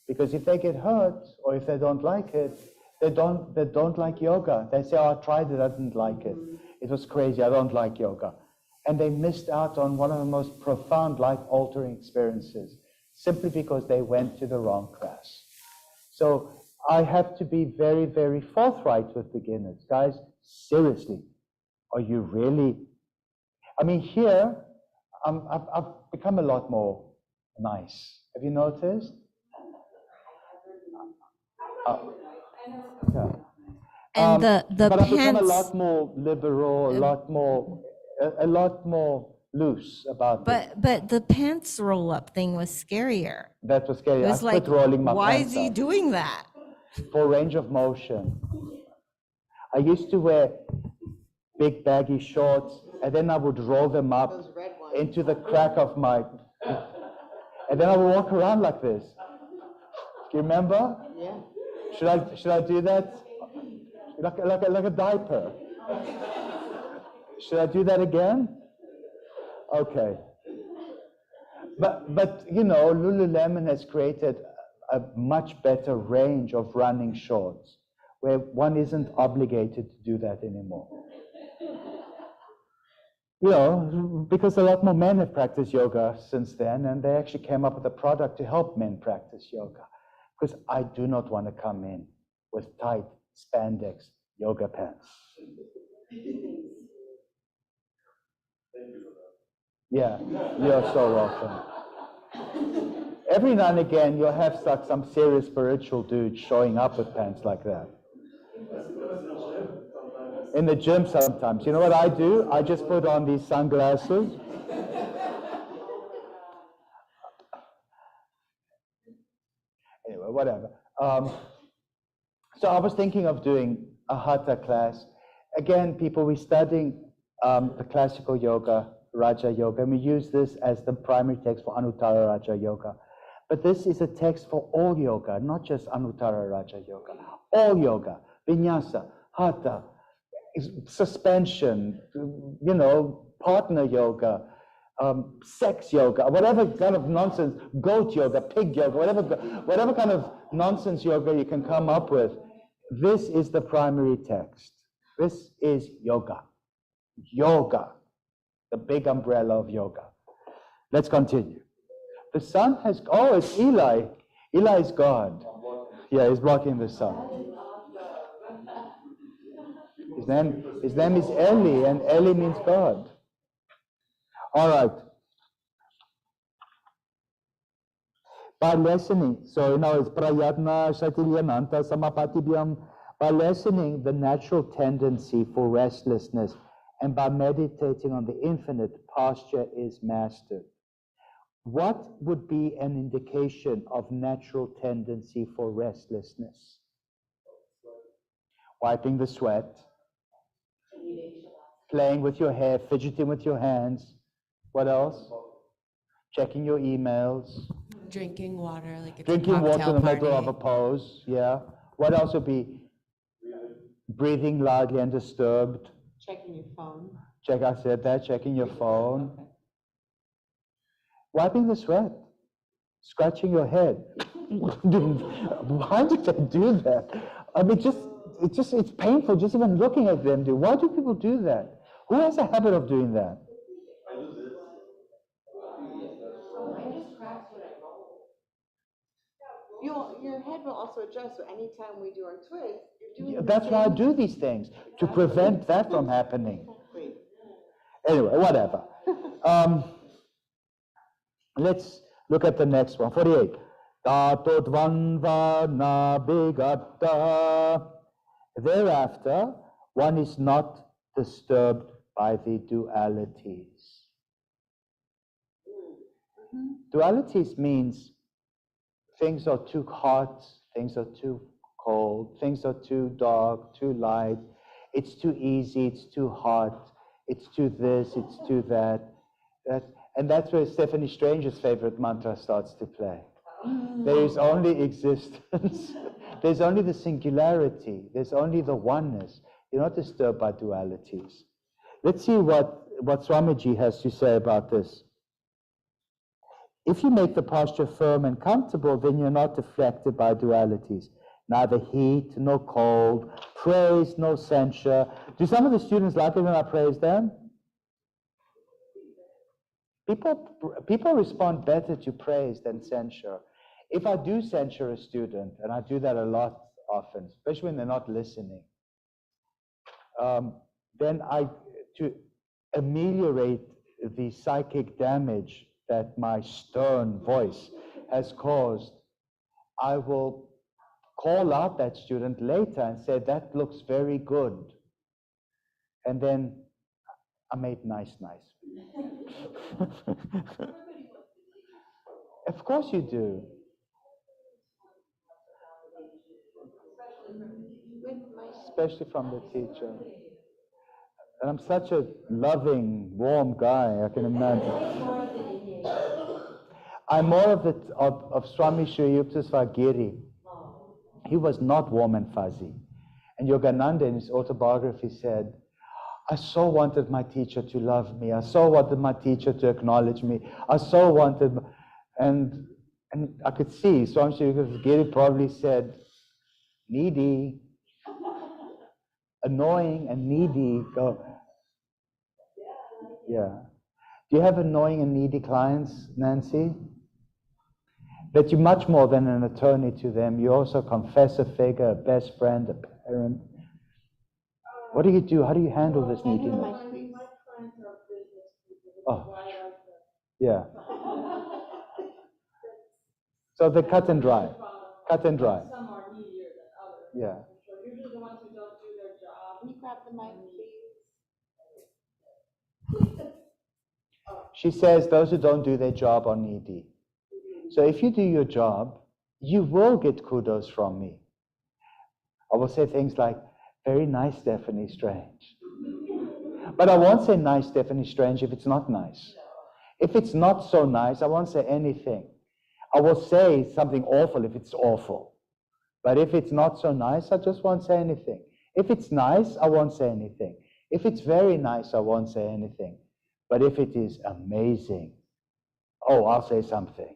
because if they get hurt or if they don't like it, they don't like yoga. They say, oh, I tried it, I didn't like it. It was crazy, I don't like yoga. And they missed out on one of the most profound life-altering experiences simply because they went to the wrong class. So I have to be very, very forthright with beginners. Guys, seriously, are you really? I mean, here, I've become a lot more nice. Have you noticed? Yeah. And the but I've become a pants, lot more liberal, a lot more loose about it. but the pants roll up thing was scarier. That was scary. It I was quit like, rolling my why pants is he up doing that? for range of motion. I used to wear big baggy shorts, and then I would roll them up into the crack of my, and then I would walk around like this. Do you remember? Yeah. Should I do that? Like a diaper. Should I do that again? Okay. But you know, Lululemon has created a much better range of running shorts where one isn't obligated to do that anymore. You know, because a lot more men have practiced yoga since then, and they actually came up with a product to help men practice yoga. Because I do not want to come in with tight spandex yoga pants. Yeah, you're so welcome. Every now and again, you'll have some serious spiritual dude showing up with pants like that. In the gym sometimes. You know what I do? I just put on these sunglasses. Anyway, whatever. So I was thinking of doing a hatha class. Again, people, we're studying the classical yoga, Raja Yoga, and we use this as the primary text for Anuttara Raja Yoga. But this is a text for all yoga, not just Anuttara Raja Yoga. All yoga, vinyasa, hatha, suspension, you know, partner yoga, sex yoga, whatever kind of nonsense, goat yoga, pig yoga, whatever kind of nonsense yoga you can come up with, this is the primary text. This is yoga. Yoga, the big umbrella of yoga. Let's continue. The sun has, oh, it's Eli. Eli is God. Yeah, he's blocking the sun. His name is Eli, and Eli means God. All right. By listening, so it's prayatna, shatilyananta, samapatibhyam. By lessening the natural tendency for restlessness and by meditating on the infinite, posture is mastered. What would be an indication of natural tendency for restlessness? Wiping the sweat, playing with your hair, fidgeting with your hands. What else? Checking your emails. Drinking water, like it's Drinking a water in the middle of party. a pose, yeah. What else would be? Breathing loudly and disturbed. Checking your phone. I said that, checking your phone. Wiping the sweat. Scratching your head. Why do they do that? I mean, it's painful just even looking at them. Why do people do that? Who has a habit of doing that? Your head will also adjust, so anytime we do our twist, you're doing That's why I do these things, to prevent that from happening. Anyway, whatever. Let's look at the next one, 48. Tatodvanva bigata. Thereafter, one is not disturbed by the dualities. Dualities means things are too hot, things are too cold, things are too dark, too light, it's too easy, it's too hot, it's too this, it's too that. And that's where Stephanie Strange's favorite mantra starts to play. There is only existence. There's only the singularity. There's only the oneness. You're not disturbed by dualities. Let's see what Swamiji has to say about this. If you make the posture firm and comfortable, then you're not affected by dualities. Neither heat nor cold, praise nor censure. Do some of the students like it when I praise them? People respond better to praise than censure. If I do censure a student, and I do that a lot often, especially when they're not listening, then to ameliorate the psychic damage that my stern voice has caused, I will call out that student later and say, that looks very good. And then I made nice. Of course you do. Especially from the teacher. And I'm such a loving, warm guy, I can imagine. I'm more of Swami Sri Yukteswar Giri. He was not warm and fuzzy. And Yogananda in his autobiography said, I so wanted my teacher to love me. I so wanted my teacher to acknowledge me. I so wanted, and I could see Swami Sri Yukteswar Giri probably said, needy, annoying and needy, go. Yeah. Do you have annoying and needy clients, Nancy? That you're much more than an attorney to them. You're also a confessor figure, a best friend, a parent. What do you do? How do you handle this neediness? Oh, yeah. So they're cut and dry. Cut and dry. Some are needier than others. Yeah. So usually the ones who don't do their job. Can you grab the mic, please? She says those who don't do their job are needy. So if you do your job, you will get kudos from me. I will say things like, very nice, Stephanie Strange. But I won't say nice, Stephanie Strange, if it's not nice. If it's not so nice, I won't say anything. I will say something awful if it's awful. But if it's not so nice, I just won't say anything. If it's nice, I won't say anything. If it's very nice, I won't say anything. But if it is amazing, oh, I'll say something.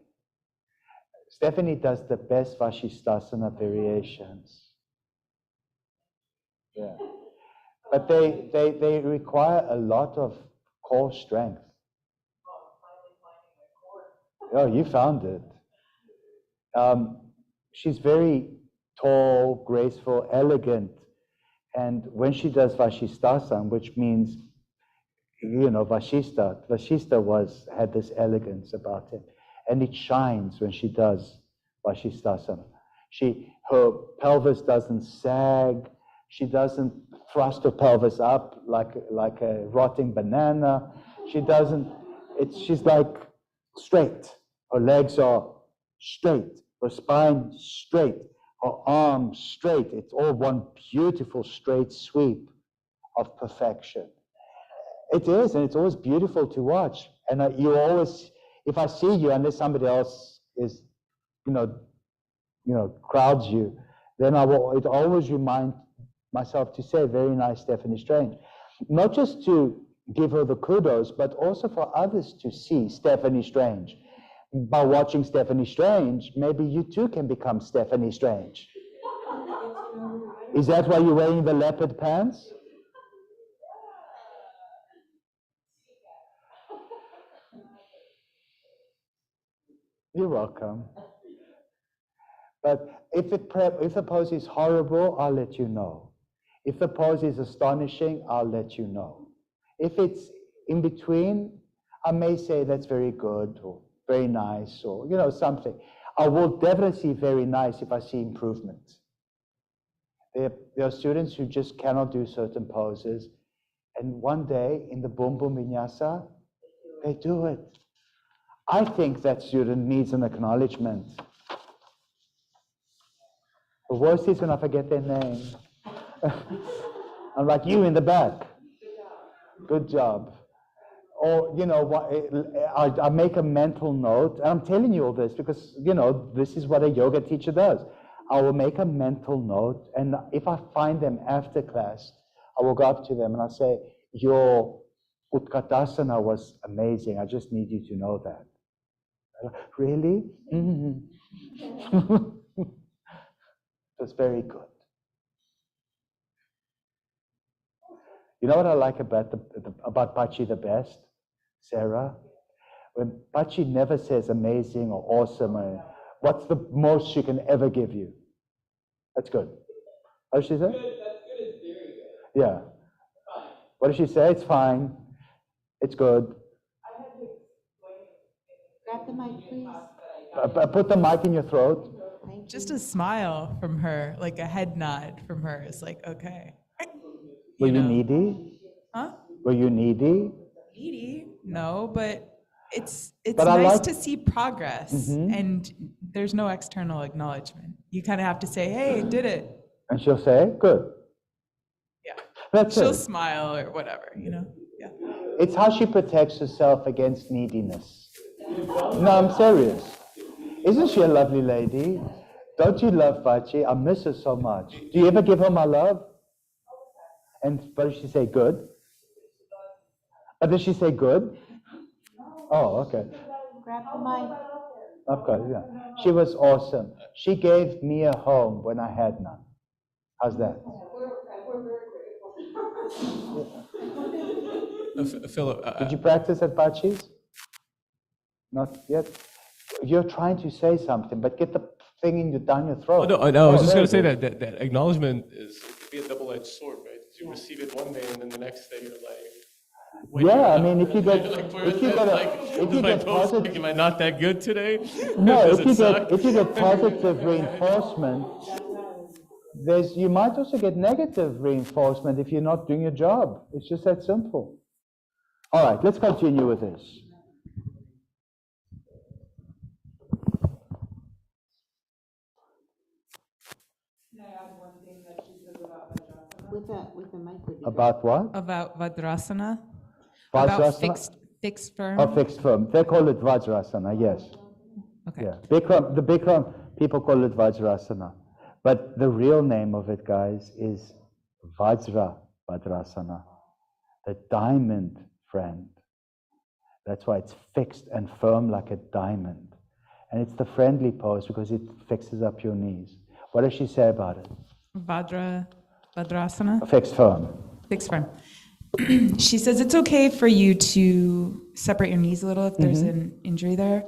Stephanie does the best Vashistasana variations. Yeah. But they require a lot of core strength. Oh, you found it. She's very tall, graceful, elegant. And when she does Vashistasana, which means, you know, Vashista had this elegance about him. And it shines when she does Vashistasana. Her pelvis doesn't sag. She doesn't thrust her pelvis up like a rotting banana. She's like straight. Her legs are straight. Her spine straight. Her arms straight. It's all one beautiful straight sweep of perfection. It is, and it's always beautiful to watch. And you always, if I see you, unless somebody else is, crowds you, then it always remind myself to say, very nice, Stephanie Strange. Not just to give her the kudos, but also for others to see Stephanie Strange. By watching Stephanie Strange, maybe you too can become Stephanie Strange. Is that why you're wearing the leopard pants? You're welcome. But if the pose is horrible, I'll let you know. If the pose is astonishing, I'll let you know. If it's in between, I may say that's very good or very nice or, something. I will definitely see very nice if I see improvement. There are students who just cannot do certain poses. And one day in the Boom Boom Vinyasa, they do it. I think that student needs an acknowledgement. The worst is when I forget their name. I'm like, you in the back. Good job. Or, I make a mental note, and I'm telling you all this because, this is what a yoga teacher does. I will make a mental note, and if I find them after class, I will go up to them and I'll say, your Utkatasana was amazing. I just need you to know that. Really? Mm-hmm. It was very good. You know what I like about Pachi the best, Sarah? When Pachi never says amazing or awesome, what's the most she can ever give you? That's good. What does she say? That's good is very good. Yeah. Fine. What does she say? It's fine. It's good. Grab the mic, please. Put the mic in your throat. Just a smile from her, like a head nod from her is like, okay. Were you needy? Huh? Were you needy? Needy? No, but it's But I nice like- to see progress, and there's no external acknowledgement. You kind of have to say, hey, did it. And she'll say, good. Yeah. That's She'll it. smile or whatever, Yeah. It's how she protects herself against neediness. No, I'm serious. Isn't she a lovely lady? Don't you love Vachi? I miss her so much. Do you ever give her my love? And what does she say? Good? But does she say good? Oh, okay. Grab the mic. Of course, yeah. She was awesome. She gave me a home when I had none. How's that? We're very grateful. Philip, Did you practice at Bachi's? Not yet? You're trying to say something, but get the thing down your throat. oh, no, I was just there going to it say is. that acknowledgement is, it could be a double-edged sword, right? You receive it one day, and then the next day you're like, wait, Yeah, I mean, if you get, like, if you get, if you get post, positive, like, am I not that good today? no, Does if it you suck? get, if you get positive reinforcement, you might also get negative reinforcement if you're not doing your job. It's just that simple. All right, let's continue with this. With the mic would be About what? About Vajrasana? Vajrasana? About fixed firm? Oh, fixed firm. They call it Vajrasana, yes. Okay. Yeah, Bikram, the Bikram, people call it Vajrasana. But the real name of it, guys, is Vajrasana, the diamond friend. That's why it's fixed and firm like a diamond. And it's the friendly pose because it fixes up your knees. What does she say about it? Vajrasana? Fixed firm. Fixed firm. She says it's okay for you to separate your knees a little if there's an injury there,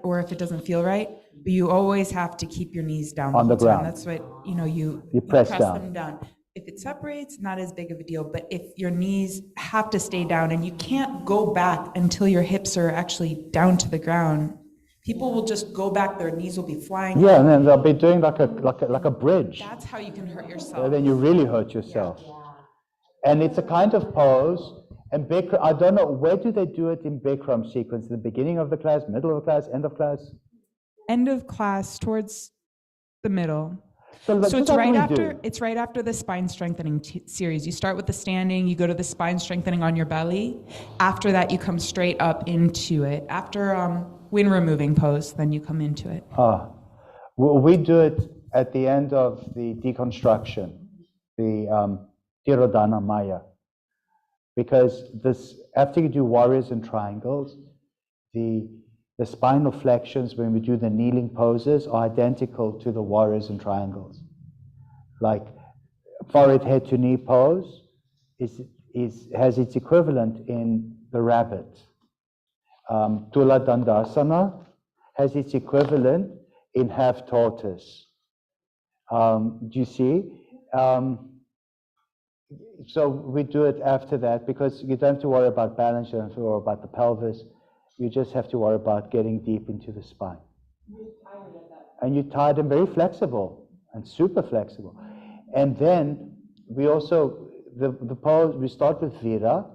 or if it doesn't feel right, but you always have to keep your knees down On the whole time. ground. That's what, you press press down. them down. If it separates, not as big of a deal, but if your knees have to stay down and you can't go back until your hips are actually down to the ground, people will just go back, their knees will be flying. Yeah, and then they'll be doing like a bridge. That's how you can hurt yourself. And then you really hurt yourself. And it's a kind of pose, and Bikram, I don't know, where do they do it in Bikram sequence? The beginning of the class, middle of the class, end of class? End of class, towards the middle. So it's right after the spine strengthening series. You start with the standing, you go to the spine strengthening on your belly. After that, you come straight up into it. After wind removing pose, then you come into it. We do it at the end of the deconstruction, the Tirodhana Maya. Because after you do warriors and triangles, the spinal flexions when we do the kneeling poses are identical to the warriors and triangles. Like forehead head to knee pose has its equivalent in the rabbit. Tula Dandasana has its equivalent in half tortoise. Do you see? So we do it after that because you don't have to worry about balance, you don't have to worry about the pelvis. You just have to worry about getting deep into the spine. And you're tired and very flexible and super flexible. And then we also, the pose, we start with Vira,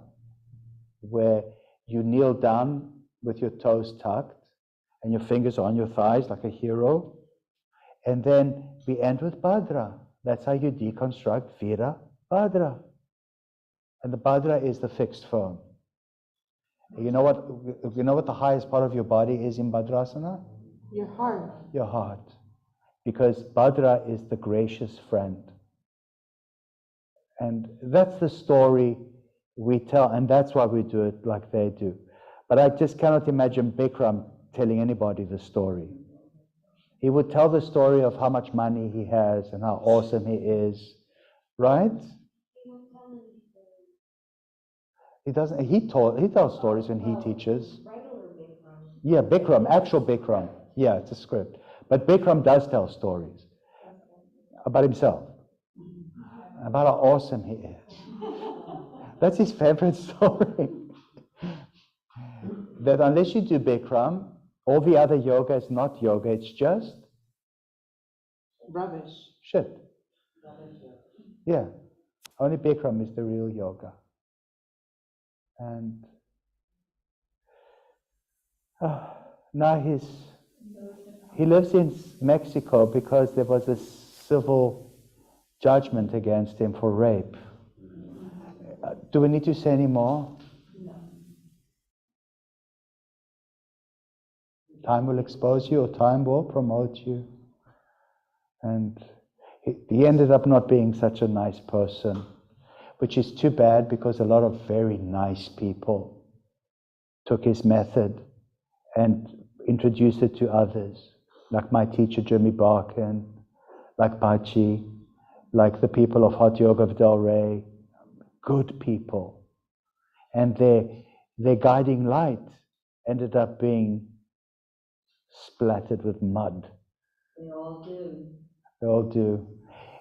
where you kneel down with your toes tucked and your fingers on your thighs like a hero. And then we end with Bhadra. That's how you deconstruct Vira, Bhadra. And the Bhadra is the fixed form. You know what the highest part of your body is in Bhadrasana? your heart. Your heart. Because Bhadra is the gracious friend. And that's the story we tell, and that's why we do it like they do. But I just cannot imagine Bikram telling anybody the story. He would tell the story of how much money he has and how awesome he is, right? He doesn't. He tells stories when he teaches. Yeah, Bikram, actual Bikram. Yeah, it's a script. But Bikram does tell stories about himself, about how awesome he is. That's his favorite story. That unless you do Bikram, all the other yoga is not yoga. It's just Rubbish. shit. Yeah, only Bikram is the real yoga. And now he lives in Mexico because there was a civil judgment against him for rape. Do we need to say any more? No. Time will expose you, or time will promote you. And he ended up not being such a nice person, which is too bad because a lot of very nice people took his method and introduced it to others, like my teacher Jimmy Barkin, like Pachi, like the people of Hot Yoga of Del Rey, good people. and their guiding light ended up being splattered with mud. They all do. They all do.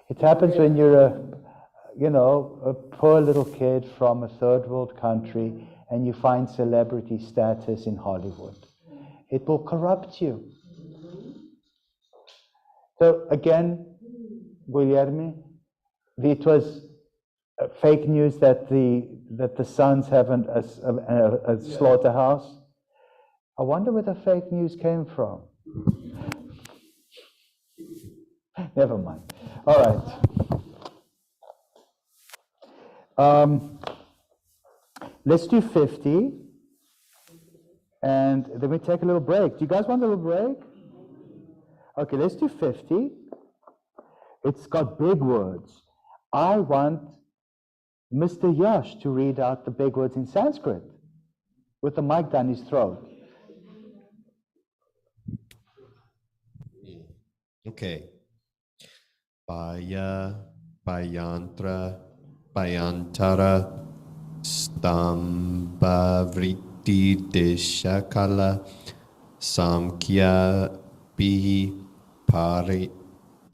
It happens when you're a poor little kid from a third world country and you find celebrity status in Hollywood. It will corrupt you. So again, Guilherme, it was fake news that the Suns have a slaughterhouse. I wonder where the fake news came from. Never mind. All right. Let's do 50. And then we take a little break. Do you guys want a little break? Okay, let's do 50. It's got big words. I want Mr. Yash to read out the big words in Sanskrit with the mic down his throat. Okay. Baya, Bayantra, Bayantara, Stambhavriti Deshakala, Samkhya Bihi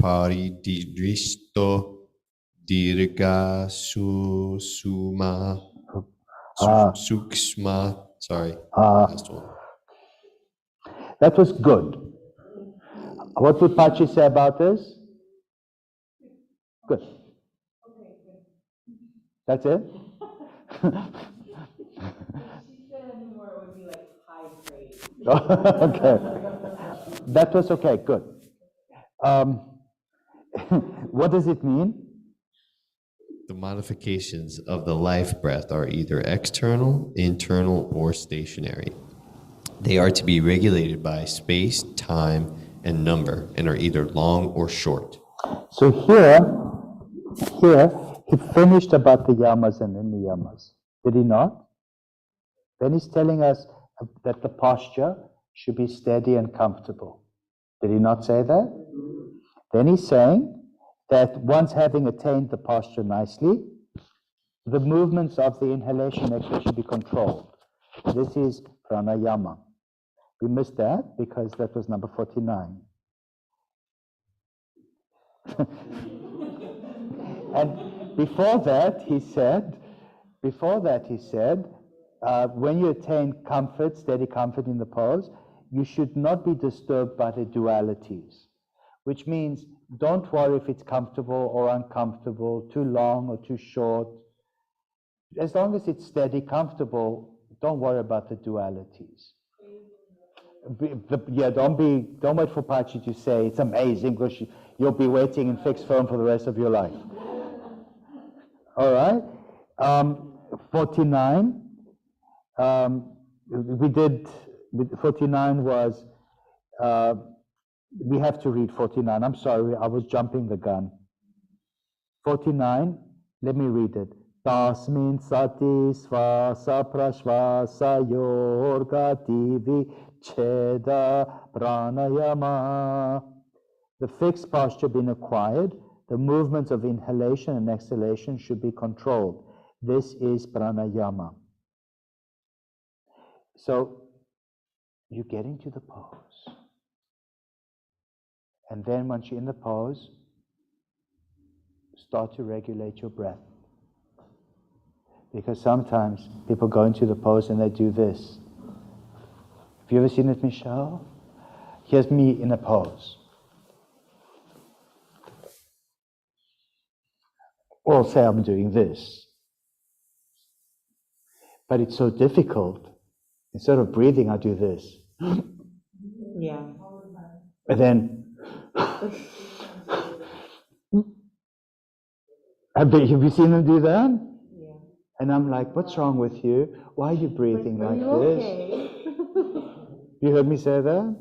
Paridiristo, Dirga Susuma, Sukshma. Sorry, last one. That was good. What would Pachi say about this? Good. That's it? Okay. That was okay, good. What does it mean? The modifications of the life breath are either external, internal, or stationary. They are to be regulated by space, time, and number, and are either long or short. So here, he finished about the yamas and the niyamas. Did he not? Then he's telling us that the posture should be steady and comfortable. Did he not say that? Then he's saying that once having attained the posture nicely, the movements of the inhalation exhalation should be controlled. This is pranayama. We missed that because that was number 49. And before that, he said, when you attain comfort, steady comfort in the pose, you should not be disturbed by the dualities, which means don't worry if it's comfortable or uncomfortable, too long or too short. As long as it's steady, comfortable, don't worry about the dualities. Don't wait for Pachi to say it's amazing because you'll be waiting in fixed form for the rest of your life. All right. 49. 49 was, we have to read 49. I'm sorry, I was jumping the gun. 49, let me read it. Tasmin sati svasa prashvasa yorgati vicheda pranayama. The fixed posture being acquired, the movements of inhalation and exhalation should be controlled. This is pranayama. So you get into the pose. And then once you're in the pose, start to regulate your breath. Because sometimes people go into the pose and they do this. Have you ever seen it, Michelle? Here's me in a pose. Or say I'm doing this. But it's so difficult. Instead of breathing, I do this. Yeah. And then, have you seen them do that? Yeah. And I'm like, what's wrong with you? Why are you breathing Are like you this? okay? You heard me say that?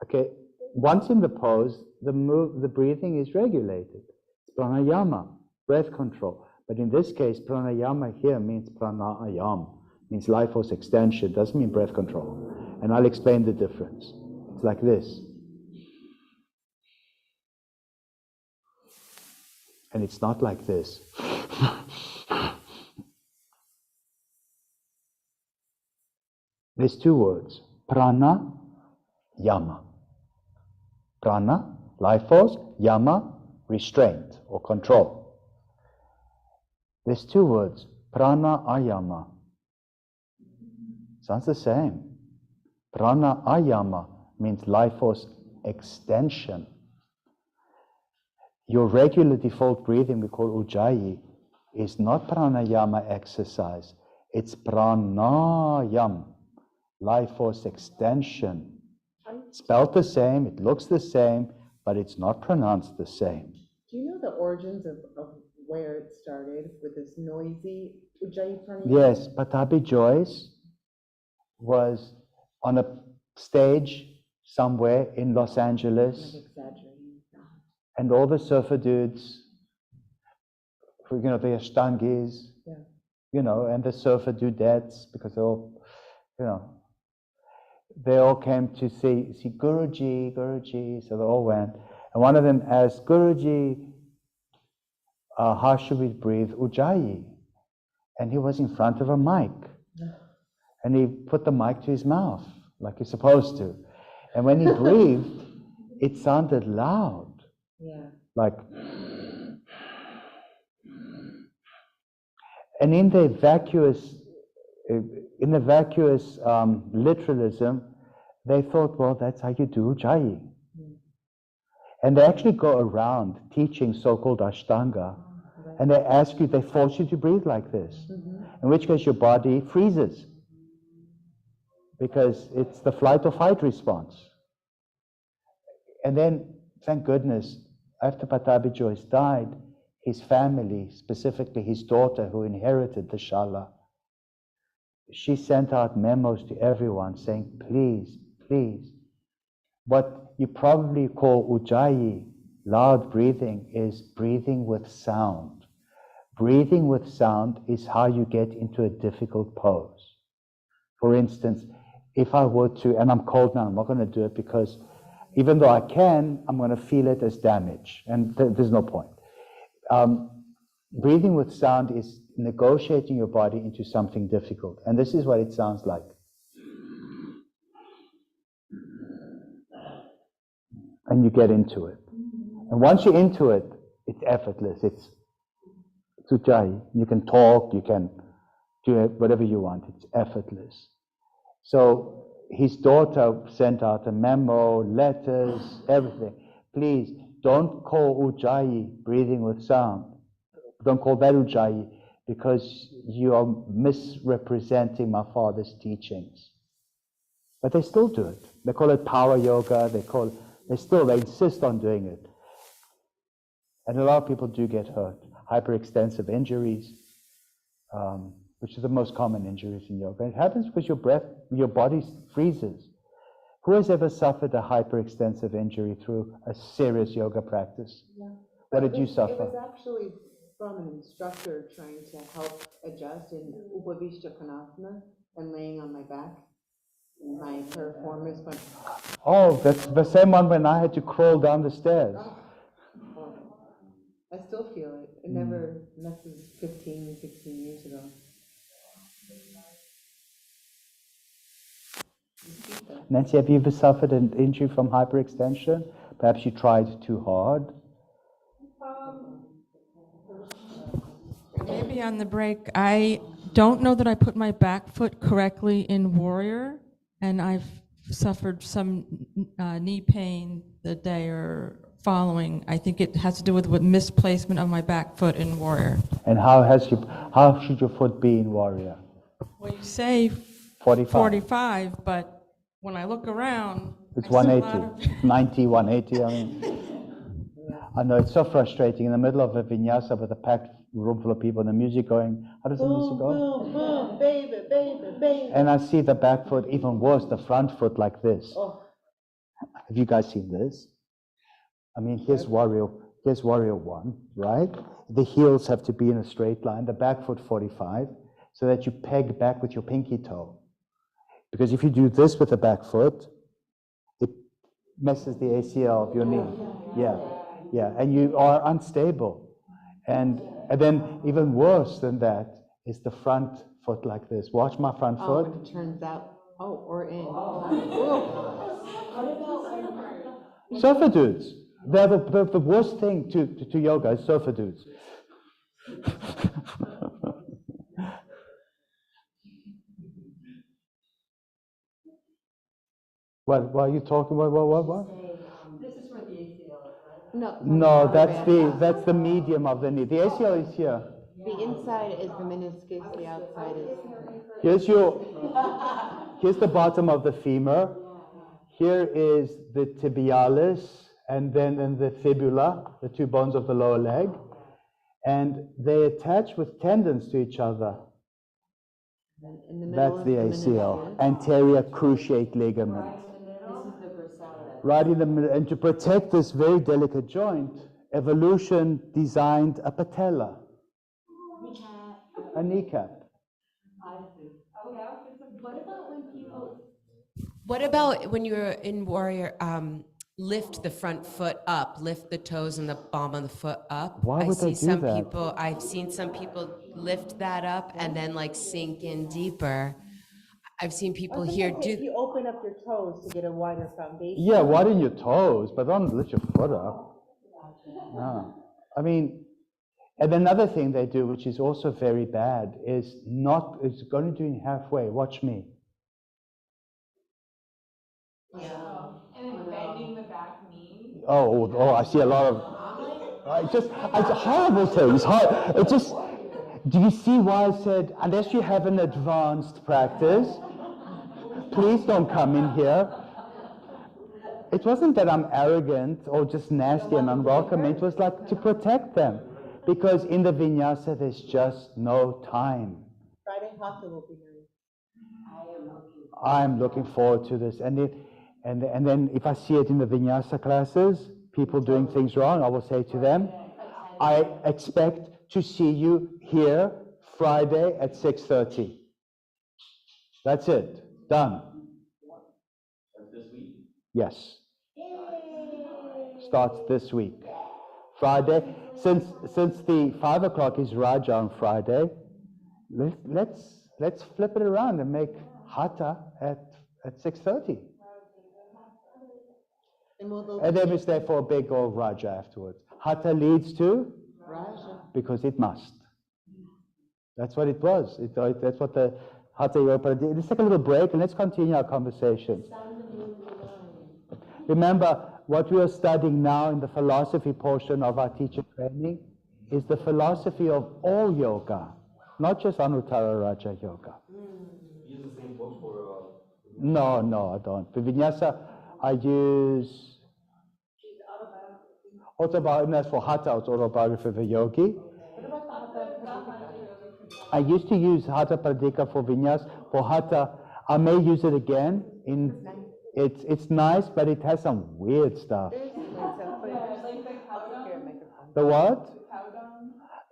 Okay, once in the pose, the breathing is regulated. It's pranayama, breath control. But in this case, pranayama here means pranayam, means life force extension, doesn't mean breath control. And I'll explain the difference. It's like this. And it's not like this. There's two words, prana, yama. Prana, life force, yama, restraint or control. There's two words, prana ayama. Sounds the same. Prana ayama means life force extension. Your regular default breathing, we call ujjayi, is not pranayama exercise. It's pranayam, life force extension. Spelled the same, it looks the same, but it's not pronounced the same. Do you know the origins of where it started with this noisy ujjayi pranayama? Yes, Patabi Joyce was on a stage somewhere in Los Angeles, and all the surfer dudes, the Ashtangis, and the surfer dudettes, because they all came to see Guruji, so they all went. And one of them asked, Guruji, how should we breathe ujjayi? And he was in front of a mic. And he put the mic to his mouth, like he's supposed to. And when he breathed, it sounded loud. Yeah. Like, and in the vacuous literalism, they thought, well, that's how you do ujjayi. And they actually go around teaching so-called Ashtanga, and they ask you, they force you to breathe like this, in which case your body freezes, because it's the flight or fight response. And then, thank goodness, after Patabi Joyce died, his family, specifically his daughter who inherited the shala, she sent out memos to everyone saying, please, please, what you probably call ujjayi, loud breathing, is breathing with sound. Breathing with sound is how you get into a difficult pose. For instance, if I were to, and I'm cold now, I'm not going to do it because even though I can, I'm going to feel it as damage, and there's no point. Breathing with sound is negotiating your body into something difficult, and this is what it sounds like. And you get into it. And once you're into it, it's effortless. It's ujjayi. You can talk, you can do whatever you want. It's effortless. So his daughter sent out a memo, letters, everything. Please don't call ujjayi breathing with sound. Don't call that ujjayi, because you are misrepresenting my father's teachings. But they still do it. They call it power yoga. They insist on doing it. And a lot of people do get hurt. Hyperextensive injuries, which are the most common injuries in yoga. It happens because your body freezes. Who has ever suffered a hyperextensive injury through a serious yoga practice? Yeah. What did you suffer? It was actually from an instructor trying to help adjust in Upavishta Konasana and laying on my back. My performance went... Oh, that's the same one when I had to crawl down the stairs. I still feel it. It never, and this was 15, 16 years ago. Nancy, have you ever suffered an injury from hyperextension? Perhaps you tried too hard? Maybe on the break. I don't know that I put my back foot correctly in Warrior, and I've suffered some knee pain the day or following. I think it has to do with misplacement of my back foot in Warrior. And how should your foot be in Warrior? Well, you say 45, but when I look around, it's 180, 90, 180. I mean, I know it's so frustrating in the middle of a vinyasa with a packed room full of people and the music going. How does the music go? Boom, boom, baby, baby, baby. And I see the back foot, even worse, the front foot like this. Oh. Have you guys seen this? I mean, here's Warrior 1, right? The heels have to be in a straight line, the back foot 45, so that you peg back with your pinky toe. Because if you do this with the back foot, it messes the ACL of your knee. Yeah, and you are unstable. And then even worse than that is the front foot like this. Watch my front foot. When it turns out. Oh, or in. Surfer dudes. They're the worst thing to yoga is surfer dudes. What are you talking about? What? This is where the ACL is, right? No, No, that's the medium of the knee. The ACL is here. the inside is the meniscus, the outside is. Here's the bottom of the femur. Here is the tibialis, and then the fibula, the two bones of the lower leg, and they attach with tendons to each other. In the middle That's is the ACL, anterior cruciate ligament. This is the gracilis. Right in the middle, and to protect this very delicate joint, evolution designed a patella, a kneecap. What about when you're in warrior, lift the front foot up, lift the toes and the bottom of the foot up? Why would they do that? I've seen some people lift that up and then like sink in deeper. I've seen people here do. You open up your toes to get a wider foundation. Yeah, widen your toes, but don't lift your foot up. No. I mean, and another thing they do, which is also very bad, is going to do halfway. Watch me. And then bending the back knee. Oh, I see a lot of. It's horrible things. It just. Do you see why I said unless you have an advanced practice, please don't come in here. It wasn't that I'm arrogant or just nasty and unwelcome. It was like to protect them, because in the vinyasa there's just no time. Friday hatha will be nice. I'm looking forward to this, and then if I see it in the vinyasa classes, people doing things wrong, I will say to them, I expect to see you here Friday at 6:30. That's it. Done. This week? Yes. Starts this week. Friday. Since the 5 o'clock is Raja on Friday, let's flip it around and make Hatha at 6:30. And then we stay for a big old Raja afterwards. Hatha leads to Raja. Because it must. That's what it was. That's what the Hatha Yoga did. Let's take a little break and let's continue our conversation. Remember, what we are studying now in the philosophy portion of our teacher training is the philosophy of all yoga, not just Anuttara Raja Yoga. You use the same book for... No, I don't. For Vinyasa, I use autobiography. That's for Hatha, it's autobiography of a yogi. I used to use Hatha Pradika for Vinyas. For Hatha, I may use it again. It's nice, but it has some weird stuff. The what?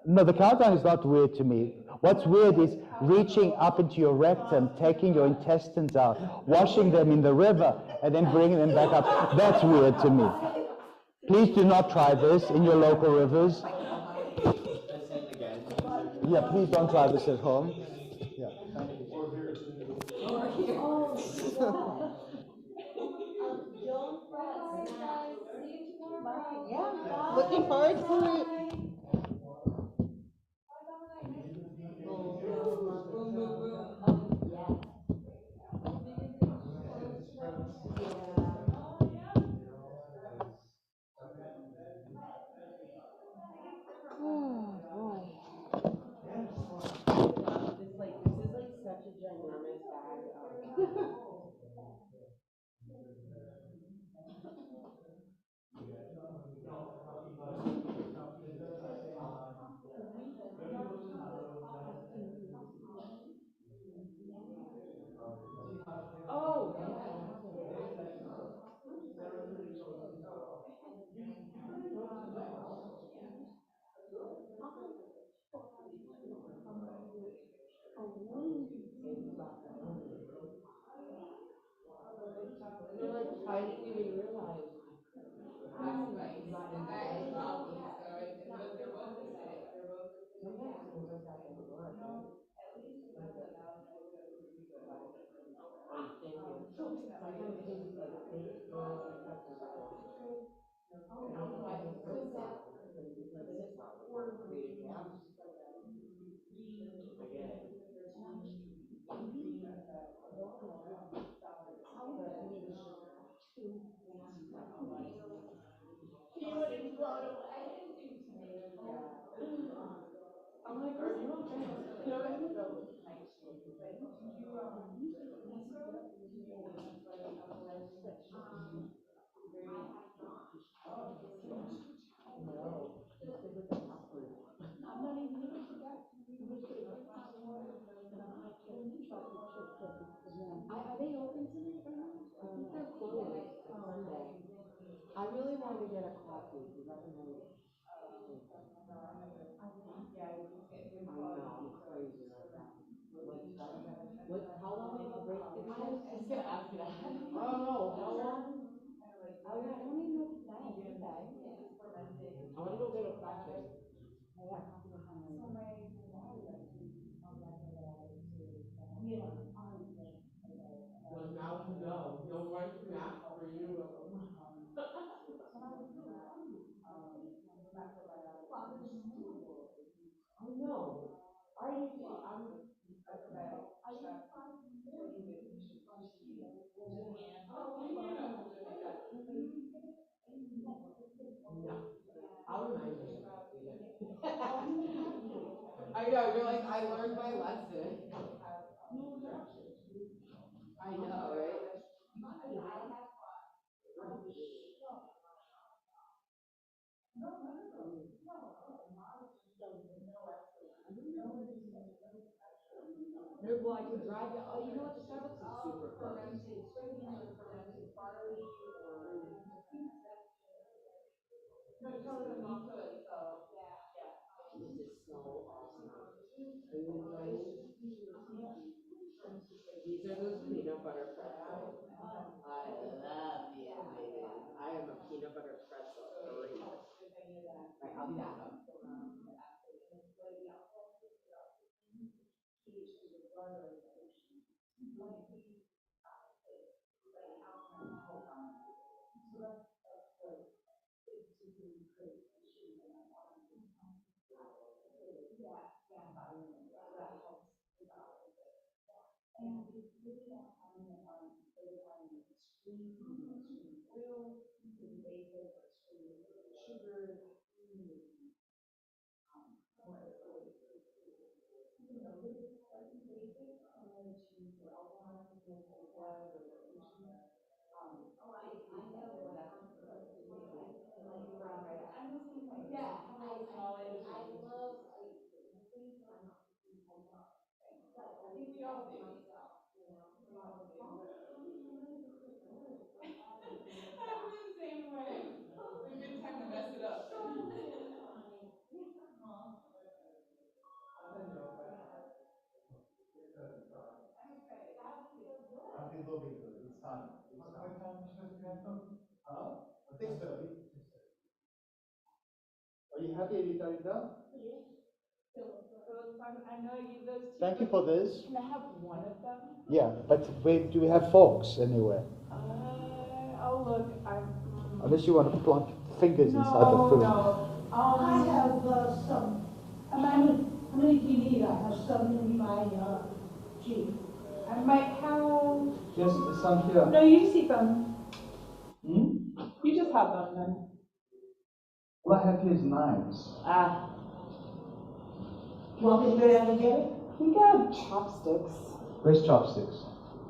No, the cow dung is not weird to me. What's weird is reaching up into your rectum, taking your intestines out, washing them in the river, and then bringing them back up. That's weird to me. Please do not try this in your local rivers. Yeah, please don't try this at home. Yeah. Yeah, looking forward to it. This is like such a ginormous bag of I didn't even realize. I'm like, are you okay? You know what I mean? Are they open tonight or not? I think they're closed Sunday. I really wanted to get a coffee because I don't know. I know, I'm crazy right now. What, how long of a break did you have? I was just gonna ask you that. I don't know, how long? Oh yeah, I don't even know what to say. Okay. I wanna go get a coffee. Yeah, coffee will come later. Well, now you know. Don't write to that for you. I know. I usually, no. I'll remind you. I know, you're like, I learned my lesson. I know, right? No, well, I could drive you. Oh, you know what? The Starbucks is super close. This is so awesome. Are you enjoying it? These are those peanut butter pretzels. I love these babies. I am a peanut butter pretzel freak. Right, I'll be back. It will be good. It's time. What time is it? Huh? I think so. Are you happy, Vitarita? I know you, those two. Thank you for this. Can I have one of them? Yeah, but wait, do we have forks anywhere? Oh, look, Unless you want to plunk fingers inside the food. No. I have some, how many do you need? I have some in my Jeep. I might have. Yes, some here. No, you just eat them. Hmm? You just have them then. All I have here is knives. You want me to go down and get it? We got chopsticks Where's chopsticks?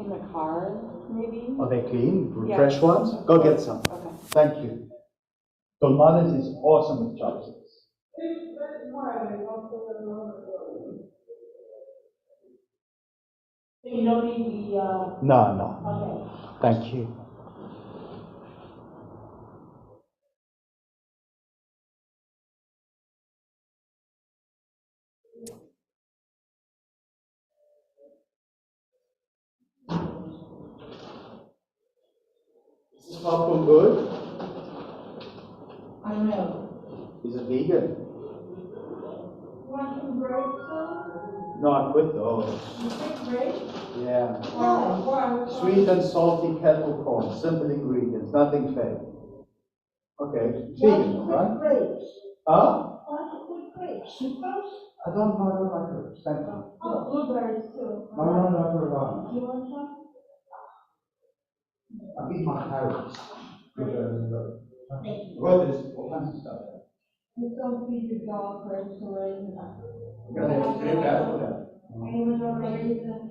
in the car, maybe. Are they clean? Yes. Fresh ones? Go get some. Okay. Thank you. Dolmades is awesome with chopsticks. You don't need the, No. okay. Thank you. Is this popcorn good? I don't know. Is it vegan? Want some bread, too? No, I'm with those. You take bread? Yeah. Why? Sweet and salty kettle corn, simple ingredients, nothing fake. Okay, vegan, right? Grapes. Huh? Want to put grapes? Citrus? I don't like it. Thank you. Oh, blueberries, too. No, like it. You want some? I eat my carrots. What is kinds of stuff. Just don't feed your dog first to raise it. Yeah, it's very bad for them. Anyone ever raised it?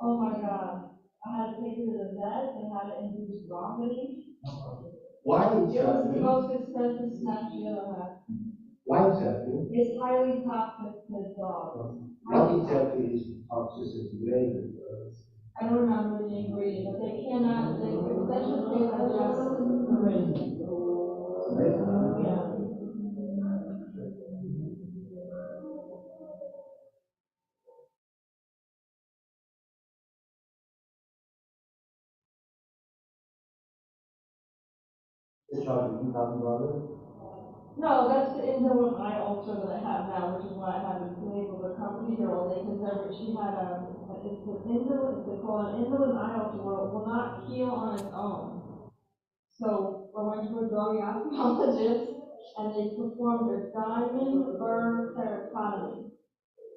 Oh my God. I had to take it to the vet, they had to induce vomiting. Why It is that? was the most expensive snack she ever had. Why is that? It's highly toxic to dogs. What exactly is toxicity related? I don't remember the ingredient, but they cannot, they should pay like just for raising. Yeah. They charge you $1,000? No, that's the indolent eye ulcer that I have now, which is why I haven't been able to come here all day, because she had it's an indolent, they call it an indolent eye ulcer, where it will not heal on its own. So I went to a doggy ophthalmologist, and they performed a diamond burr keratotomy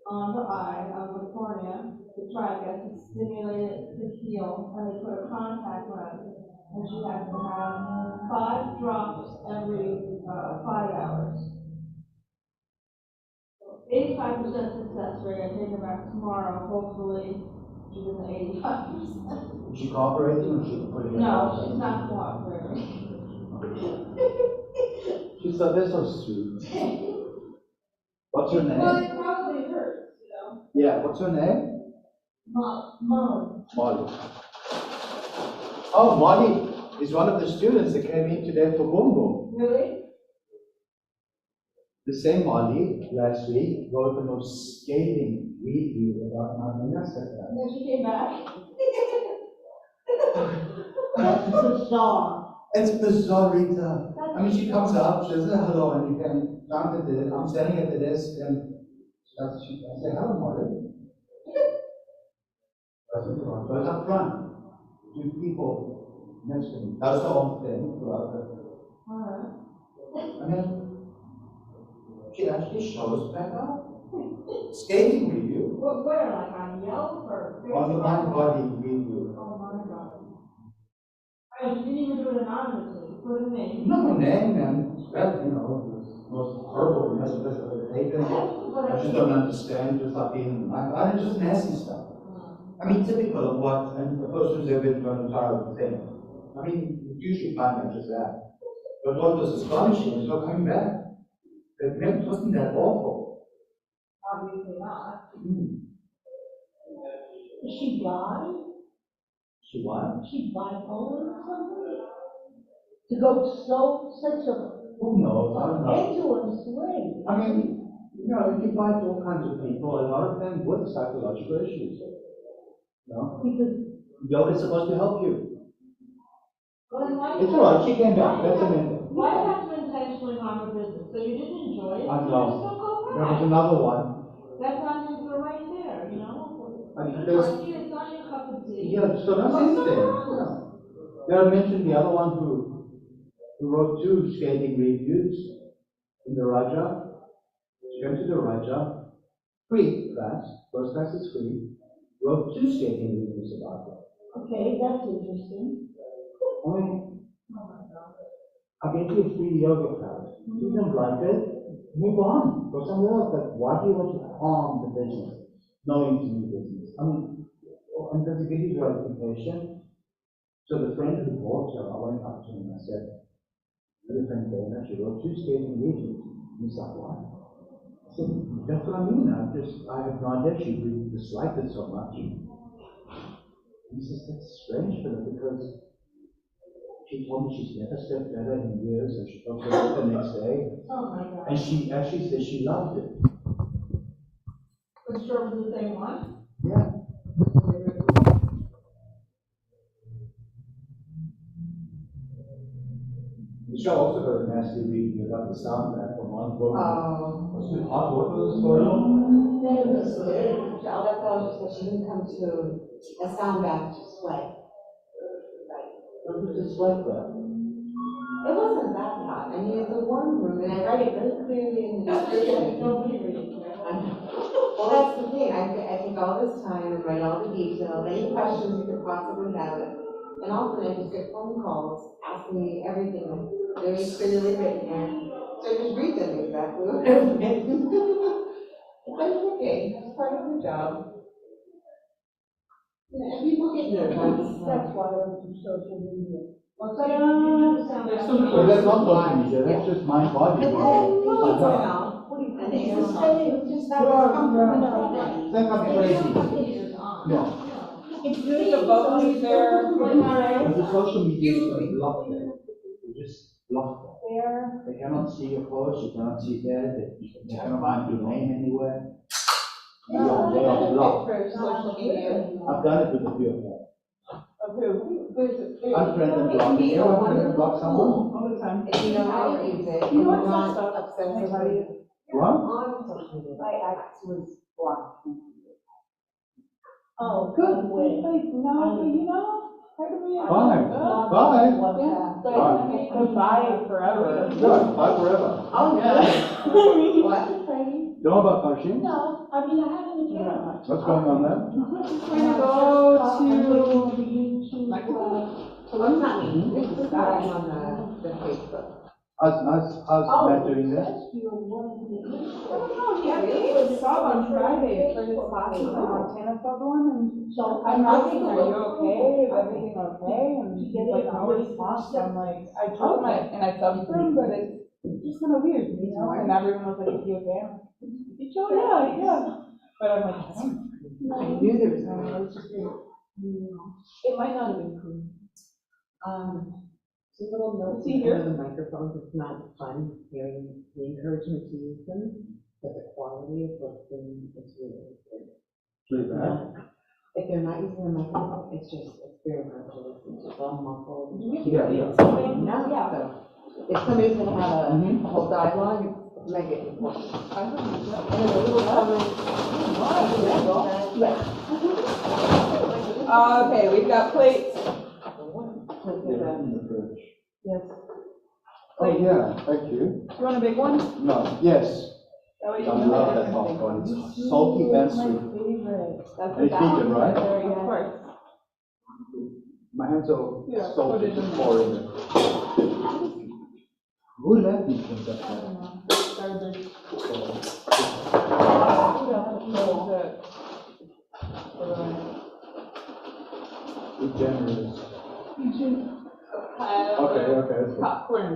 on the eye of the cornea to try, I guess, to stimulate it to heal, and they put a contact lens, and she has to have 5 drops every 5 hours. 85% success rate. I take her back tomorrow. Hopefully, she's in the 85%. Is she cooperating or she putting it No, she's not cooperating. She's so, they're so sweet. What's her name? Well, it probably hurts, you know. Yeah, what's her name? Molly. Molly. Oh, Molly is one of the students that came in today for Boom Boom. Really? The same Molly last week wrote the most scathing review about my Anuttara. And then she came back. That's bizarre. It's bizarre, Rita. I mean, she comes up, she says hello, and you can count at the, I'm standing at the desk, and I say, hello, Molly. Goes up front, 2 people next to me. That's the whole thing throughout the. And then she actually shows back up. Skating review. Where, like on Yelp or? On the body review. Oh my God. Oh, she didn't even do it anonymously. Put a name. No name, and that, you know, the most horrible message I've ever taken. I just don't understand, just like being, it's just nasty stuff. I mean, typical of what, and the person who's ever been to Anuttara would think. I mean, you usually find that just that. But what was astonishing is her coming back. It wasn't that awful. Obviously not. Is she blind? She what? She bipolar or something? To go such a Who knows? I don't know. pendulum swing. I mean, you know, if you find all kinds of people, a lot of them with psychological issues. You know? Because yoga is supposed to help you. It's all right, she came back. That's amazing. Why have to intentionally harm a business? So you didn't enjoy it? I So know. just go There back. was another one. That's on you right there, you know? I mean, It's there's- it's not your cup of tea. Yeah, so that's his thing. Yeah. Did I mention the other one who wrote 2 skating reviews in the Raja? She went to the Raja, free class, first class is free, wrote 2 skating reviews about it. Okay, that's interesting. I mean, I gave you a free yoga class. If you don't like it, move on, go somewhere else. But why do you want to harm the business, knowing to do business? I mean, and does it give you gratification? So the friend who bought her, I went up to him and I said, the friend came and she wrote 2 skating reviews. He's like, what? I said, that's what I mean. I have no idea she really disliked it so much. He says, that's strange for her because she told me she's never slept better in years and she felt better the next day. Oh my God. And she actually said she loved it. Was sure it was the same one? Yeah. Michelle also got a nasty review about the sound back from one book. Was it hot? What was the story? She didn't come to a sound bath to sweat. What was the sweat bath? It wasn't that hot. I mean, it's a warm room, and I write it very clearly in the description. Nobody reads it. Well, that's the thing. I take all this time and write all the details, any questions you could possibly have. And often I just get phone calls asking me everything. Very clearly written here. So just read them exactly what it is. But it's okay, it's part of the job. Yeah, and people get nervous. That's why I don't do social media. There's so many. Well, that's not social media, that's just mind body. And they just say, it's just that Think I'm crazy. Yeah. It's good, the bubbly there. But the social media is blocked there. You just block them. There. They cannot see your post, you cannot see that, they cannot find your name anywhere. They are blocked. For social media. I've done it with a few of them. Unfriend Unfriend and block. You ever unfriend and block someone? all the time. If you know how to use it, You know you're what's not not obsessive about it. What? On social media, my ex was blocked. Oh, good way. No, you know, part of me. Bye. Bye. Yeah, but goodbye forever. Good, bye forever. Oh, yeah. What? You know about Parshim? No, I mean, I haven't been here. What's going on there? We're gonna go to. Well, it's not me, it's the guy on the Facebook. How's Matt doing there? I don't know, he actually was saw on Friday for his classes in Montana Southern, and I'm asking, are you okay? Is everything okay? And he's like, no response. I'm like, I told him and I subbed for him, but it's just kind of weird, you know? And everyone was like, is he okay? I'm like, oh, yeah. But I'm like, I don't know. I knew there was No, it's just weird. It might not have been cool. Some little notes See in here? the microphones, it's not fun hearing the encouragement to use them, but the quality of what's been, it's really good. Really bad? If they're not using the microphone, it's very hard to listen to, it's all muffled. Yeah. No, so if somebody's gonna have a whole dialogue, it might get important. And then a little comment. Okay, we've got plates. Yes. Oh, yeah, thank you. You want a big one? No, yes. I love that popcorn. It's salty and sweet. That's And it's vegan, right? Of course. My hands are Yeah, salty put it in before it. Who let these things up I there? don't know. Garbage. Be generous. Okay, that's good. Popcorn.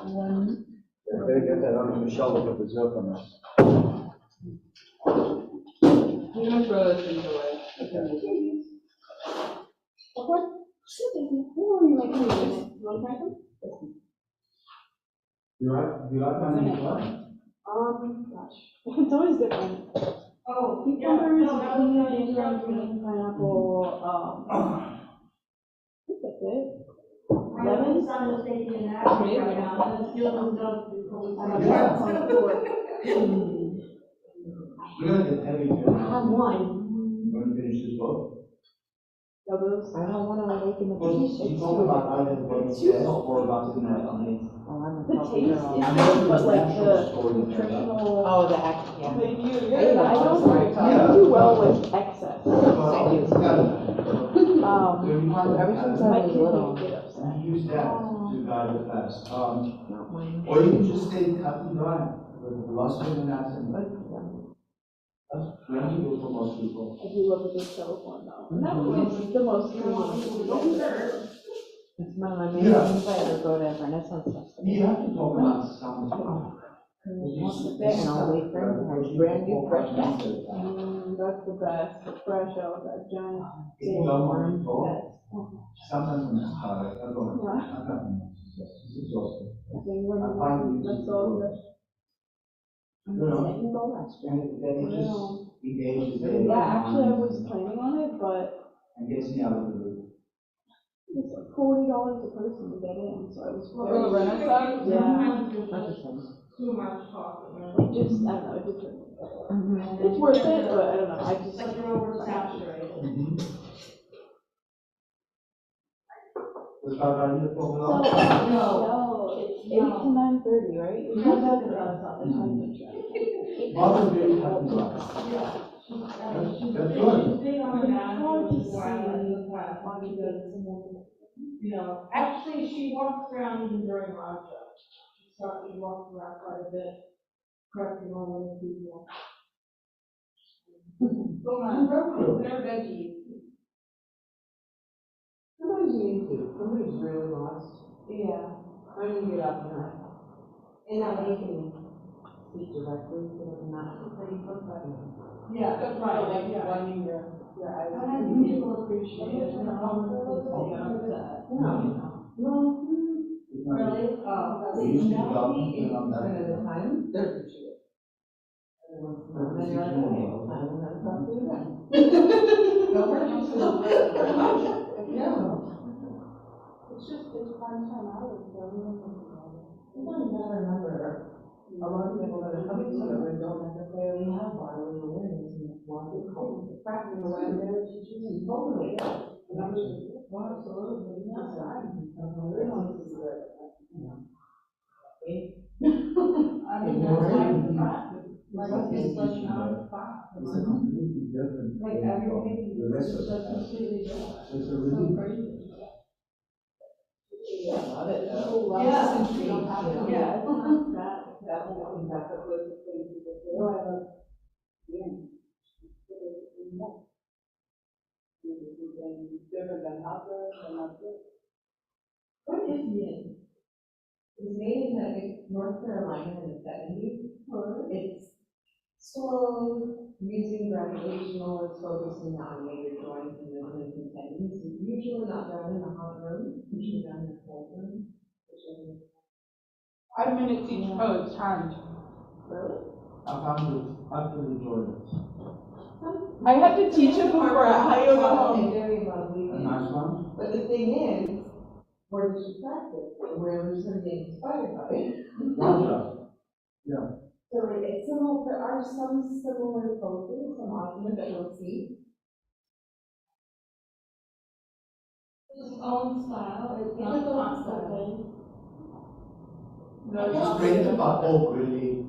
Yeah, better get that under Michelle will get the dessert on us. You're gonna throw those things away. Popcorn? Sure, thank you. Who are you making a minute? You want to try some? Do you like my name? Gosh. It's always different. Oh, cucumbers, peanut, green, pineapple, I think that's it. Lemon? We're gonna get heavy here. I have one. We're gonna finish this book. I don't want to awaken the Well, taste. you talk about either what it says or about the night. The taste is good, but like the nutritional. Oh, the act, yeah. Like I don't do well with excess. Ever since I My was kids little. get upset. Use that to guide the fast. Not mine. Or you can just stay cut and dry with velocity and acid. That's manageable for most people. I do love a good telephone though. And that was the most creative. It's one of my main things I ever go to Renaissance Festival. You have to talk about sound as well. And I'll wait for a brand new fresh basket. That's the best. Fresh out of that giant. People don't want to talk. Sometimes when it's hard, I don't know. I can't. It's exhausting. I find That's all fresh. you know, and then it just engages in. Yeah, actually I was planning on it, but And gets me out of the loop. it's like $40 a person to get in, so I was. Oh, Renaissance? Yeah. Too much coffee. It just, I don't know, it just. It's worth it, but I don't know, I just. Like you're oversaturated. Was that value for So, long? no, it's 8 to 9:30, right? It's not that bad. Mother really cut and dry. That's good. It's hard to see. You know, actually, she walks around even during Raja. She walks around quite a bit, correcting all the people. Go on, they're veggies. Sometimes you need to. Somebody's really lost. Yeah. I need to get up and they can speak directly to them, not to Facebook, but. Yeah, that's right. Like Yeah. blinding your eyes. And I think people appreciate it. They're always upset. No. Really? Oh, They used to love me 80% of the time. They're appreciative. And then you're like, okay, I don't have to talk to you again. Don't worry, you should. Yeah. it's prime time hours, so Sometimes I remember a lot of people that are coming together don't necessarily have bodily awareness and want to practice the way they're teaching you. Totally. well, absolutely. That's right. I mean, that's like the practice. Like it's like an hour class. It's a completely different. Like everybody, The rest it's of just the completely different. It's a So really crazy. Yeah, Yeah, it's not that. that's a good thing to do. I love, yeah. Different than others and others. What is yin? It was made in North Carolina in the 70s. It's slow, using gravitational, it's focusing on major joints and ligaments and tendons. It's usually not done in a hot room, usually done in a cold room. 5 minutes each pose, timed. Really? I found it utterly joyous. I had to teach it before at Hyoga And Home. very lovely. A nice one. But the thing is, where does you practice? Where there's something inspired by it. Raja. Yeah. So it's similar, there are some similar poses, some asanas that you'll see. His own style, it's Yeah, not his own constant style. thing. It's great about Oak, really.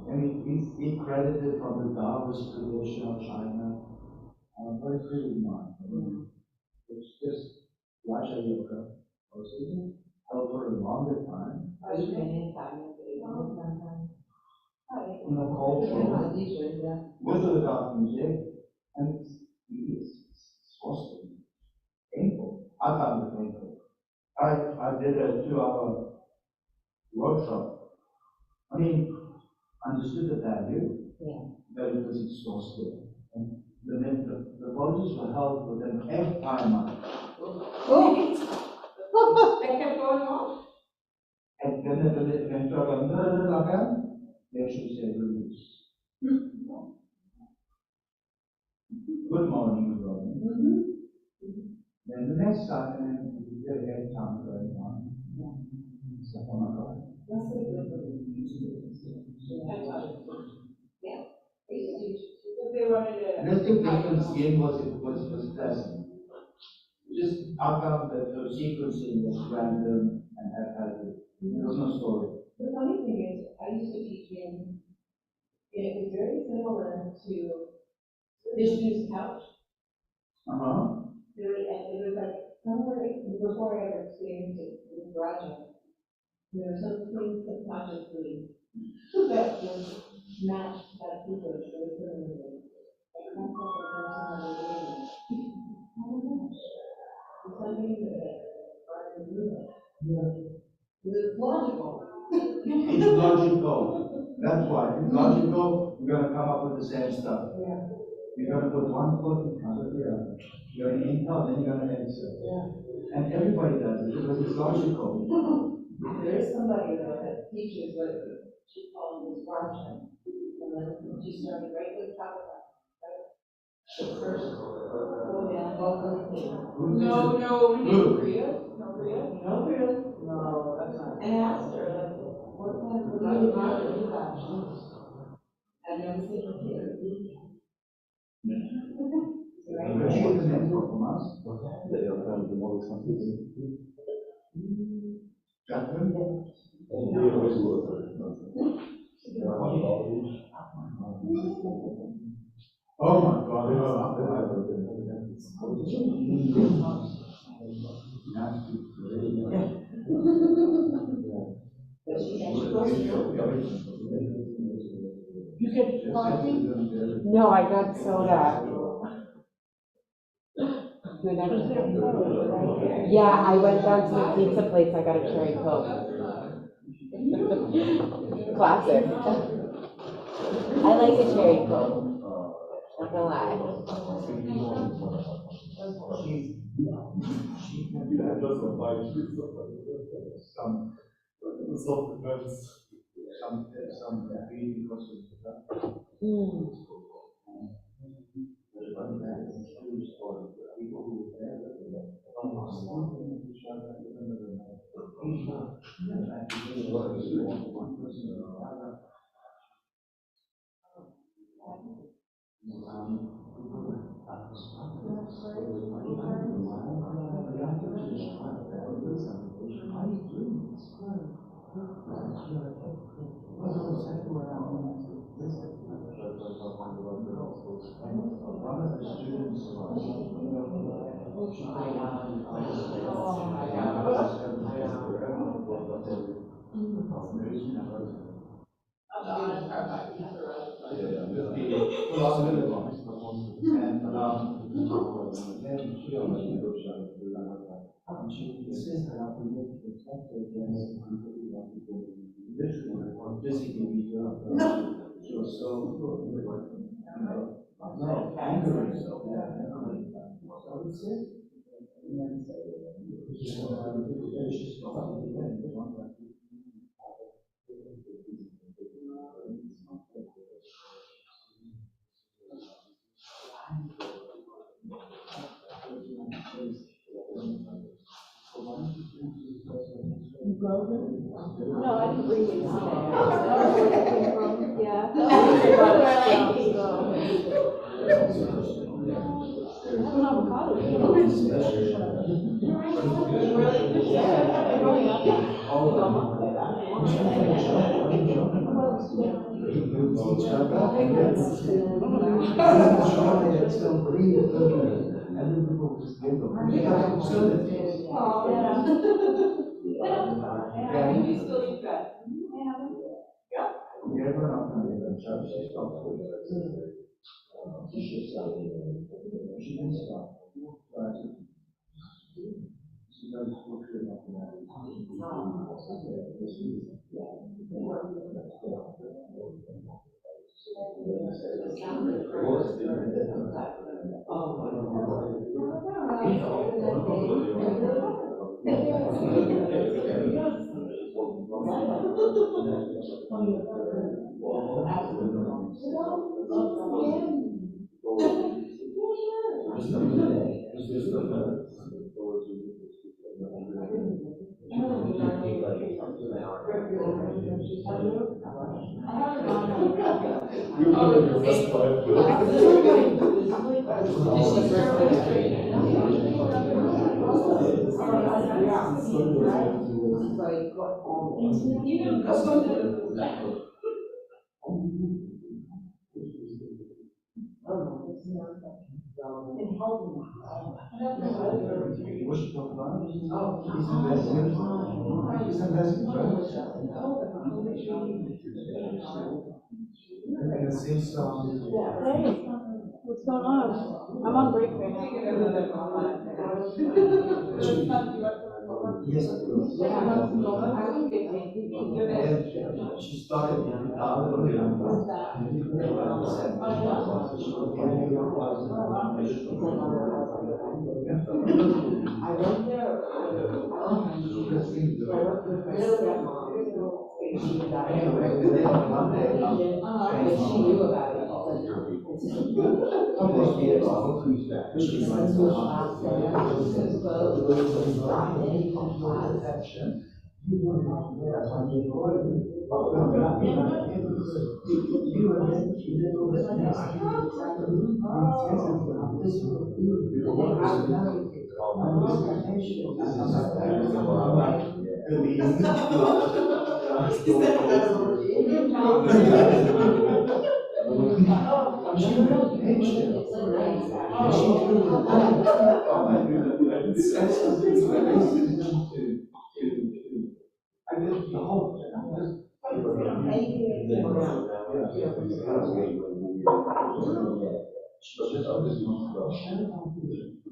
And he credited from the Taoist tradition of China. But it's really not. It's just Raja Yoga. Held for a longer time. I've been in China for a long time. In a cultural, Yeah. with or without music, and it's supposed to be painful. I found it painful. I did a 2-hour workshop. I mean, understood the value, but it was exhausting. And the poses were held with an egg timer. That kept going on. And then it took a little like they should say release. Good morning, Robin. Then the next time, and then you get a egg timer going on. It's like, oh my God. That's what it yeah. They wanted to. Just the difference again was pleasant. Just I found that the sequencing was random and haphazard. There was no story. The funny thing is, I used to teach in, it was very similar to Vishnu's couch. It was like somewhere before I ever experienced it with Raja. There was something subconsciously that was matched that image very similarly. Like that's what the person that was doing it. Oh my gosh. It's something that I do it. It's logical. It's logical. That's why. It's logical, you're going to come up with the same stuff. Yeah. You're going to put one foot in front of the other. You're going to inhale, then you're going to exhale. Yeah. And everybody does it because it's logical. There is somebody though that teaches what she calls this Raja. And then she started right with Taliban. Right? First, go down, welcome to. No, Priya. No, really? No, that's not. And asked her, like, what kind of really Raja do that? I've never seen her here. But she was an expert from us. Catherine? Oh my God. You get coffee? No, I got soda. Yeah, I went down to the pizza place, I got a cherry Coke. Classic. I like a cherry Coke, not gonna lie. No, I didn't bring it. I don't know where that came from. Yeah. I have an avocado. You still eat that. Hey, what's going on? I'm on break right now. She started in I went there. And she knew about it.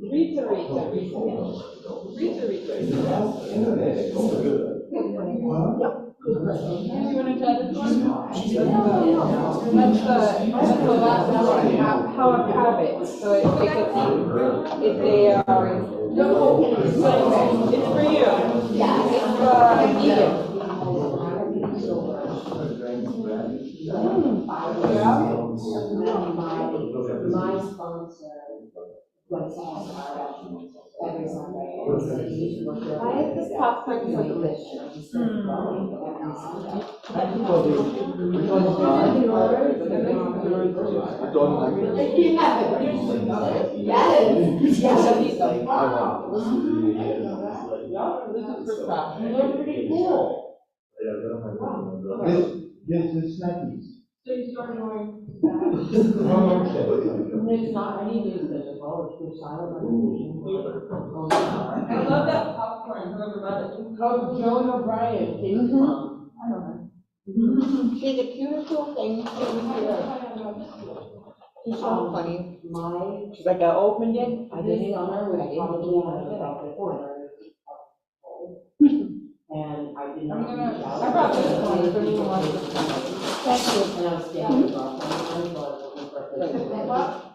Rita, Rita. Rita, Rita. Do you want to try this one? That's the last one, how of habit. So it's a, it's for you. Yeah. It's vegan. My sponsor goes to every Sunday. I have this popcorn like this. They're pretty cool. This is snackies. So you start going. It's not any news that at all, it's just silent meditation. I love that popcorn, whoever bought it. Called Joan O'Brien, Casey's mom. I don't know. She's a cute little thing. She's so funny. She's like, I opened it, I didn't on her, I didn't believe it about this. And I did not reach out. I brought this one, if anyone wants this one. Thank you. And I was standing across, and I was looking for a place to sit.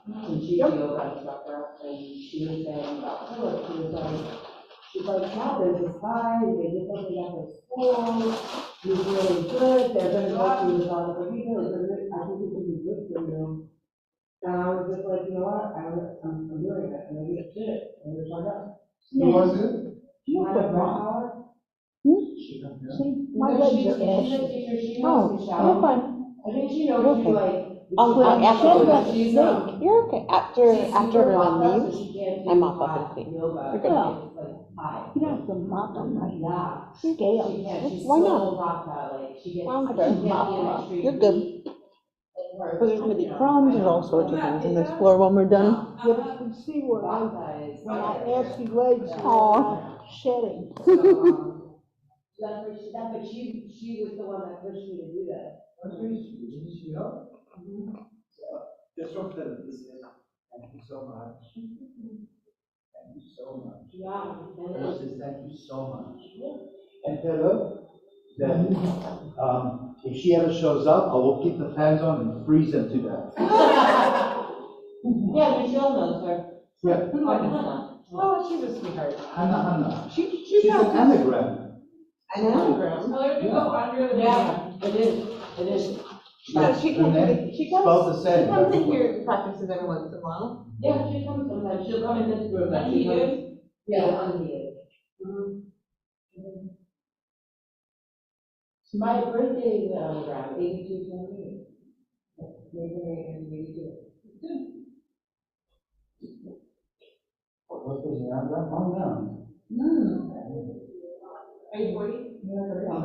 And she's a yoga instructor, and she was saying about her, she's like, yeah, there's this guy, they did something at the school, he's really good, they're gonna go through this other people, I think it's gonna be good for you. And I was just like, you know what, I'm doing it, and maybe it's it, and it's like that. You want to do it? You have a power? My legs are ashy. Oh, you're fine. I think she knows You're you okay. like. After she's you're okay. After everyone leaves, I mop up and clean. You're good. You don't have to mop up my scale. Why not? Well, mop them up. You're good. Because there's gonna be crumbs and all sorts of things in this floor when we're done. Yeah, but you can see where when my ashy legs Aw. shedding. But she was the one that pushed me to do that. Just from Philip, this is, thank you so much. Thank you so much. Yeah. Thank you so much. And tell her that if she ever shows up, I will keep the fans on and freeze them to death. Yeah, Michelle knows her. Yeah. Oh, she's a sweetheart. Hannah. She's an anagram. An anagram? Tell her to go under the. Yeah, it is. No, she Her name spelled the she same. comes in here and practices every once in a while. Yeah, she comes sometimes. She'll come in this room. Like she comes. Yeah, unneeded. My birthday is around 82/28. Maybe 82. What was the anagram? Oh, no. Are you 40? I'm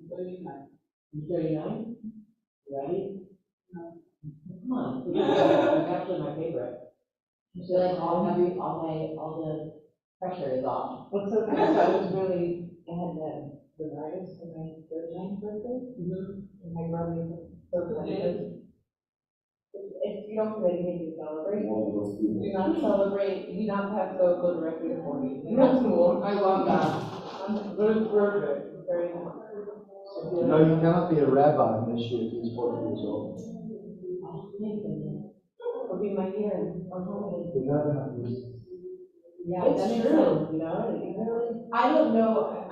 39. You 39? Ready? Come on. It's actually my favorite. So like all the pressure is off. What's so nice about it was really, I had the virus for my 39th birthday. And my brother was so excited. If you don't really need to celebrate, do not celebrate, you do not have to go directly to 40. That's cool, I love that. But it's perfect, it's very nice. No, you cannot be a rabbi unless you're at least 40 years old. It'll be my year. Yeah, It's that's true. You know, I don't know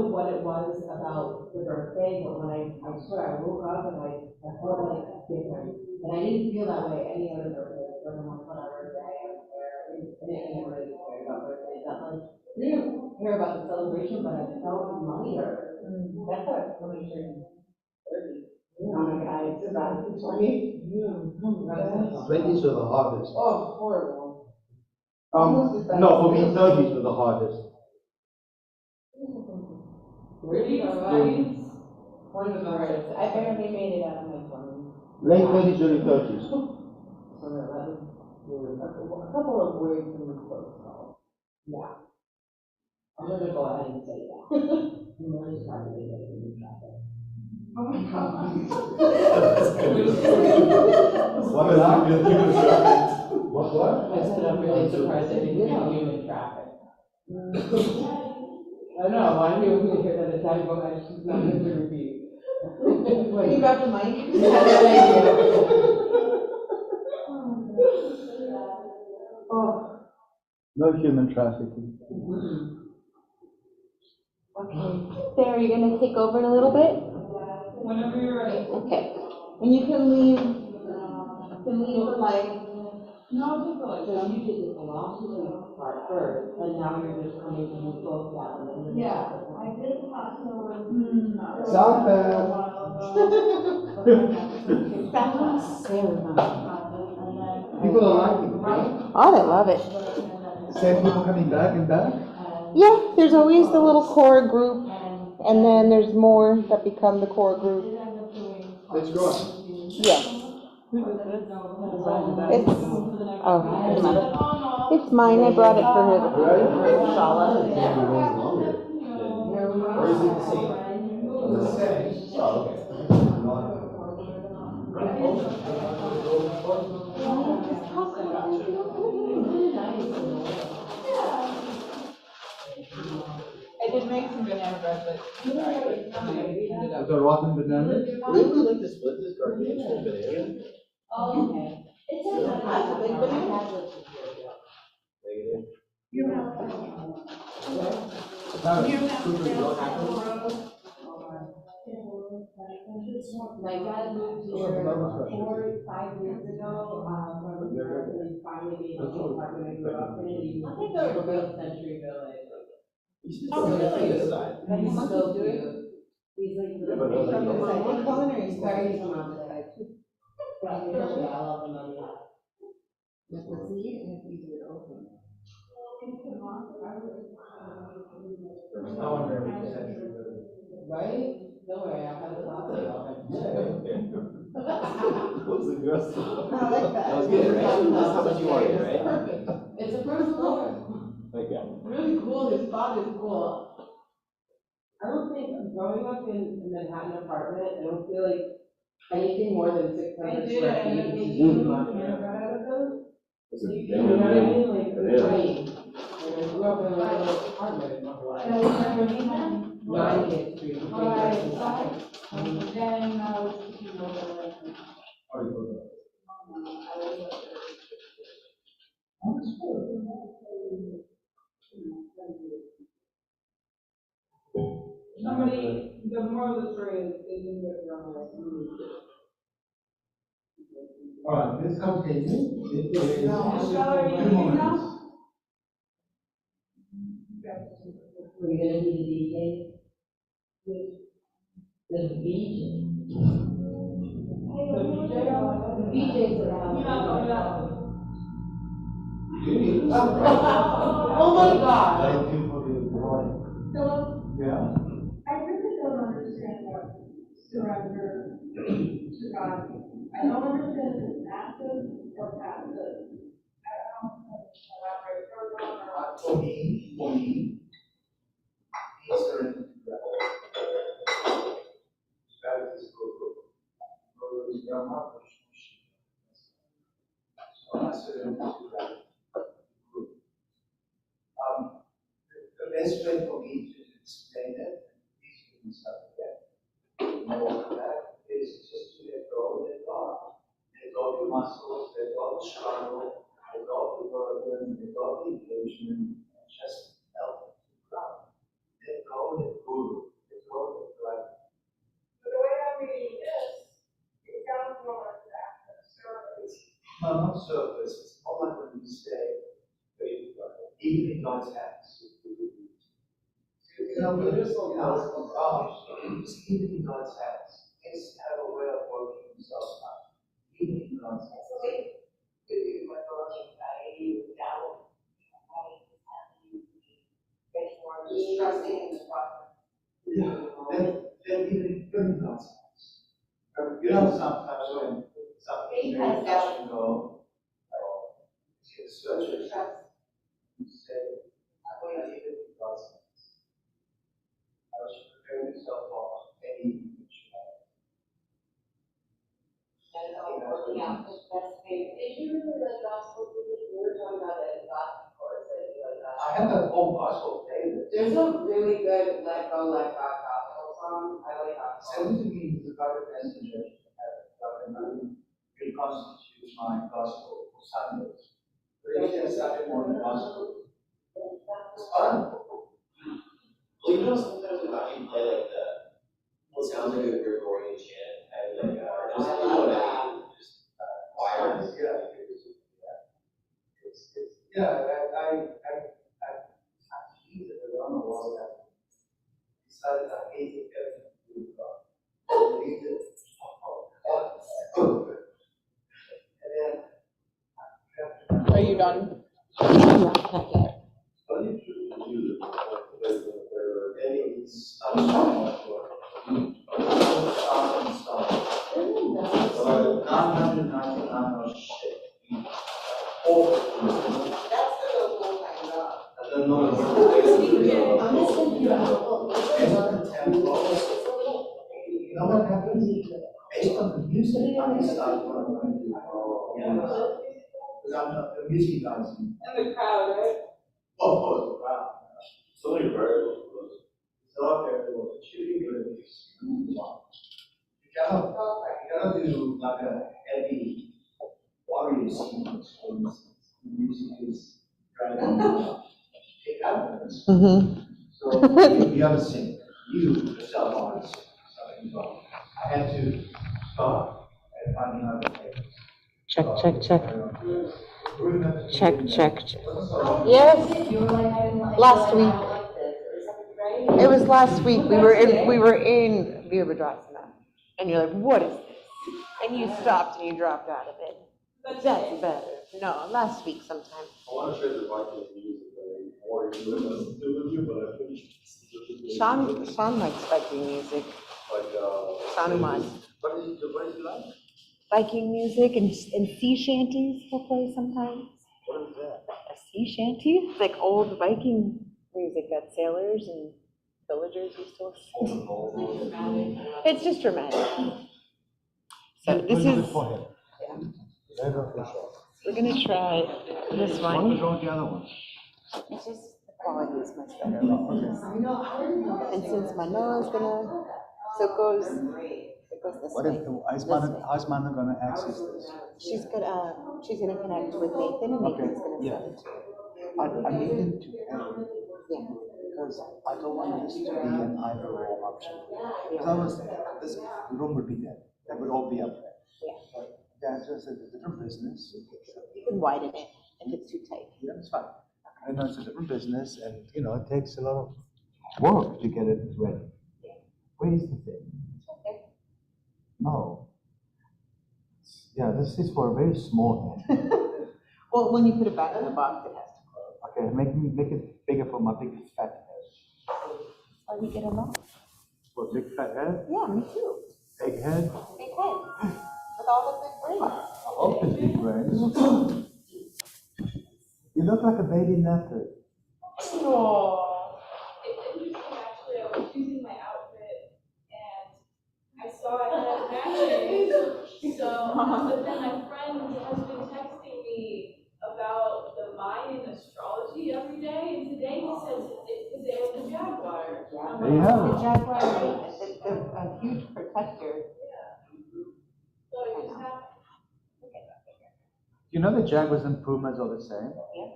what it was about the birthday, but when I swear I woke up and I felt like different. And I didn't feel that way any other birthday, when I'm on our birthday, I was there, I didn't really care about birthdays that much. I didn't care about the celebration, but I felt lighter. That's how it's when I turned 30. Oh my God, it's about 20. 20s are the hardest. Oh, horrible. No, for me, 30s were the hardest. 30s? 20s. I barely made it out of my 20s. Late 20s, early 30s. so that was a couple of words in the protocol. Yeah. I'm gonna go ahead and say that. I'm really sorry they get in traffic. Oh my God. What? I said I'm really surprised they didn't get human traffic. I know, why do you hear that a typo? I just not going to repeat. You got the mic? Thank you. Oh. No human trafficking. Okay, Sarah, you're gonna take over in a little bit? Whenever you're ready. Okay. And you can leave the light. No, just go like, so you did the philosophy part first, and now you're just coming to do both that and then. Yeah, I did talk to Sound That was Sarah. People are liking it, right? Oh, they love it. Same people coming back and back? Yeah, there's always the little core group, and then there's more that become the core group. It's growing. Yeah. It's mine. I brought it for her. Or is it the same? The same. Oh, okay. I did make some banana bread, but With a rotten banana? Would anyone like to split this gargantuan banana? Oh, okay. That's a big banana. Negative. My dad moved here 5 years ago, from he finally gave us the apartment I grew up in, he moved to Century Village. Oh, really? But he's so cute. He's like, From the side. And culinary he's very easy on the side. I love the money. With the seed, and it's easier to open. Right? Don't worry, I'll have the latte already. What's the gross? I like that. That was good, right? That's how much you wanted, right? Perfect. It's a first floor. Okay. Really cool, his spot is cool. I don't think, growing up in a Manhattan apartment, I don't feel like anything more than 600 square feet is too much. You know what I mean? Like, it's great. Like, I grew up in a little apartment my whole life. 9 Gate Street. Then, somebody, the moral of the story is in the All right, let's continue. It is Michelle, are you 2 leaving now? moments. Are you gonna be the DJ? The VJ? The VJ's around. Oh my God. Thank you for the drawing. Philip, Yeah? I really don't understand what surrender to God. I don't understand if it's active or passive. I don't know if it's elaborate further on or. For me, surrender to God. That is good. So I surrender to God. The best way for me to explain it is to start again. More than that is just to let go of God. Let go of the muscles, let go of the struggle, let go of the burden, let go of the engagement, and just help it to ground. Let go of the guru, let go of the driver. The way I'm reading this, it sounds more like that, service. No, not surface, it's more like when you say, even in God's hands. You know, beautiful house of God is even in God's hands. It's have a way of working himself out. Even in God's hands. Yeah, then even in God's hands. You know, sometimes when something very touch and go, it's such a trust. You say, I want to leave it because I should prepare myself for any future. And working out the best thing. Did you remember the gospel movie? We were talking about that gospel course that you like that. I have a whole gospel playlist. There's a really good Let Go, Let God gospel song. I like that Send song. it to me as a private messenger. It constitutes my gospel for Sundays. Really, a Sunday morning gospel. It's fun. Well, you know, sometimes when I can play like what sounds like a Gregorian chant, and like, just you know what I mean? Just choir. I he's around the world that decided I hate everything. Are you done? You know what happens? Based on the music, I decide what I'm going to do. Because I'm not the music guys. And the crowd, right? Of course, the crowd. So many variables. It's not variables. It's shooting variables. You cannot do like a heavy warrior sequence, for instance. The music is dragging take out of this. So you gotta sing. You yourself want to sing. So I had to stop and find another place. Check. Yes. Last week. It was last week. We were in Virabhadrasana. And you're like, what is this? And you stopped and you dropped out of it. That's better. No, last week sometime. I want to share the Viking music, but more into it, but I finished. Sean likes Viking music. Like, Sean must. What is it like? Viking music and sea shanties he'll play sometimes. What is that? A sea shanty? It's like old Viking music that sailors and villagers used to listen to. It's just dramatic. So this is, yeah. We're gonna try this one. What's wrong with the other one? It's just the quality is much better like this. And since Manoa is gonna, so it goes this What way. if, how's Mana gonna access this? She's gonna connect with Nathan and Nathan's gonna send it to her. I need him to pay. Yeah. Because I don't want this to be an either-or option. Because I was this room would be dead. That would all be up there. But that's just a different business. You can widen it if it's too tight. Yeah, it's fine. I know it's a different business, and it takes a lot of work to get it ready. Where is the thing? No. Yeah, this is for a very small head. Well, when you put it back in the box, it has to close. Okay, make it bigger for my big fat head. Or you get a lot. For big fat head? Yeah, me too. Big head? Big head. With all the big brains. I hope it's big brains. You look like a baby leopard. Aww. It's interesting, actually, I was choosing my outfit and I saw it had matching. But then my friend has been texting me about the Mayan astrology every day, and today he says it's the day of the jaguar. There you have it. The jaguar is a huge protector. So I just have. You know the jaguars and pumas are the same? Yeah.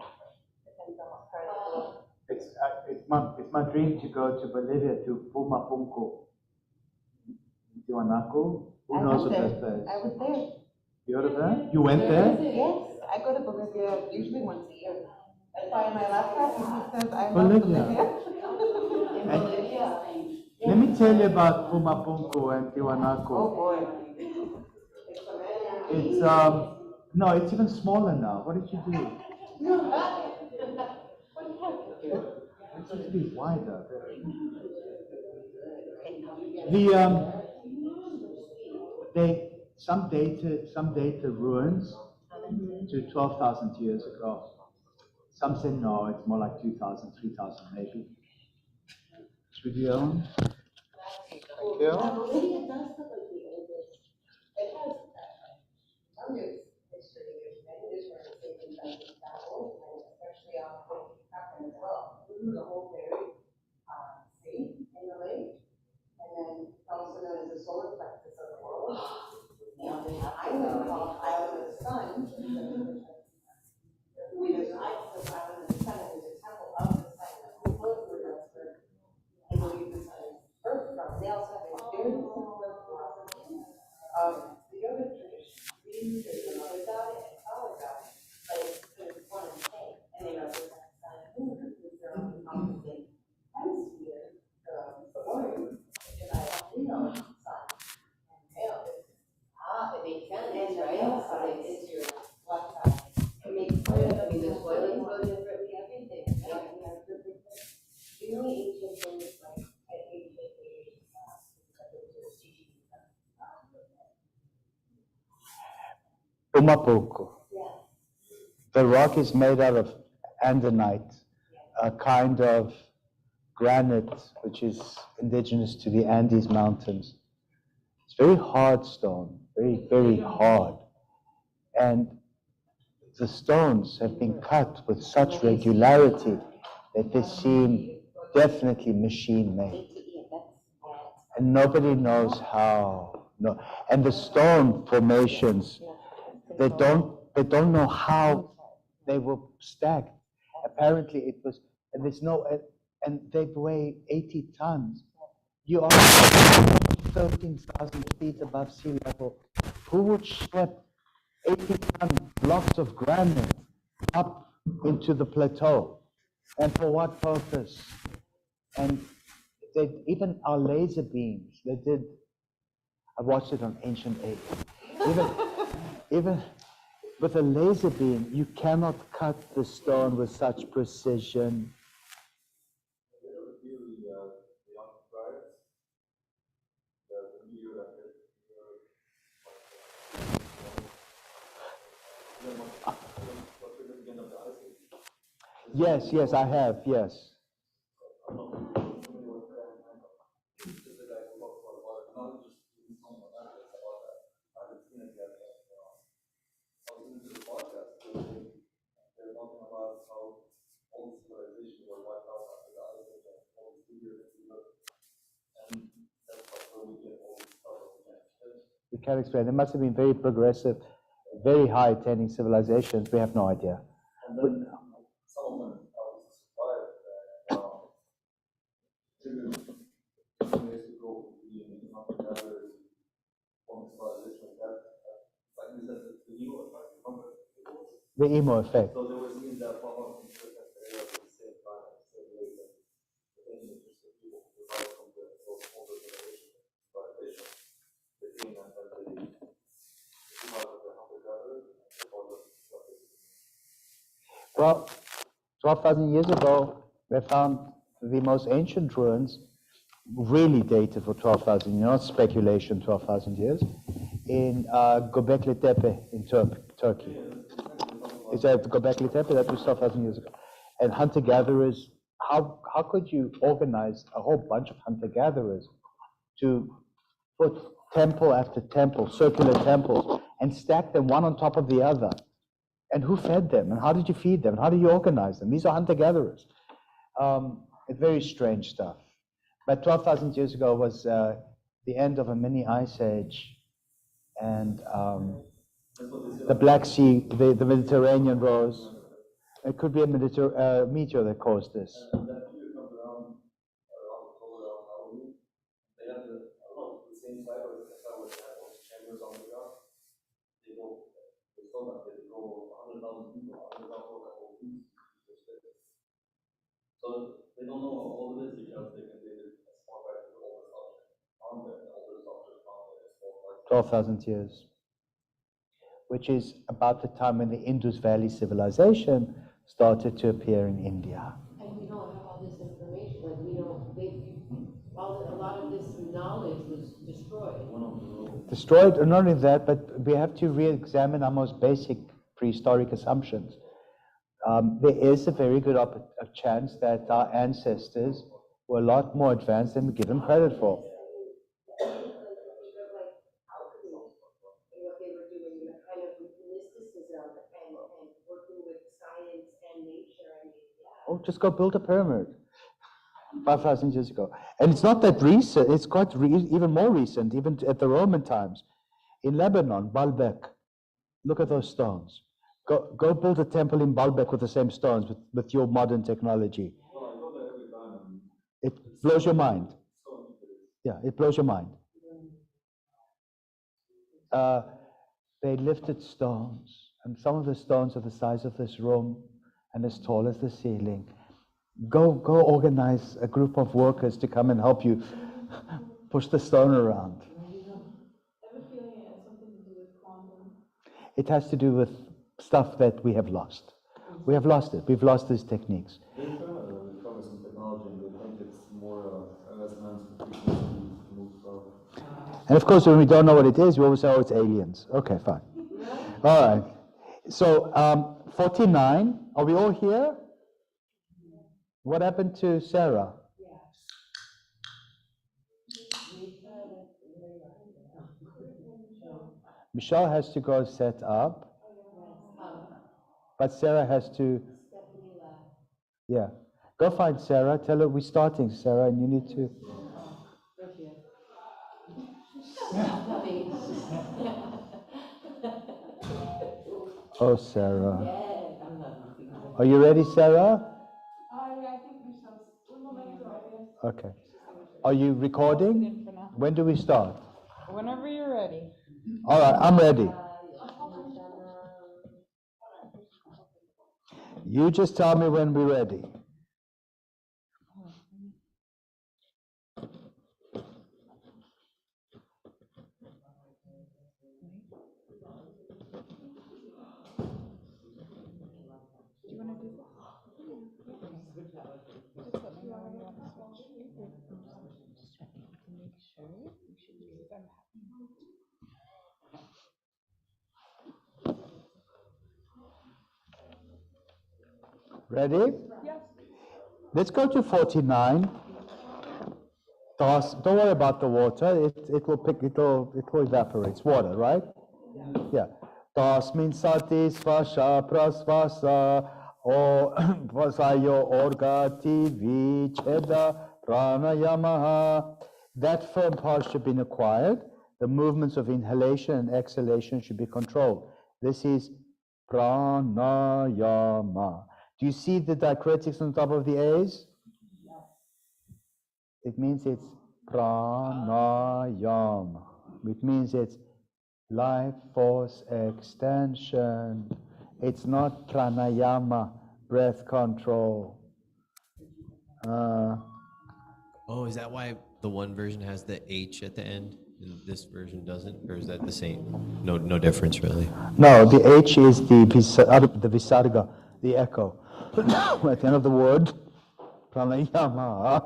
It's my dream to go to Bolivia to Puma Punku. Tiwanaku. Who knows what that place? I was there. You heard of that? You went there? Yes, I go to Bolivia usually once a year. That's why my laptop says I love Bolivia. Bolivia. Let me tell you about Puma Punku and Tiwanaku. Oh boy. It's no, it's even smaller now. What did you do? It used to be wider. Some data ruins to 12,000 years ago. Some say no, it's more like 2,000, 3,000 maybe. Trilion. Thank you. Bolivia does look like the oldest. It has tons history. There's many different things that travel, and especially on Lake Captain as well. The whole very sea in the lake, and then also known as the solar plexus of the world. And there's an island called Island of the Sun. There's an island of the Sun, and there's a temple of the sun. That's where I believe the sun is birthed from. They also have a very similar philosophy of the yoga tradition. There's another god and power god, but there's one and the same, and they represent the sun and moon because they're on the opposite hemisphere. The warrior is Leo sun, and male is it makes sense, and the male side is your left side. It makes sense. I mean, there's boiling differently, everything. Yeah, the only ancient thing is like ancient age, Tumapuku. The rock is made out of andesite, a kind of granite which is indigenous to the Andes Mountains. It's very hard stone, very, very hard. And the stones have been cut with such regularity that they seem definitely machine-made. And nobody knows how. No. And the stone formations, they don't know how they were stacked. Apparently it was, and there's no, and they weigh 80 tons. You are 13,000 feet above sea level. Who would schlepp 80-ton blocks of granite up into the plateau? And for what purpose? And they, even our laser beams, they did, I watched it on Ancient Age. Even with a laser beam, you cannot cut the stone with such precision. Yes, yes, I have, yes. We can't explain. They must have been very progressive, very high attaining civilizations. We have no idea. And then some of them survived years ago being hunter-gatherers, form civilization like that. Like you said, the Emo effect, remember? The Emo effect. So there was things that pop up in certain areas at the same time, at the same rate, and the ancient people survived from those older generation civilization. They came and then they survived with the hunter-gatherers and they followed the Well, 12,000 years ago, they found the most ancient ruins, really dated for 12,000 years, not speculation, 12,000 years, in Göbekli Tepe in Turkey. Is that Göbekli Tepe? That was 12,000 years ago. And hunter-gatherers, how could you organize a whole bunch of hunter-gatherers to put temple after temple, circular temples, and stack them one on top of the other? And who fed them? And how did you feed them? And how do you organize them? These are hunter-gatherers. It's very strange stuff. But 12,000 years ago was the end of a mini ice age. And the Black Sea, the Mediterranean rose. It could be a meteor that caused this. And that meteor comes around Halloween. They have the same side or the side where they have all these chambers on the ground. They go 100,000 people, 100,000 people. So they don't know how old it is because they can date it as far back as the oldest object found there. The oldest object found there is 12,000 years, which is about the time when the Indus Valley civilization started to appear in India. And we don't have all this information, like we don't, a lot of this knowledge was destroyed. Destroyed, and not only that, but we have to re-examine our most basic prehistoric assumptions. There is a very good chance that our ancestors were a lot more advanced than we give them credit for. What they were doing, the kind of mysticism and working with science and nature. I mean, yeah. Oh, just go build a pyramid 5,000 years ago. And it's not that recent, it's quite even more recent, even at the Roman times. In Lebanon, Baalbek, look at those stones. Go build a temple in Baalbek with the same stones, with your modern technology. It blows your mind. Yeah, it blows your mind. They lifted stones, and some of the stones are the size of this room and as tall as the ceiling. Go organize a group of workers to come and help you push the stone around. I have a feeling it has something to do with quantum. It has to do with stuff that we have lost. We have lost it. We've lost these techniques. They focus on technology and they think it's more resonance with frequency to move from. And of course, when we don't know what it is, we always say, oh, it's aliens. Okay, fine. All right. So 49, are we all here? What happened to Sarah? Michelle has to go set up, but Sarah has to, yeah. Go find Sarah, tell her we're starting, Sarah, and you need to. Oh, Sarah. Are you ready, Sarah? I think Michelle's un momento, yes. Okay. Are you recording? When do we start? Whenever you're ready. All right, I'm ready. You just tell me when we're ready. Do you want to do this? Just let me know when you want to switch. Just checking to make sure you should be. Ready? Yes. Let's go to 49. Don't worry about the water. It'll evaporate. It's water, right? Yeah. Tasmin sati svasha prasvasa o vasayo orgati vicheda pranayamaha. That firm part should be acquired. The movements of inhalation and exhalation should be controlled. This is pranayama. Do you see the diacritics on top of the A's? It means it's pranayama. It means it's life force extension. It's not pranayama, breath control. Oh, is that why the one version has the H at the end and this version doesn't? Or is that the same? No difference really. No, the H is the visarga, the echo. At the end of the word, pranayama.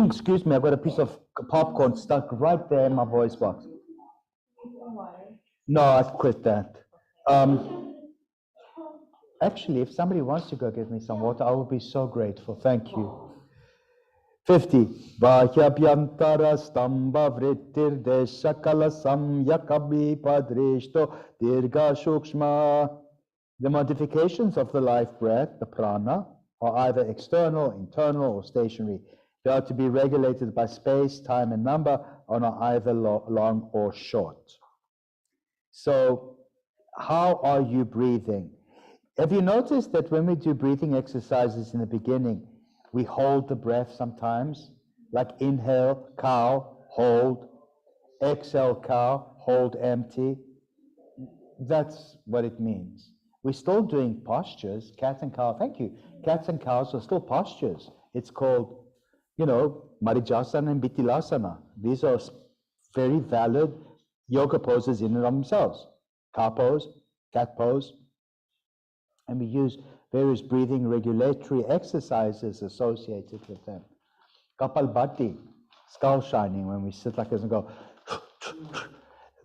Excuse me, I've got a piece of popcorn stuck right there in my voice box. No, I've quit that. Actually, if somebody wants to go get me some water, I will be so grateful. Thank you. 50. Vahyabhyantara stamba vrittir deshakala samyakabi padrishto dirga shukshma. The modifications of the life breath, the prana, are either external, internal, or stationary. They are to be regulated by space, time, and number, and are either long or short. So, how are you breathing? Have you noticed that when we do breathing exercises in the beginning, we hold the breath sometimes? Like inhale, cow, hold. Exhale, cow, hold empty. That's what it means. We're still doing postures, cat and cow. Thank you. Cats and cows are still postures. It's called, Marijasana and Bitilasana. These are very valid yoga poses in and of themselves. Cow pose, cat pose. And we use various breathing regulatory exercises associated with them. Kapalbhati, skull shining, when we sit like this and go.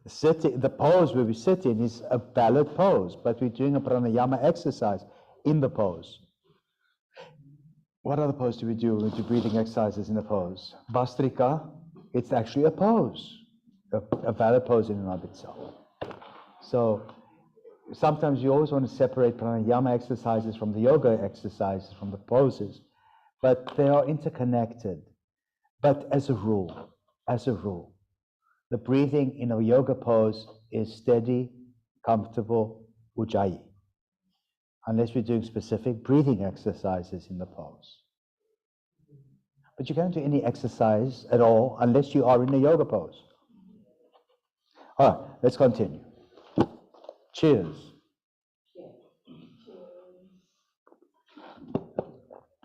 The pose where we sit in is a valid pose, but we're doing a pranayama exercise in the pose. What other pose do we do when we do breathing exercises in a pose? Bastrika, it's actually a pose, a valid pose in and of itself. So sometimes you always want to separate pranayama exercises from the yoga exercises, from the poses, but they are interconnected. But as a rule, the breathing in a yoga pose is steady, comfortable, ujjayi, unless we're doing specific breathing exercises in the pose. But you can't do any exercise at all unless you are in a yoga pose. All right, let's continue. Cheers.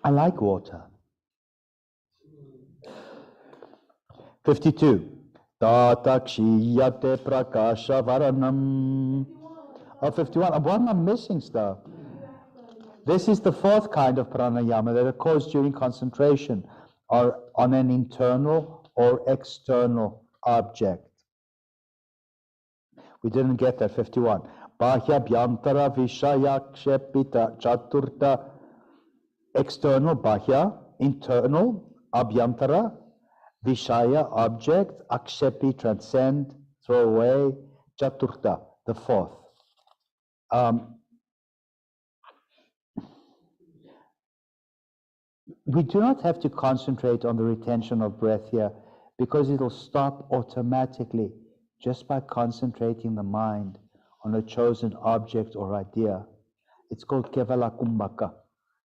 I like water. 52. Tatakshiyate prakasha varanam. 51. Why am I missing stuff? This is the fourth kind of pranayama that occurs during concentration or on an internal or external object. We didn't get that. 51. Bahya bhyantara vishayakshepita chaturta. External, bahya, internal, abhyantara, vishaya, object, akshepi, transcend, throw away, chaturta, the fourth. We do not have to concentrate on the retention of breath here because it'll stop automatically just by concentrating the mind on a chosen object or idea. It's called kevala kumbhaka,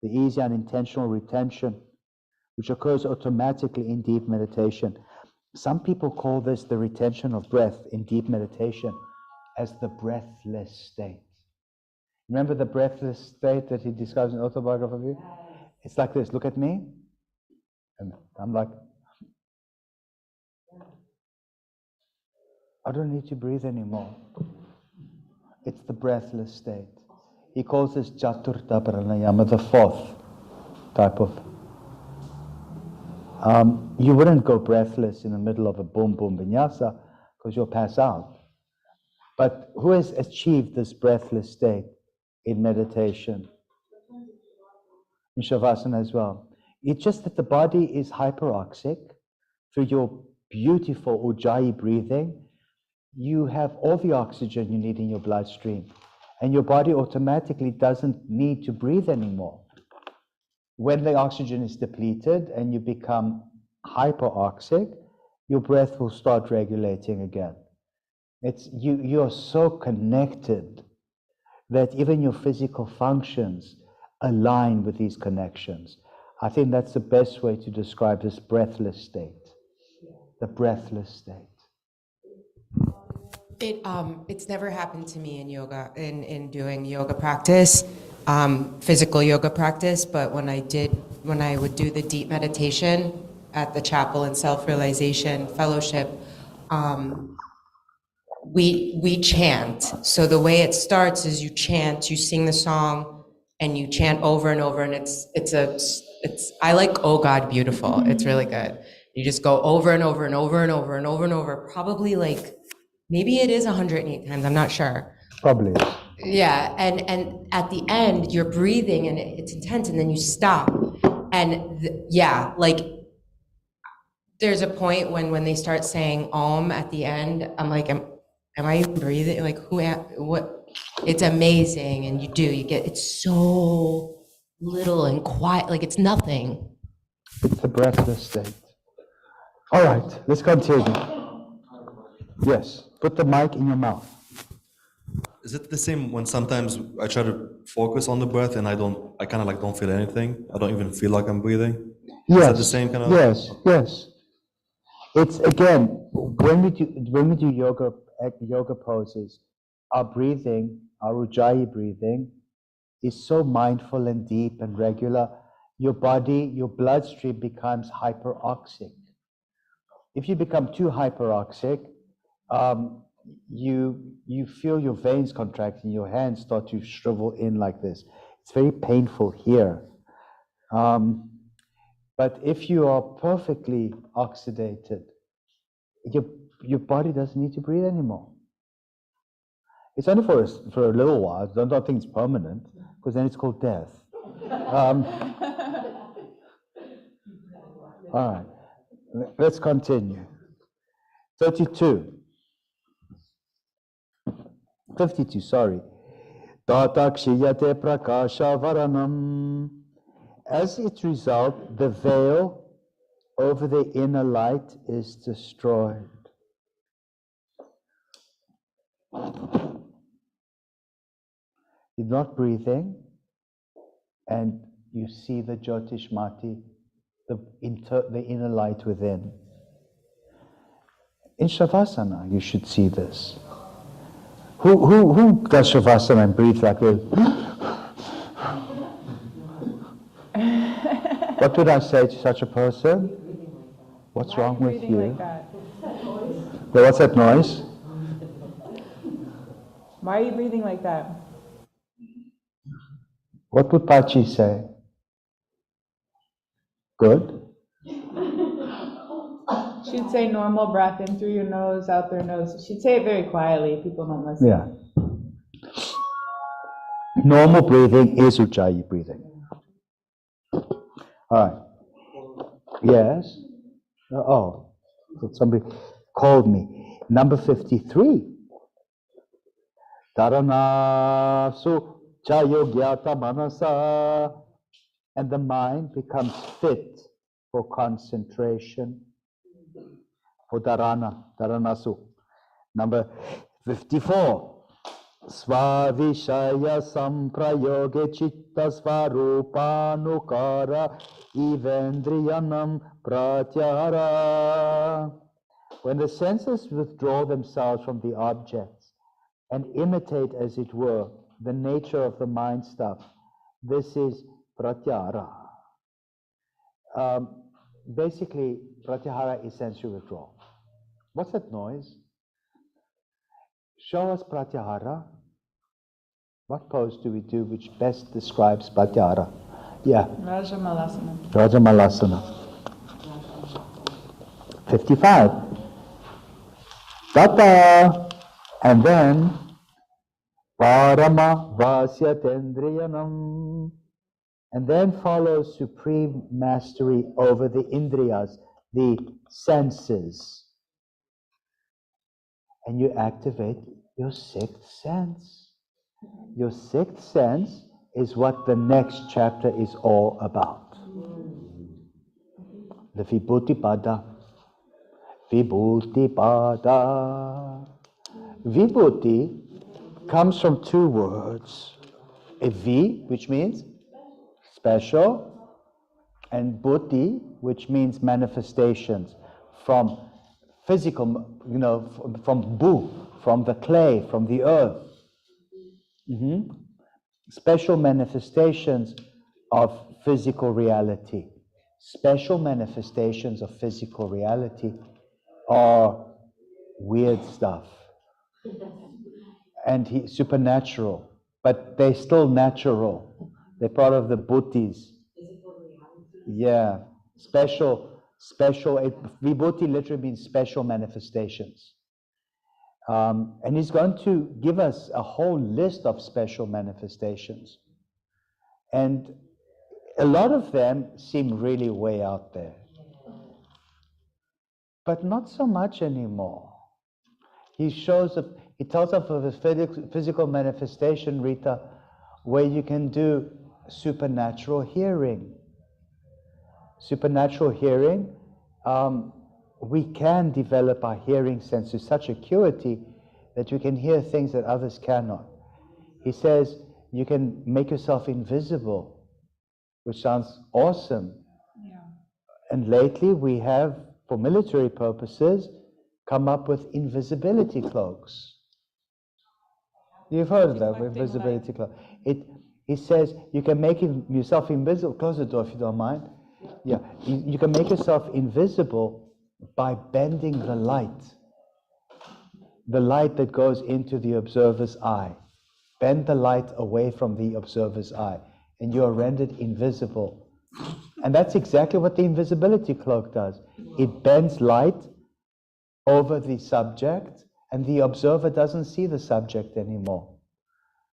the easy and intentional retention, which occurs automatically in deep meditation. Some people call this the retention of breath in deep meditation as the breathless state. Remember the breathless state that he describes in autobiography? It's like this, look at me. And I'm like, I don't need to breathe anymore. It's the breathless state. He calls this Chaturta Pranayama, the fourth type of. You wouldn't go breathless in the middle of a boom boom vinyasa because you'll pass out. But who has achieved this breathless state in meditation? In Shavasana as well. It's just that the body is hyperoxic. Through your beautiful Ujjayi breathing, you have all the oxygen you need in your bloodstream. And your body automatically doesn't need to breathe anymore. When the oxygen is depleted and you become hyperoxic, your breath will start regulating again. You're so connected that even your physical functions align with these connections. I think that's the best way to describe this breathless state. The breathless state. It's never happened to me in yoga, in doing yoga practice, physical yoga practice, but when I would do the deep meditation at the chapel and self-realization fellowship, we chant. So the way it starts is you chant, you sing the song, and you chant over and over, and I like Oh God Beautiful. It's really good. You just go over and over and over and over and over and over, probably like, maybe it is 108 times, I'm not sure. Probably. Yeah, and at the end, you're breathing and it's intense, and then you stop. And like, there's a point when they start saying Om at the end, I'm like, am I breathing? Like, what? It's amazing, and it's so little and quiet, like it's nothing. It's the breathless state. All right, let's continue. Yes, put the mic in your mouth. Is it the same when sometimes I try to focus on the breath and I kind of like don't feel anything? I don't even feel like I'm breathing? Yes. Is that the same kind of? Yes. It's again, when we do yoga poses, our breathing, our Ujjayi breathing, is so mindful and deep and regular. Your body, your bloodstream becomes hyperoxic. If you become too hyperoxic, you feel your veins contracting, your hands start to shrivel in like this. It's very painful here. But if you are perfectly oxidated, your body doesn't need to breathe anymore. It's only for a little while. Don't think it's permanent, because then it's called death. All right, let's continue. 52. 52, sorry. Tatakshiyate prakasha varanam. As its result, the veil over the inner light is destroyed. You're not breathing, and you see the Jyotishmati, the inner light within. In Shavasana, you should see this. Who does Shavasana and breathes like this? What would I say to such a person? What's wrong with you? Like that? Yeah, what's that noise? Why are you breathing like that? What would Pachi say? Good? She'd say normal breath in through your nose, out their nose. She'd say it very quietly. People don't listen. Yeah. Normal breathing is Ujjayi breathing. All right. Yes? Oh, somebody called me. Number 53. Dharanasu chayogyata manasa. And the mind becomes fit for concentration. For dharanasu. Number 54. Svavishaya samprayoge chitta svarupanukara evendriyanam pratyahara. When the senses withdraw themselves from the objects and imitate, as it were, the nature of the mind stuff, this is pratyahara. Basically, pratyahara is sensory withdrawal. What's that noise? Show us pratyahara. What pose do we do which best describes pratyahara? Yeah. Rajamalasana. Rajamalasana. 55. Tata. And then Parama Vasyatendriyanam. And then follows supreme mastery over the indriyas, the senses. And you activate your sixth sense. Your sixth sense is what the next chapter is all about. The Vibhuti Pada. Vibhuti Pada. Vibhuti comes from two words. A V, which means special, and Bhuti, which means manifestations, from physical, from bhu, from the clay, from the earth. Special manifestations of physical reality. Special manifestations of physical reality are weird stuff and supernatural, but they're still natural. They're part of the bhutis. Yeah, special. Vibhuti literally means special manifestations. And he's going to give us a whole list of special manifestations. And a lot of them seem really way out there. But not so much anymore. He tells us of a physical manifestation, Rita, where you can do supernatural hearing. Supernatural hearing, we can develop our hearing sense to such acuity that we can hear things that others cannot. He says you can make yourself invisible, which sounds awesome. Yeah. And lately we have, for military purposes, come up with invisibility cloaks. You've heard of that, invisibility cloak. He says you can make yourself invisible. Close the door if you don't mind. Yeah, you can make yourself invisible by bending the light that goes into the observer's eye. Bend the light away from the observer's eye, and you are rendered invisible. And that's exactly what the invisibility cloak does. It bends light over the subject, and the observer doesn't see the subject anymore.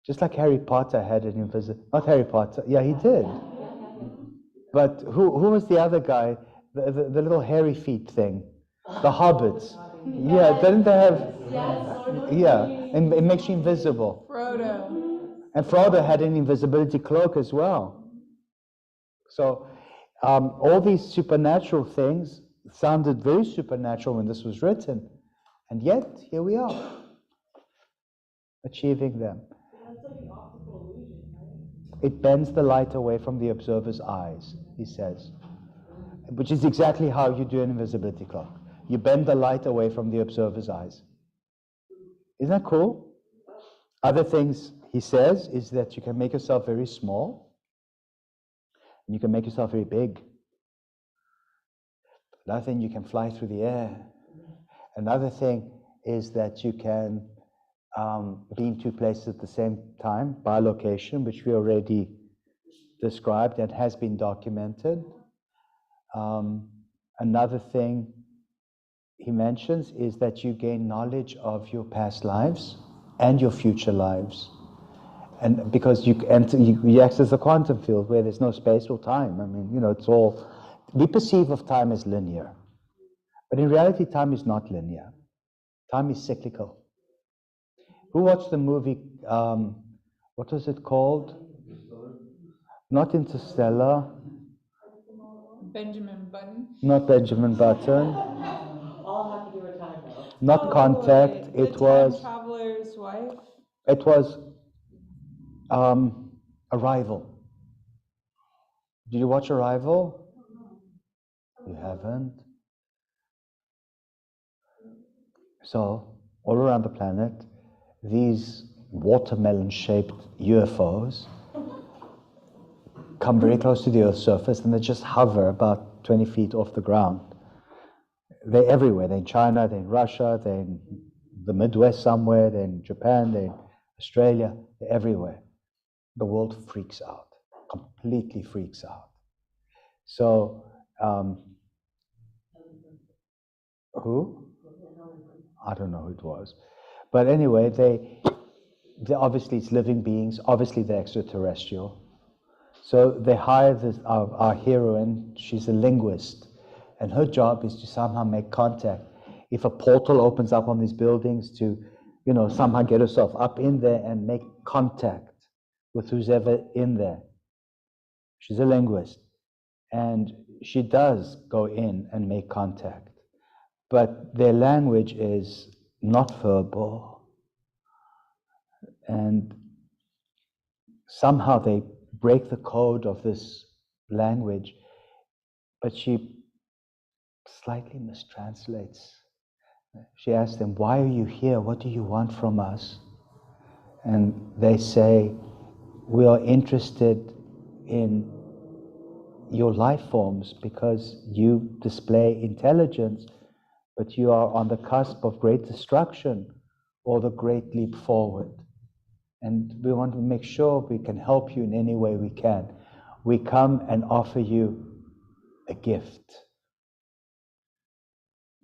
Just like Harry Potter had an invisible, not Harry Potter, yeah, he did. But who was the other guy? The little hairy feet thing. The hobbits. Yeah, didn't they have, yeah, and it makes you invisible. Frodo. And Frodo had an invisibility cloak as well. So all these supernatural things sounded very supernatural when this was written. And yet, here we are, achieving them. That's like an optical illusion, right? It bends the light away from the observer's eyes, he says, which is exactly how you do an invisibility cloak. You bend the light away from the observer's eyes. Isn't that cool? Other things he says is that you can make yourself very small, and you can make yourself very big. Another thing, you can fly through the air. Another thing is that you can be in two places at the same time, by location, which we already described and has been documented. Another thing he mentions is that you gain knowledge of your past lives and your future lives. And because you access the quantum field where there's no space or time. I mean, it's all, we perceive of time as linear. But in reality, time is not linear. Time is cyclical. Who watched the movie, what was it called? Not Interstellar. Benjamin Button. Not Benjamin Button. All have to do with time, though. Not Contact. It was. The Time Traveler's Wife. It was Arrival. Did you watch Arrival? You haven't? So, all around the planet, these watermelon-shaped UFOs come very close to the Earth's surface and they just hover about 20 feet off the ground. They're everywhere. They're in China, they're in Russia, they're in the Midwest somewhere, they're in Japan, they're in Australia, they're everywhere. The world freaks out, completely freaks out. So, who? I don't know who it was. But anyway, they obviously it's living beings, obviously they're extraterrestrial. So they hire our heroine, she's a linguist, and her job is to somehow make contact. If a portal opens up on these buildings, to somehow get herself up in there and make contact with who's ever in there. She's a linguist, and she does go in and make contact. But their language is not verbal, and somehow they break the code of this language, but she slightly mistranslates. She asks them, "Why are you here? What do you want from us?" And they say, "We are interested in your life forms because you display intelligence, but you are on the cusp of great destruction or the great leap forward. And we want to make sure we can help you in any way we can. We come and offer you a gift."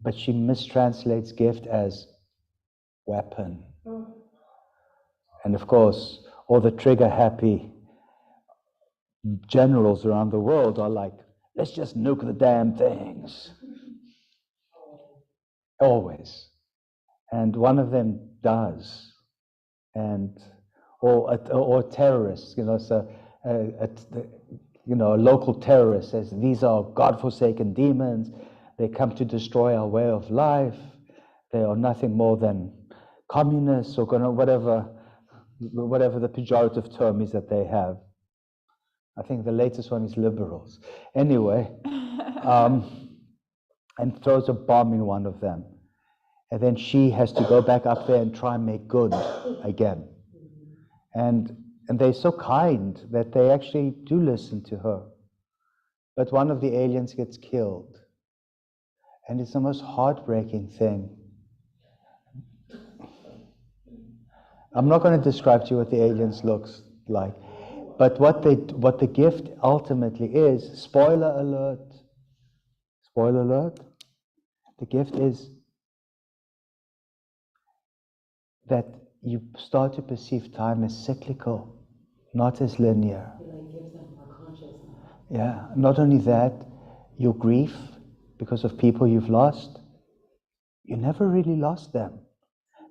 But she mistranslates gift as weapon. And of course, all the trigger-happy generals around the world are like, "Let's just nuke the damn things." Always. And one of them does. And or terrorists, so a local terrorist says, "These are God-forsaken demons. They come to destroy our way of life. They are nothing more than communists," or whatever the pejorative term is that they have. I think the latest one is liberals. Anyway, and throws a bomb in one of them. And then she has to go back up there and try and make good again. And they're so kind that they actually do listen to her. But one of the aliens gets killed. And it's the most heartbreaking thing. I'm not going to describe to you what the aliens looks like. But what the gift ultimately is, spoiler alert, the gift is that you start to perceive time as cyclical, not as linear. Yeah, not only that, your grief because of people you've lost, you never really lost them.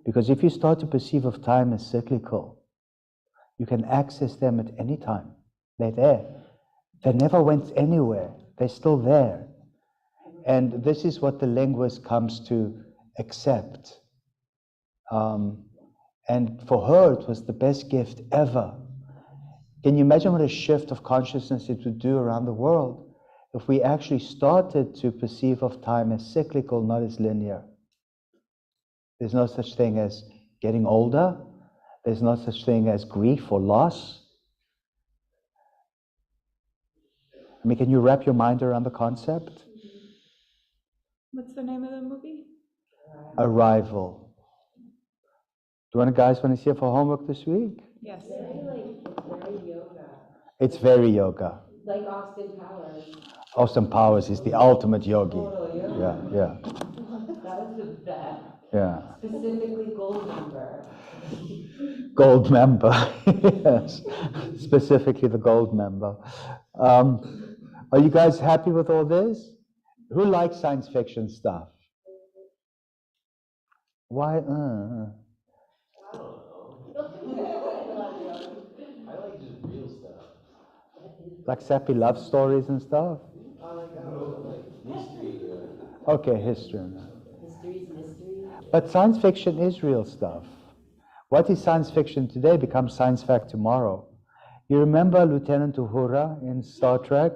Because if you start to perceive of time as cyclical, you can access them at any time. They're there. They never went anywhere. They're still there. And this is what the linguist comes to accept. And for her, it was the best gift ever. Can you imagine what a shift of consciousness it would do around the world if we actually started to perceive of time as cyclical, not as linear? There's no such thing as getting older. There's no such thing as grief or loss. I mean, can you wrap your mind around the concept? What's the name of the movie? Arrival. Do you guys want to see it for homework this week? Yes. It's very yoga. Like Austin Powers. Austin Powers is the ultimate yogi. Yeah, yeah, That was the best. yeah. Specifically gold member. Gold member, yes. Specifically the gold member. Are you guys happy with all this? Who likes science fiction stuff? Why? I don't know. I like just real stuff. Like sappy love stories and stuff? I don't know, like history. Okay, history. History's mystery. But science fiction is real stuff. What is science fiction today becomes science fact tomorrow. You remember Lieutenant Uhura in Star Trek?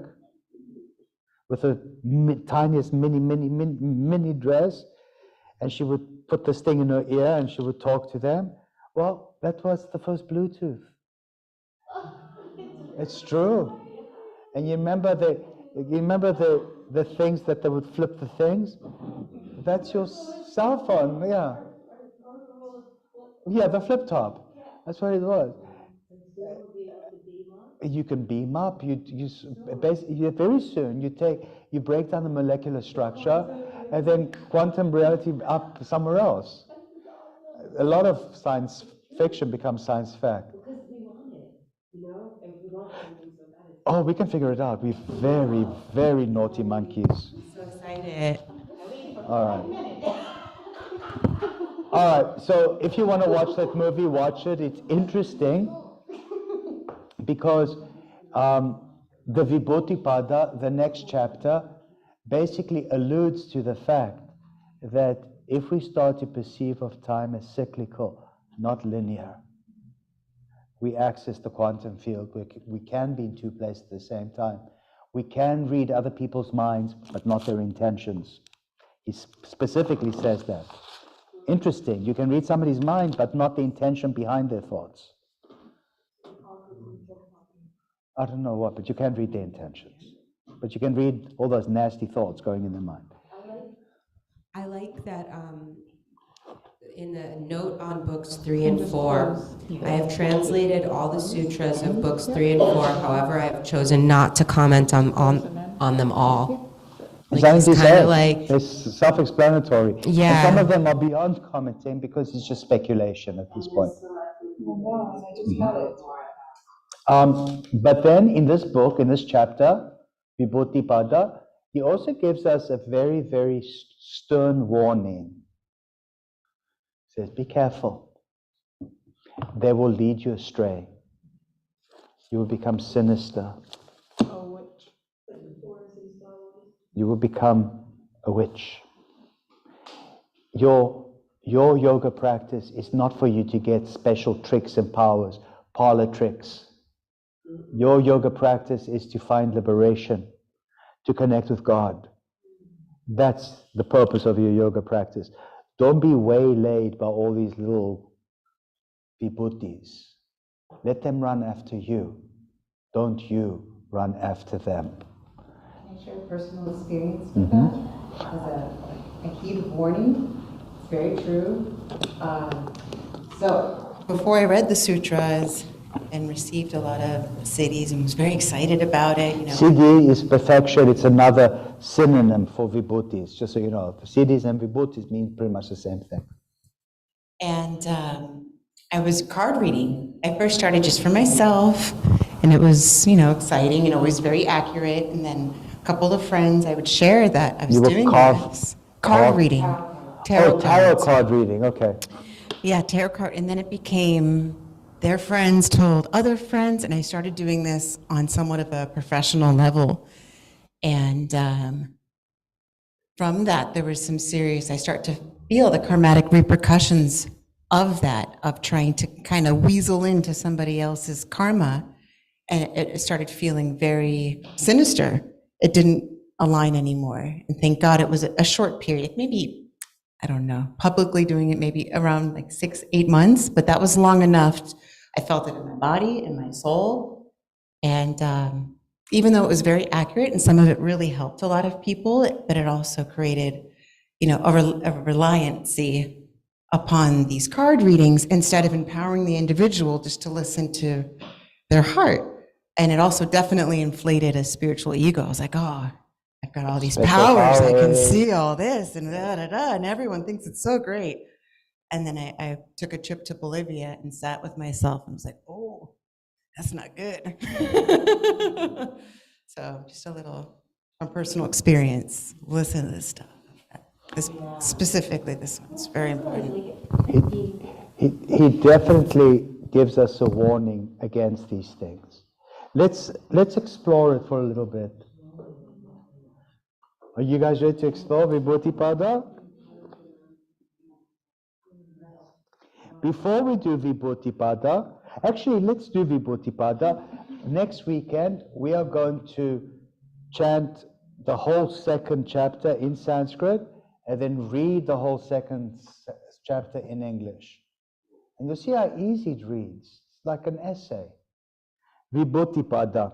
With the tiniest mini dress, and she would put this thing in her ear and she would talk to them. Well, that was the first Bluetooth. It's true. And you remember the things that they would flip the things? That's your cell phone, yeah. Yeah, the flip top. That's what it was. You can beam up. You very soon you break down the molecular structure, and then quantum reality up somewhere else. A lot of science fiction becomes science fact. Because we want it, if we want something so bad. Oh, we can figure it out. We're very, very naughty monkeys. So excited. All right. All right. So if you want to watch that movie, watch it. It's interesting. Because the Vibhuti-pada, the next chapter, basically alludes to the fact that if we start to perceive of time as cyclical, not linear, we access the quantum field. We can be in two places at the same time. We can read other people's minds, but not their intentions. He specifically says that. Interesting. You can read somebody's mind, but not the intention behind their thoughts. I don't know what, but you can't read their intentions. But you can read all those nasty thoughts going in their mind. I like that in the note on books 3 and 4, I have translated all the sutras of books 3 and 4. However, I have chosen not to comment on them all. Like it's kind of like it's self-explanatory. Yeah. And some of them are beyond commenting because it's just speculation at this point. But then in this book, in this chapter, Vibhuti-pada, he also gives us a very, very stern warning. He says, be careful. They will lead you astray. You will become sinister. You will become a witch. Your yoga practice is not for you to get special tricks and powers, parlor tricks. Your yoga practice is to find liberation, to connect with God. That's the purpose of your yoga practice. Don't be waylaid by all these little vibhutis. Let them run after you. Don't you run after them. Can I share a personal experience with that? As a key warning. It's very true. So before I read the sutras, and received a lot of siddhis and was very excited about it. Siddhi is perfection. It's another synonym for vibhutis. Just so you know, siddhis and vibhutis mean pretty much the same thing. And I was card reading. I first started just for myself, and it was, exciting and always very accurate. And then a couple of friends, I would share that I was doing this. Card reading. Tarot card reading, okay. Yeah, tarot card. And then it became their friends told other friends, and I started doing this on somewhat of a professional level. And from that, there was some serious, I start to feel the karmatic repercussions of that, of trying to kind of weasel into somebody else's karma. And it started feeling very sinister. It didn't align anymore. And thank God it was a short period, maybe, I don't know, publicly doing it maybe around like 6-8 months, but that was long enough. I felt it in my body and my soul. And even though it was very accurate and some of it really helped a lot of people, but it also created, a reliancy upon these card readings instead of empowering the individual just to listen to their heart. And it also definitely inflated a spiritual ego. I was like, oh, I've got all these powers. I can see all this and and everyone thinks it's so great. And then I took a trip to Bolivia and sat with myself and was like, oh, that's not good. So just a little from personal experience, listen to this stuff. Specifically, this one's very important. He definitely gives us a warning against these things. Let's explore it for a little bit. Are you guys ready to explore Vibhuti Pada? Before we do Vibhuti Pada, actually let's do Vibhuti Pada. Next weekend we are going to chant the whole second chapter in Sanskrit and then read the whole second chapter in English. And you'll see how easy it reads. It's like an essay. Vibhuti Pada.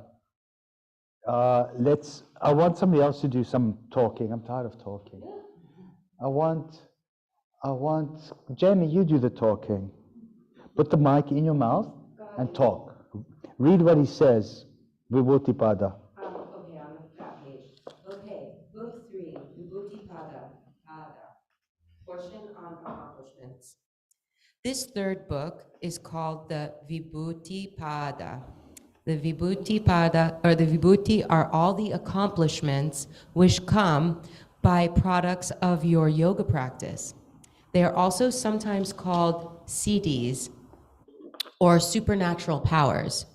I want somebody else to do some talking. I'm tired of talking. I want, Jamie, you do the talking. Put the mic in your mouth and talk. Read what he says. Vibhuti Pada. Okay, on that page. Okay, book 3, Vibhuti Pada. Portion on accomplishments. This third book is called the Vibhuti Pada. The Vibhuti Pada, or the Vibhuti, are all the accomplishments which come by products of your yoga practice. They are also sometimes called siddhis, or supernatural powers.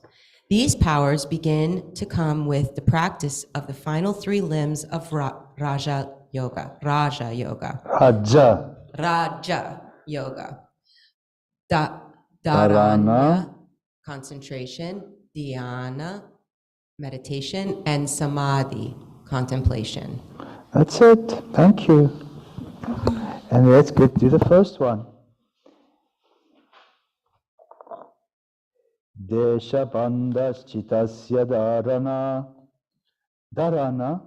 These powers begin to come with the practice of the final 3 limbs of Raja Yoga. Raja Yoga. Raja Yoga. Dharana, concentration, dhyana, meditation, and samadhi, contemplation. That's it. Thank you. And let's get to the first one. Deshabandhas chitasya dharana. Dharana,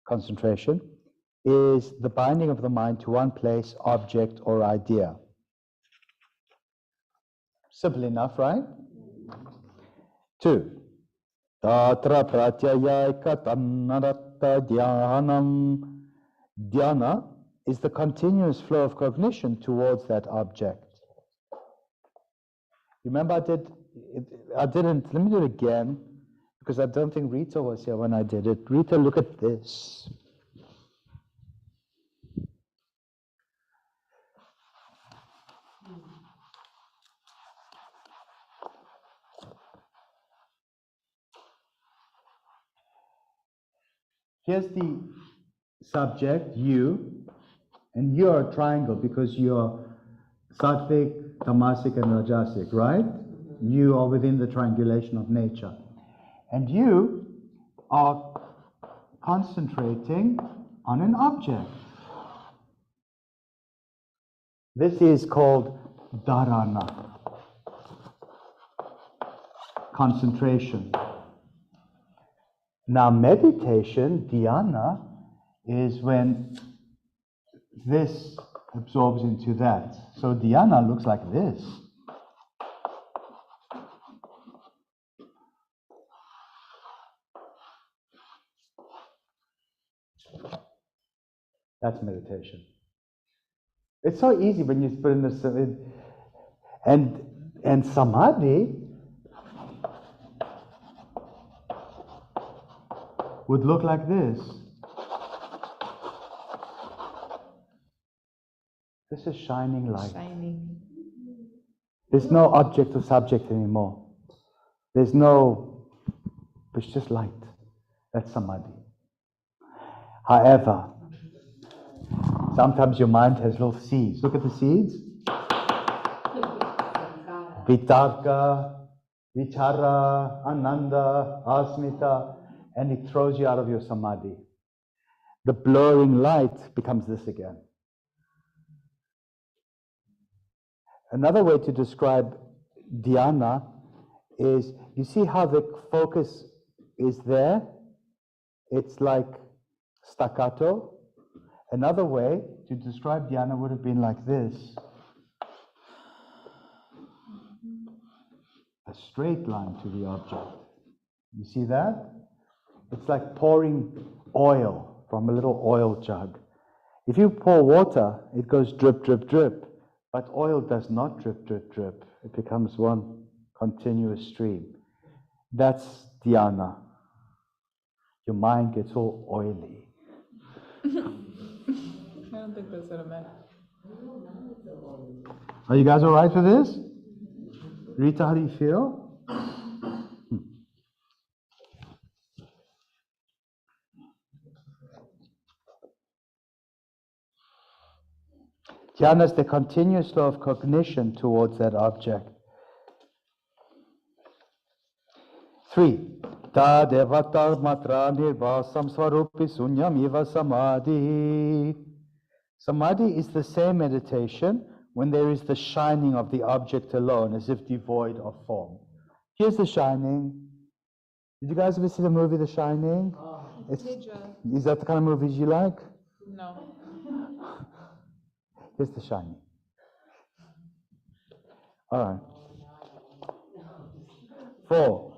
concentration, is the binding of the mind to one place, object, or idea. Simple enough, right? 2. Tatra pratyayika tannaratta dhyanam. Dhyana is the continuous flow of cognition towards that object. Remember I didn't, let me do it again, because I don't think Rita was here when I did it. Rita, look at this. Here's the subject, you, and you're a triangle because you're sattvic, tamasic, and rajasic, right? You are within the triangulation of nature. And you are concentrating on an object. This is called dharana, concentration. Now meditation, dhyana, is when this absorbs into that. So dhyana looks like this. That's meditation. It's so easy when you put in this. And samadhi would look like this. This is shining light. Shining. There's no object or subject anymore. There's just light. That's samadhi. However, sometimes your mind has little seeds. Look at the seeds. Vitarka, Vichara, Ananda, Asmita, and it throws you out of your samadhi. The blurring light becomes this again. Another way to describe dhyana is, you see how the focus is there? It's like staccato. Another way to describe dhyana would have been like this. A straight line to the object. You see that? It's like pouring oil from a little oil jug. If you pour water, it goes drip, drip, drip. But oil does not drip, drip, drip. It becomes one continuous stream. That's dhyana. Your mind gets all oily. I don't think that's what I meant. Are you guys all right with this? Rita, how do you feel? Dhyana is the continuous flow of cognition towards that object. 3. Ta devatar matra nirvasam swarupi sunyam iva samadhi. Samadhi is the same meditation when there is the shining of the object alone, as if devoid of form. Here's The Shining. Did you guys ever see the movie The Shining? Is that the kind of movies you like? No. Here's The Shining. All right. 4.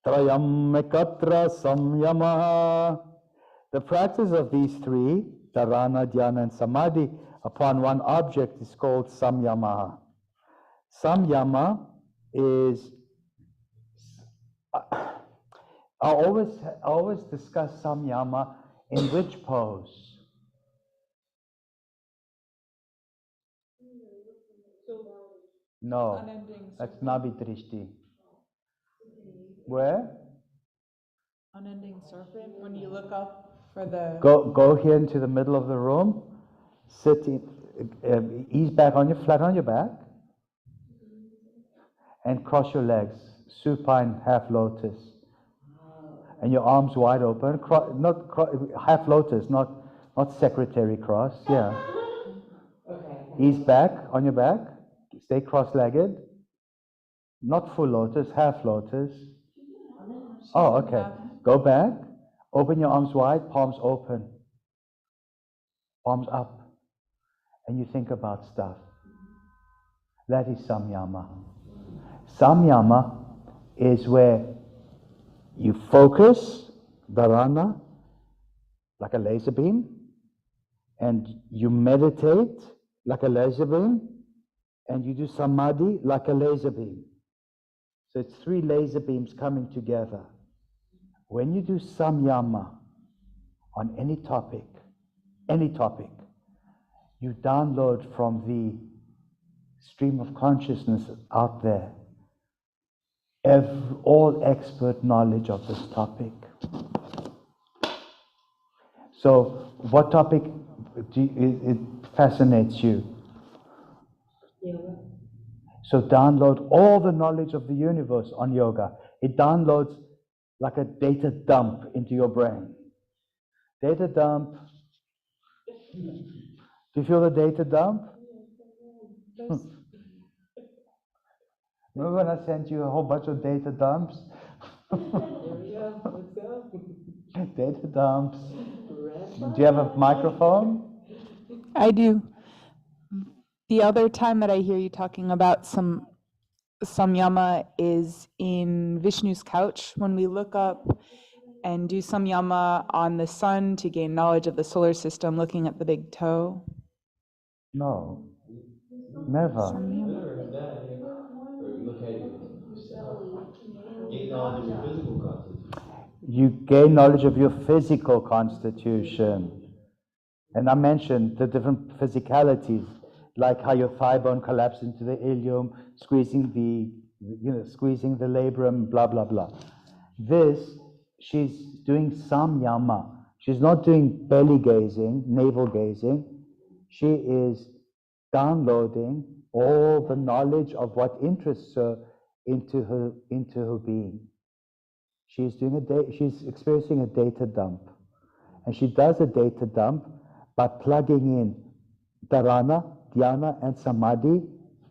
Trayam ekatra samyama. The practice of these three, dharana, dhyana, and samadhi, upon one object is called samyama. Samyama is, I always discuss samyama in which pose? No, that's Nabhi-drishti. Where? Unending serpent. When you look up for the. Go here into the middle of the room. Sit ease back on flat on your back, and cross your legs, supine half lotus, and your arms wide open. Half lotus, not secretary cross. Yeah. Ease back on your back. Stay cross-legged. Not full lotus, half lotus. Oh, okay. Go back. Open your arms wide, palms open. Palms up. And you think about stuff. That is samyama. Samyama is where you focus, dharana, like a laser beam, and you meditate like a laser beam, and you do samadhi like a laser beam. So it's 3 laser beams coming together. When you do samyama on any topic, you download from the stream of consciousness out there all expert knowledge of this topic. So what topic it fascinates you? So download all the knowledge of the universe on yoga. It downloads like a data dump into your brain. Data dump. Do you feel the data dump? Remember when I sent you a whole bunch of data dumps? There we go. Let's go. Data dumps. Do you have a microphone? I do. The other time that I hear you talking about samyama is in Vishnu's couch, when we look up and do samyama on the sun to gain knowledge of the solar system, looking at the big toe. No, never. Okay. Gain knowledge of your physical constitution. You gain knowledge of your physical constitution. And I mentioned the different physicalities, like how your thigh bone collapses into the ilium, squeezing the labrum, blah, blah, blah. This, she's doing samyama. She's not doing belly gazing, navel gazing. She is downloading all the knowledge of what interests her into her being. She's experiencing a data dump. And she does a data dump by plugging in dharana, dhyana, and samadhi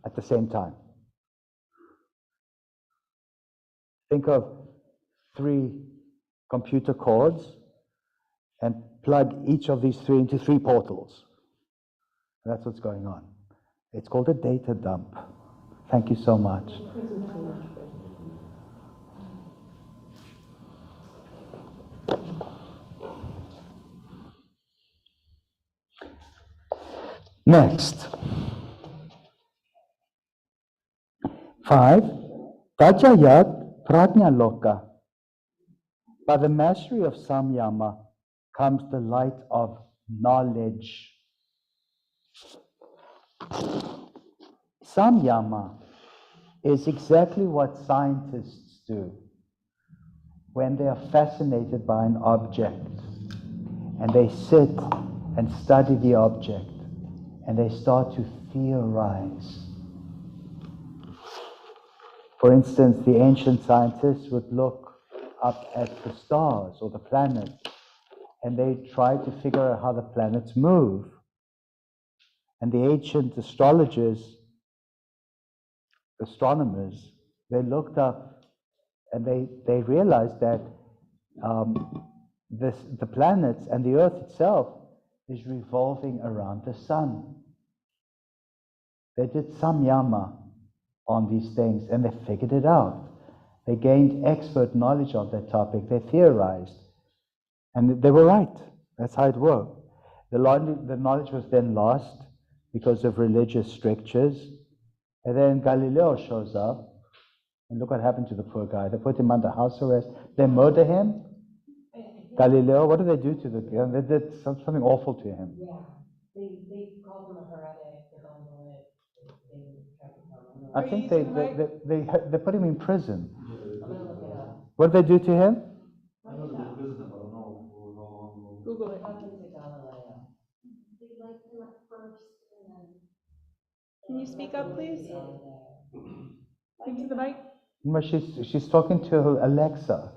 at the same time. Think of 3 computer cords and plug each of these 3 into 3 portals. And that's what's going on. It's called a data dump. Thank you so much. Next. 5. Tajayat prajna loka. By the mastery of samyama comes the light of knowledge. Samyama is exactly what scientists do when they are fascinated by an object and they sit and study the object and they start to theorize. For instance, the ancient scientists would look up at the stars or the planets and they try to figure out how the planets move. And the ancient astrologers, astronomers, they looked up and they realized that the planets and the earth itself is revolving around the sun. They did samyama on these things and they figured it out. They gained expert knowledge on that topic. They theorized. And they were right. That's how it worked. The knowledge was then lost because of religious strictures. And then Galileo shows up. And look what happened to the poor guy. They put him under house arrest. They murder him. Galileo, what did they do to the guy? They did something awful to him. Yeah, they called him a heretic, they called him I think they put him in prison. What did they do to him? I know the prison, but I don't know for how long. Google it. They liked him at first, and then. Can you speak up, please? Into the mic. But she's talking to Alexa.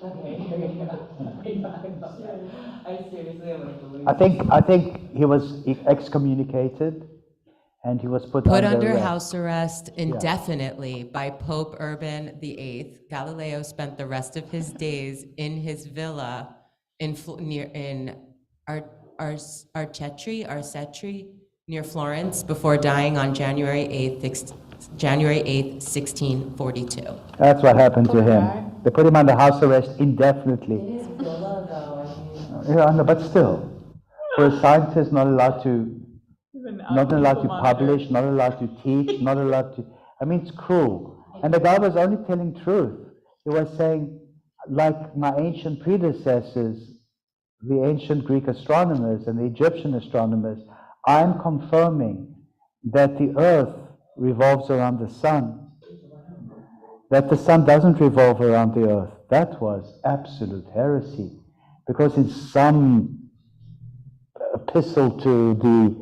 Okay. I seriously am like believe. I think he was excommunicated, and he was put under arrest. house arrest indefinitely by Pope Urban VIII. Galileo spent the rest of his days in his villa in Arcetri, near Florence, before dying on January 8th, 1642. That's what happened to him. They put him under house arrest indefinitely. It is villa though, I mean. Yeah, no, but still, for a scientist, not allowed to publish, not allowed to teach, not allowed to. I mean, it's cruel. And the guy was only telling truth. He was saying, like my ancient predecessors, the ancient Greek astronomers and the Egyptian astronomers, I'm confirming that the earth revolves around the sun, that the sun doesn't revolve around the earth. That was absolute heresy, because in some epistle to the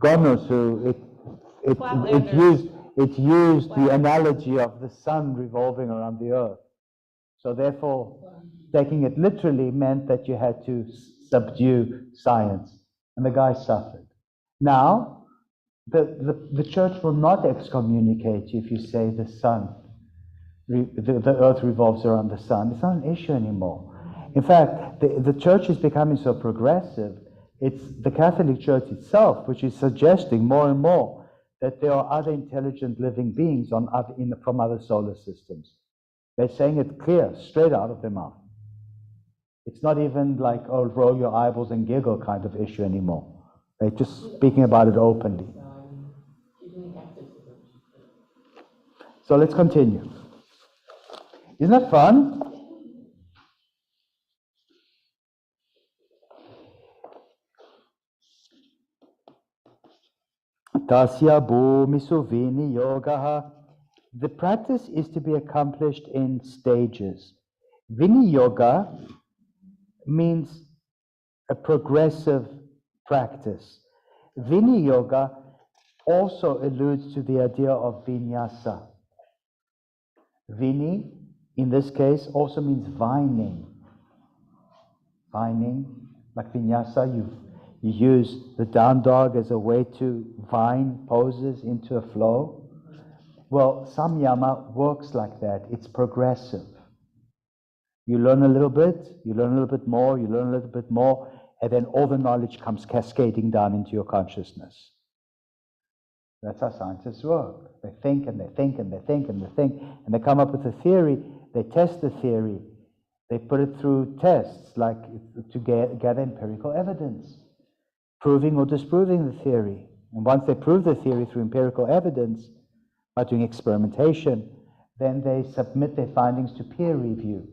God knows who, it used the analogy of the sun revolving around the earth. So therefore, taking it literally meant that you had to subdue science, and the guy suffered. Now, the church will not excommunicate you if you say the sun, the earth revolves around the sun. It's not an issue anymore. In fact, the church is becoming so progressive. It's the Catholic Church itself which is suggesting more and more that there are other intelligent living beings from other solar systems. They're saying it clear, straight out of their mouth. It's not even like, oh, roll your eyeballs and giggle kind of issue anymore. They're just speaking about it openly. You're doing active So let's continue. Isn't that fun? Tasya bhumisu vini yogaha. The practice is to be accomplished in stages. Vini yoga means a progressive practice. Vini yoga also alludes to the idea of vinyasa. Vini, in this case, also means vining. Vining, like vinyasa, you use the down dog as a way to vine poses into a flow. Well, samyama works like that. It's progressive. You learn a little bit, you learn a little bit more, you learn a little bit more, and then all the knowledge comes cascading down into your consciousness. That's how scientists work. They think and they think and they think and they think, and they come up with a theory, they test the theory, they put it through tests, like to gather empirical evidence, proving or disproving the theory. And once they prove the theory through empirical evidence, by doing experimentation, then they submit their findings to peer review.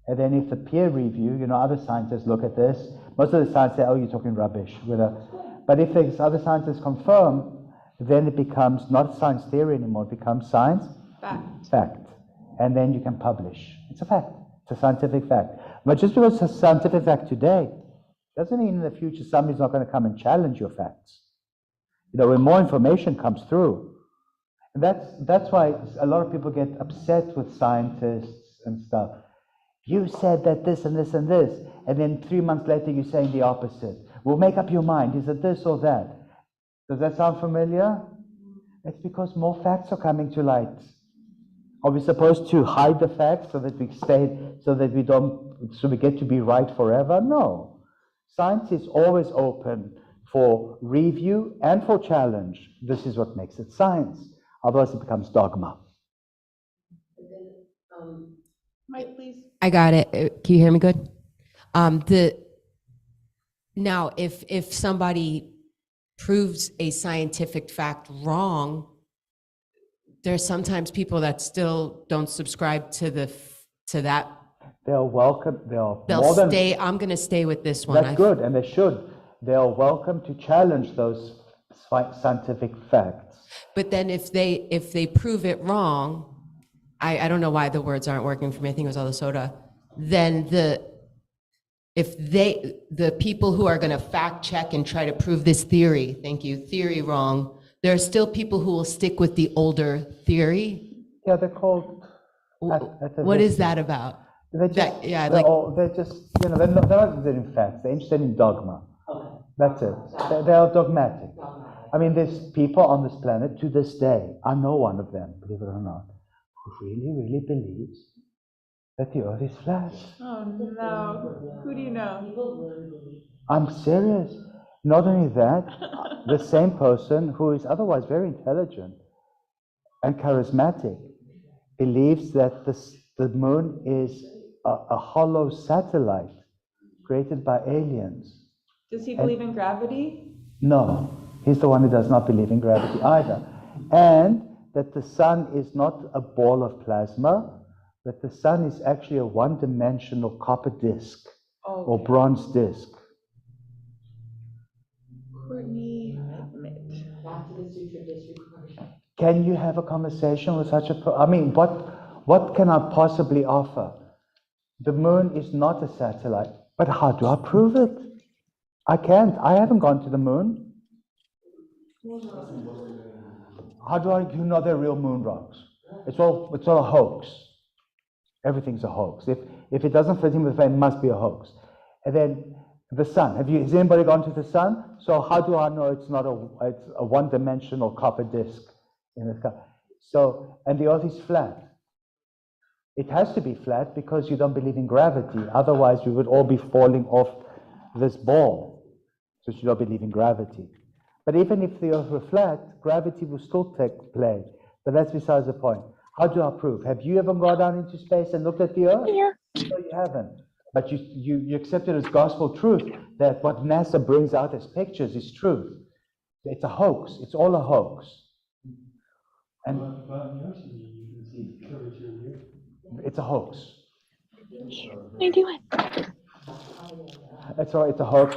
And then if the peer review, other scientists look at this, most of the scientists say, oh, you're talking rubbish. But if the other scientists confirm, then it becomes not science theory anymore, it becomes science fact. And then you can publish. It's a fact. It's a scientific fact. But just because it's a scientific fact today, doesn't mean in the future somebody's not going to come and challenge your facts. When more information comes through, and that's why a lot of people get upset with scientists and stuff. You said that this and this and this, and then 3 months later you're saying the opposite. Well, make up your mind. Is it this or that? Does that sound familiar? It's because more facts are coming to light. Are we supposed to hide the facts so that we get to be right forever? No. Science is always open for review and for challenge. This is what makes it science. Otherwise it becomes dogma. Mike, please. I got it. Can you hear me good? Now, if somebody proves a scientific fact wrong, there's sometimes people that still don't subscribe to that. They're welcome. I'm going to stay with this one. That's good, and they should. They are welcome to challenge those scientific facts. But then if they prove it wrong, I don't know why the words aren't working for me. I think it was all the soda. Then the people who are going to fact check and try to prove this theory, theory wrong, there are still people who will stick with the older theory. Yeah, they're called. What is that about? They're just, they're not interested in facts. They're interested in dogma. That's it. They are dogmatic. I mean, there's people on this planet to this day. I know one of them, believe it or not, who really, really believes that the earth is flat. Oh no. Who do you know? I'm serious. Not only that, the same person who is otherwise very intelligent and charismatic believes that the moon is a hollow satellite created by aliens. Does he believe in gravity? No, he's the one who does not believe in gravity either. And that the sun is not a ball of plasma, that the sun is actually a one-dimensional copper disk or bronze disk. Courtney, Can you have a conversation with such a person? I mean, what can I possibly offer? The moon is not a satellite, but how do I prove it? I can't. I haven't gone to the moon. How do I know they're real moon rocks? It's all a hoax. Everything's a hoax. If it doesn't fit in with the frame, it must be a hoax. And then the sun. Has anybody gone to the sun? So how do I know it's not it's a one-dimensional copper disk in the sky? So, and the earth is flat. It has to be flat because you don't believe in gravity. Otherwise, we would all be falling off this ball. So you don't believe in gravity. But even if the earth were flat, gravity will still take play. But that's besides the point. How do I prove? Have you ever gone down into space and looked at the earth? Yeah. No, you haven't. But you accept it as gospel truth that what NASA brings out as pictures is truth. It's a hoax. It's all a hoax. And But on your TV, you can see curvature here. it's a hoax. What are you doing? It's a hoax,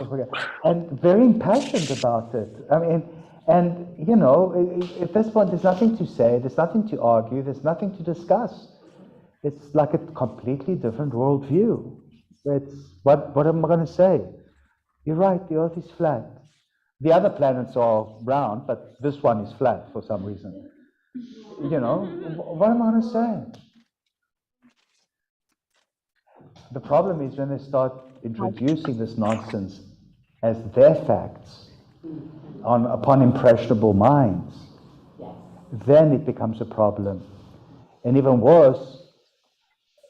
and very impassioned about it. I mean, and you know, at this point, there's nothing to say, there's nothing to argue, there's nothing to discuss. It's like a completely different worldview. It's what am I going to say? You're right, the Earth is flat. The other planets are round, but this one is flat for some reason. You know, what am I going to say? The problem is when they start introducing this nonsense as their facts upon impressionable minds, then it becomes a problem. And even worse,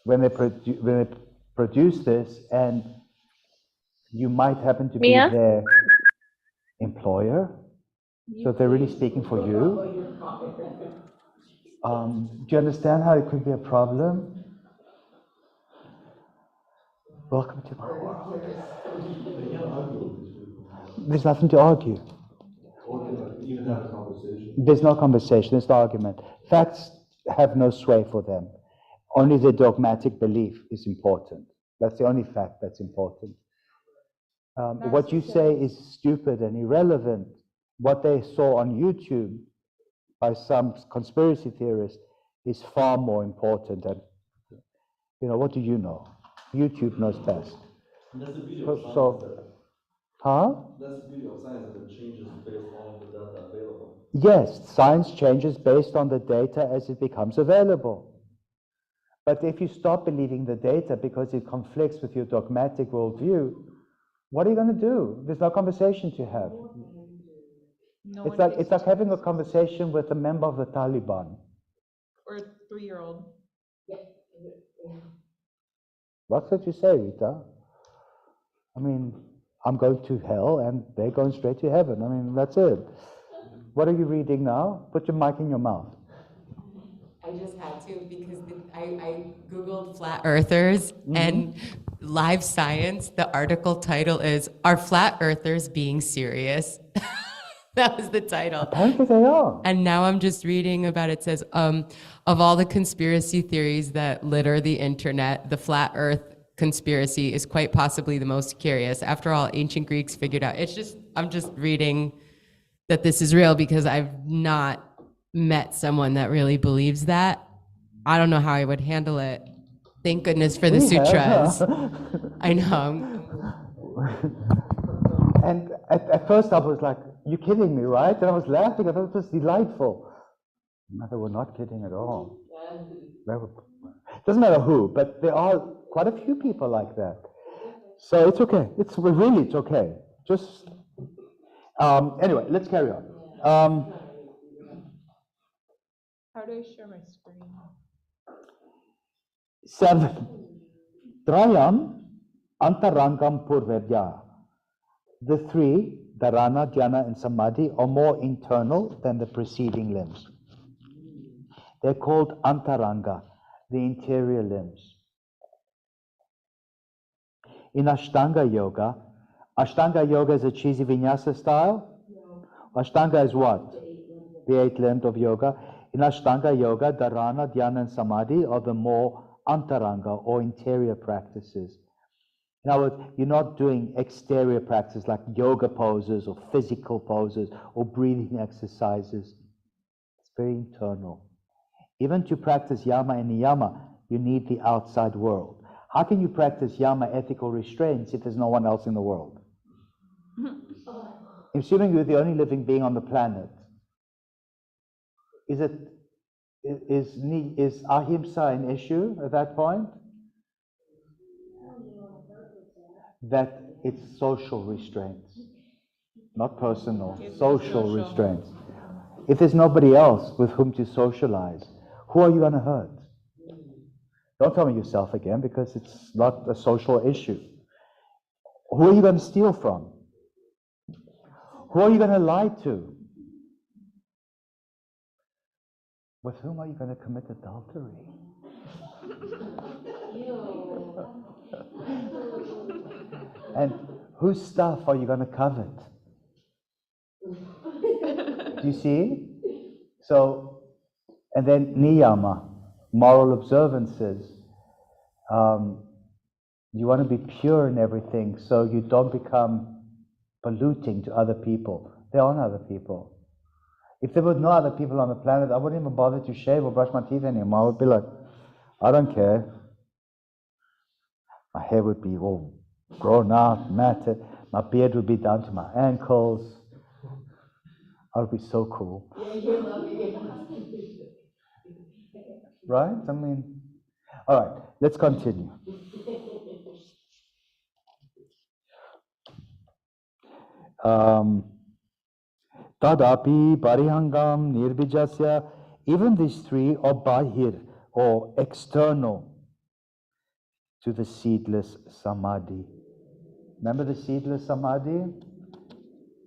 when they produce this and you might happen to be their employer, so they're really speaking for you. Do you understand how it could be a problem? Welcome to my world. There's nothing to argue. Even have a conversation. There's no conversation, there's no argument. Facts have no sway for them. Only the dogmatic belief is important. That's the only fact that's important. What you say is stupid and irrelevant. What they saw on YouTube by some conspiracy theorists is far more important. And, you know, what do you know? YouTube knows best. And that's the beauty of science. So, huh? That's the beauty of science, that it changes based on the data available. Yes, science changes based on the data as it becomes available. But if you stop believing the data because it conflicts with your dogmatic worldview, what are you going to do? There's no conversation to have. It's like having a conversation with a member of the Taliban. Or a 3-year-old. What's that you say, Rita? I mean, I'm going to hell and they're going straight to heaven. I mean, that's it. What are you reading now? Put your mic in your mouth. I just had to because I Googled flat earthers and Live Science. The article title is, "Are Flat Earthers Being Serious?" That was the title. Apparently they are. And now I'm just reading about it. Says, of all the conspiracy theories that litter the internet, the flat earth conspiracy is quite possibly the most curious. After all, ancient Greeks figured out. I'm just reading that this is real because I've not met someone that really believes that. I don't know how I would handle it. Thank goodness for the sutras. I know. And at first I was like, you're kidding me, right? And I was laughing. I thought it was delightful. No, they were not kidding at all. Doesn't matter who, but there are quite a few people like that. So it's okay. It's okay. Just, anyway, let's carry on. How do I share my screen? 7. Trayam antarangam purvedya. The 3, dharana, dhyana, and samadhi, are more internal than the preceding limbs. They're called antaranga, the interior limbs. In Ashtanga Yoga is a cheesy vinyasa style. Ashtanga is what? The 8 limbs of yoga. In Ashtanga Yoga, dharana, dhyana, and samadhi are the more antaranga or interior practices. In other words, you're not doing exterior practices like yoga poses or physical poses or breathing exercises. It's very internal. Even to practice yama and niyama, you need the outside world. How can you practice yama, ethical restraints, if there's no one else in the world? Assuming you're the only living being on the planet, is ahimsa an issue at that point? That it's social restraints, not personal, social restraints. If there's nobody else with whom to socialize, who are you going to hurt? Don't tell me yourself again, because it's not a social issue. Who are you going to steal from? Who are you going to lie to? With whom are you going to commit adultery? And whose stuff are you going to covet? Do you see? So And then niyama, moral observances. You want to be pure in everything so you don't become polluting to other people. There aren't other people. If there were no other people on the planet, I wouldn't even bother to shave or brush my teeth anymore. I would be like, I don't care. My hair would be all grown out, matted. My beard would be down to my ankles. I would be so cool. Yeah, you're lovely. Right? I mean, all right, let's continue. Tadapi, Parihangam, Nirbijasya, even these three are bahir, or external to the seedless samadhi. Remember the seedless samadhi?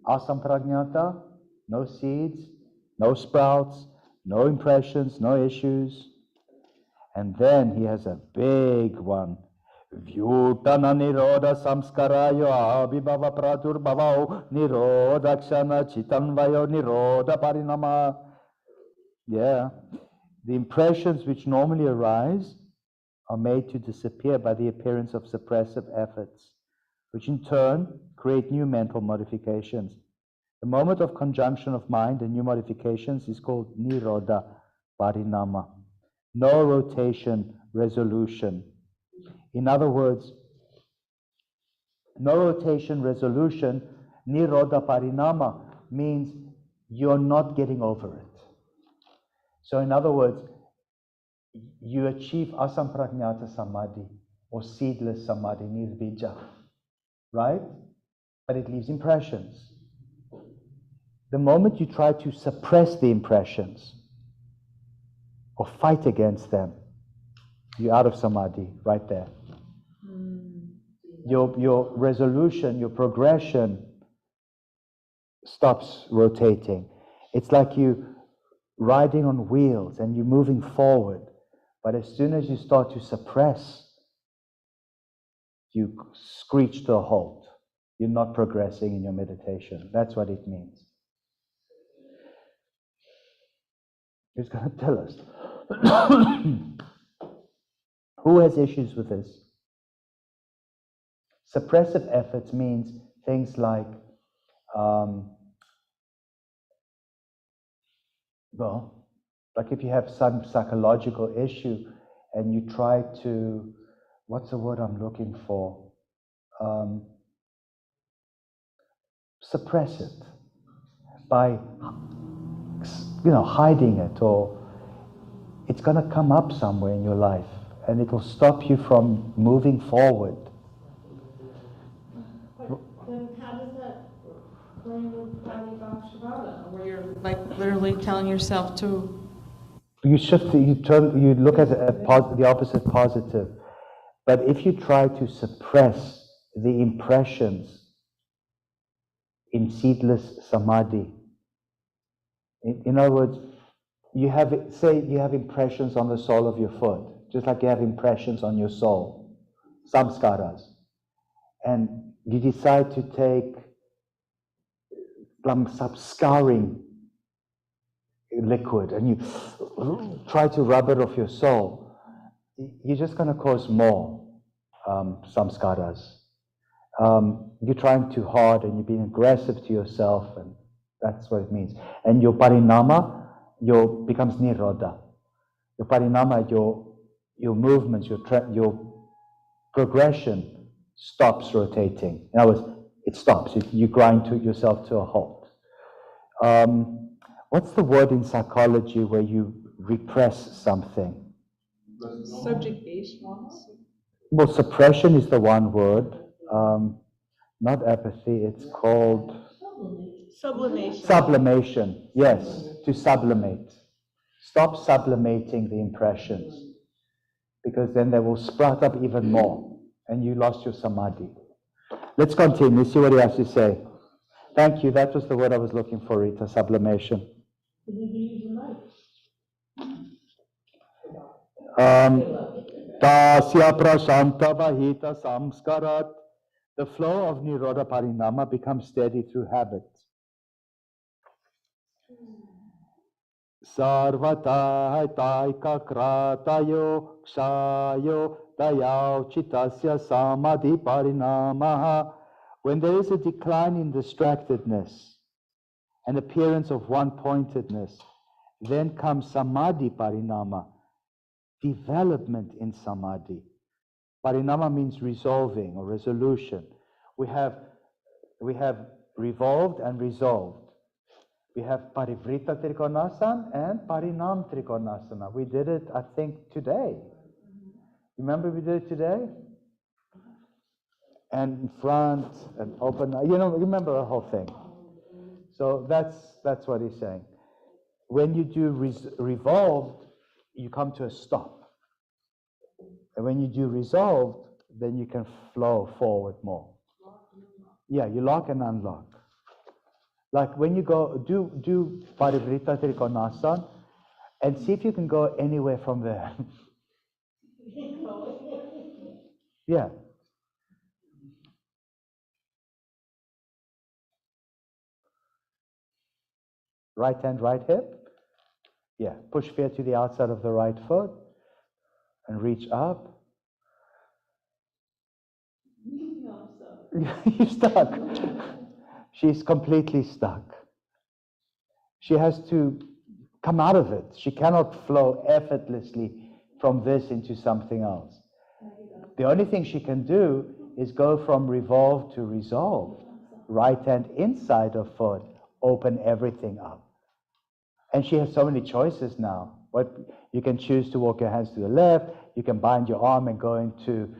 Asampragnata, no seeds, no sprouts, no impressions, no issues. And then he has a big one. Vyutana niroda samskarayo abhibhava praturbhavao niroda kshana chitanvayo niroda parinama. Yeah. The impressions which normally arise are made to disappear by the appearance of suppressive efforts, which in turn create new mental modifications. The moment of conjunction of mind and new modifications is called nirodha parinama. No rotation, resolution. In other words, no rotation, resolution, nirodha parinama means you're not getting over it. So in other words, you achieve asampragnata samadhi or seedless samadhi, nirbija, right? But it leaves impressions. The moment you try to suppress the impressions or fight against them, you're out of samadhi right there. Your resolution, your progression stops rotating. It's like you riding on wheels and you're moving forward. But as soon as you start to suppress, you screech to a halt. You're not progressing in your meditation. That's what it means. Who's going to tell us? Who has issues with this? Suppressive efforts means things like, like if you have some psychological issue and you try to, what's the word I'm looking for? Suppress it by, hiding it, or it's going to come up somewhere in your life and it will stop you from moving forward. Then how does that play with Pranibhakshivada, where you're like literally telling yourself to... You shift, you look at the opposite positive. But if you try to suppress the impressions in seedless samadhi, in other words, you have impressions on the sole of your foot, just like you have impressions on your soul, samskaras. And you decide to take some scouring liquid and you try to rub it off your soul, you're just going to cause more samskaras. You're trying too hard and you're being aggressive to yourself, and that's what it means. And your parinama, becomes nirodha. Your parinama, your movements, your progression stops rotating. In other words, it stops. You grind yourself to a halt. What's the word in psychology where you repress something? Subjugation. Well, suppression is the one word. Not apathy, it's called... Sublimation. Sublimation, yes, to sublimate. Stop sublimating the impressions, because then they will sprout up even more, and you lost your samadhi. Let's continue, see what he has to say. Thank you, that was the word I was looking for, Rita, sublimation. Tasya prashanta vahita samskarat. The flow of nirodha parinama becomes steady through habit. Sarvata taika kratayo kshayo dayao chitasya samadhi parinamaha. When there is a decline in distractedness, an appearance of one-pointedness, then comes samadhi parinama, development in samadhi. Parinama means resolving or resolution. We have revolved and resolved. We have parivrita trikonasana and parinam trikonasana. We did it, I think, today. Remember we did it today? And in front and open, remember the whole thing. So that's what he's saying. When you do revolved, you come to a stop. And when you do resolved, then you can flow forward more. Yeah, you lock and unlock. Like when you go, do Parivrita Trikonasana and see if you can go anywhere from there. Yeah. Right hand, right hip. Yeah, push fear to the outside of the right foot and reach up. You're stuck. She's completely stuck. She has to come out of it. She cannot flow effortlessly from this into something else. The only thing she can do is go from revolve to resolve. Right hand inside of foot, open everything up. And she has so many choices now. You can choose to walk your hands to the left, you can bind your arm and go into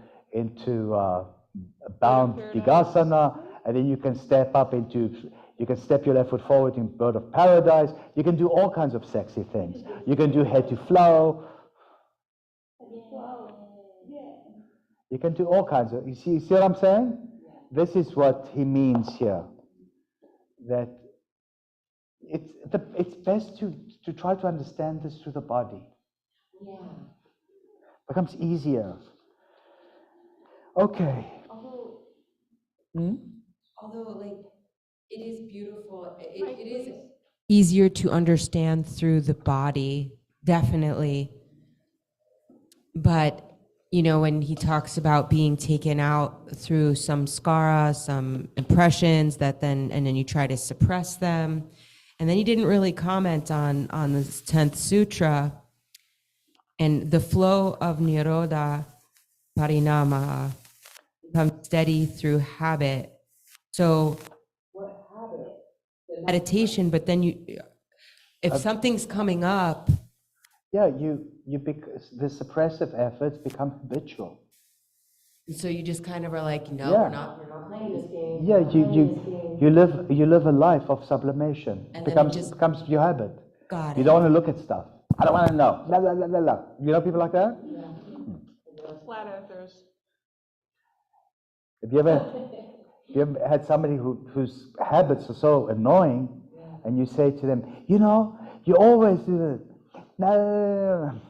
bound Digasana, and then you can step your left foot forward in bird of paradise. You can do all kinds of sexy things. You can do head to flow. You can do all kinds of, you see what I'm saying? This is what he means here. That it's best to try to understand this through the body. Yeah. Becomes easier. Okay. Although like, it is beautiful. It is easier to understand through the body, definitely. But, when he talks about being taken out through some skara, some impressions and then you try to suppress them. And then he didn't really comment on this 10th sutra and the flow of nirodha parinama becomes steady through habit. So What habit? Meditation, but then if something's coming up. Yeah, the suppressive efforts become habitual. So you just kind of are like, no, Yeah. we're not playing this game. Yeah, you live a life of sublimation. And It then it just becomes your habit. Got You it. don't want to look at stuff. I don't want to know. Blah, blah, blah, blah, blah. You know people like that? Flat earthers. Have you ever had somebody whose habits are so annoying, and you say to them, you always do this. No.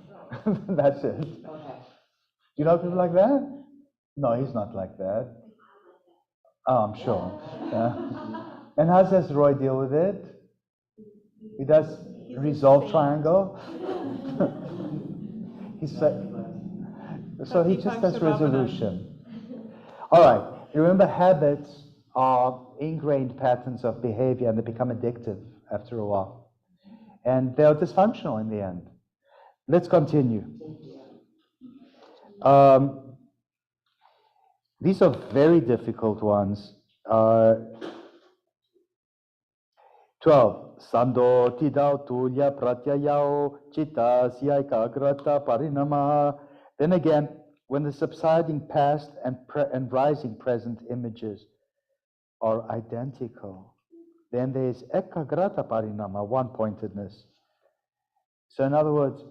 That's it. Okay. You know people like that? No, he's not like that. Oh, I'm sure. Yeah. And how does Roy deal with it? He does resolve triangle. So he just does resolution. All right. Remember, habits are ingrained patterns of behavior, and they become addictive after a while. And they're dysfunctional in the end. Let's continue. These are very difficult ones. 12. Sando tidau tulya pratyayao chitasya ekagrata parinama. Then again, when the subsiding past and rising present images are identical, then there is ekagrata parinama, one-pointedness. So in other words,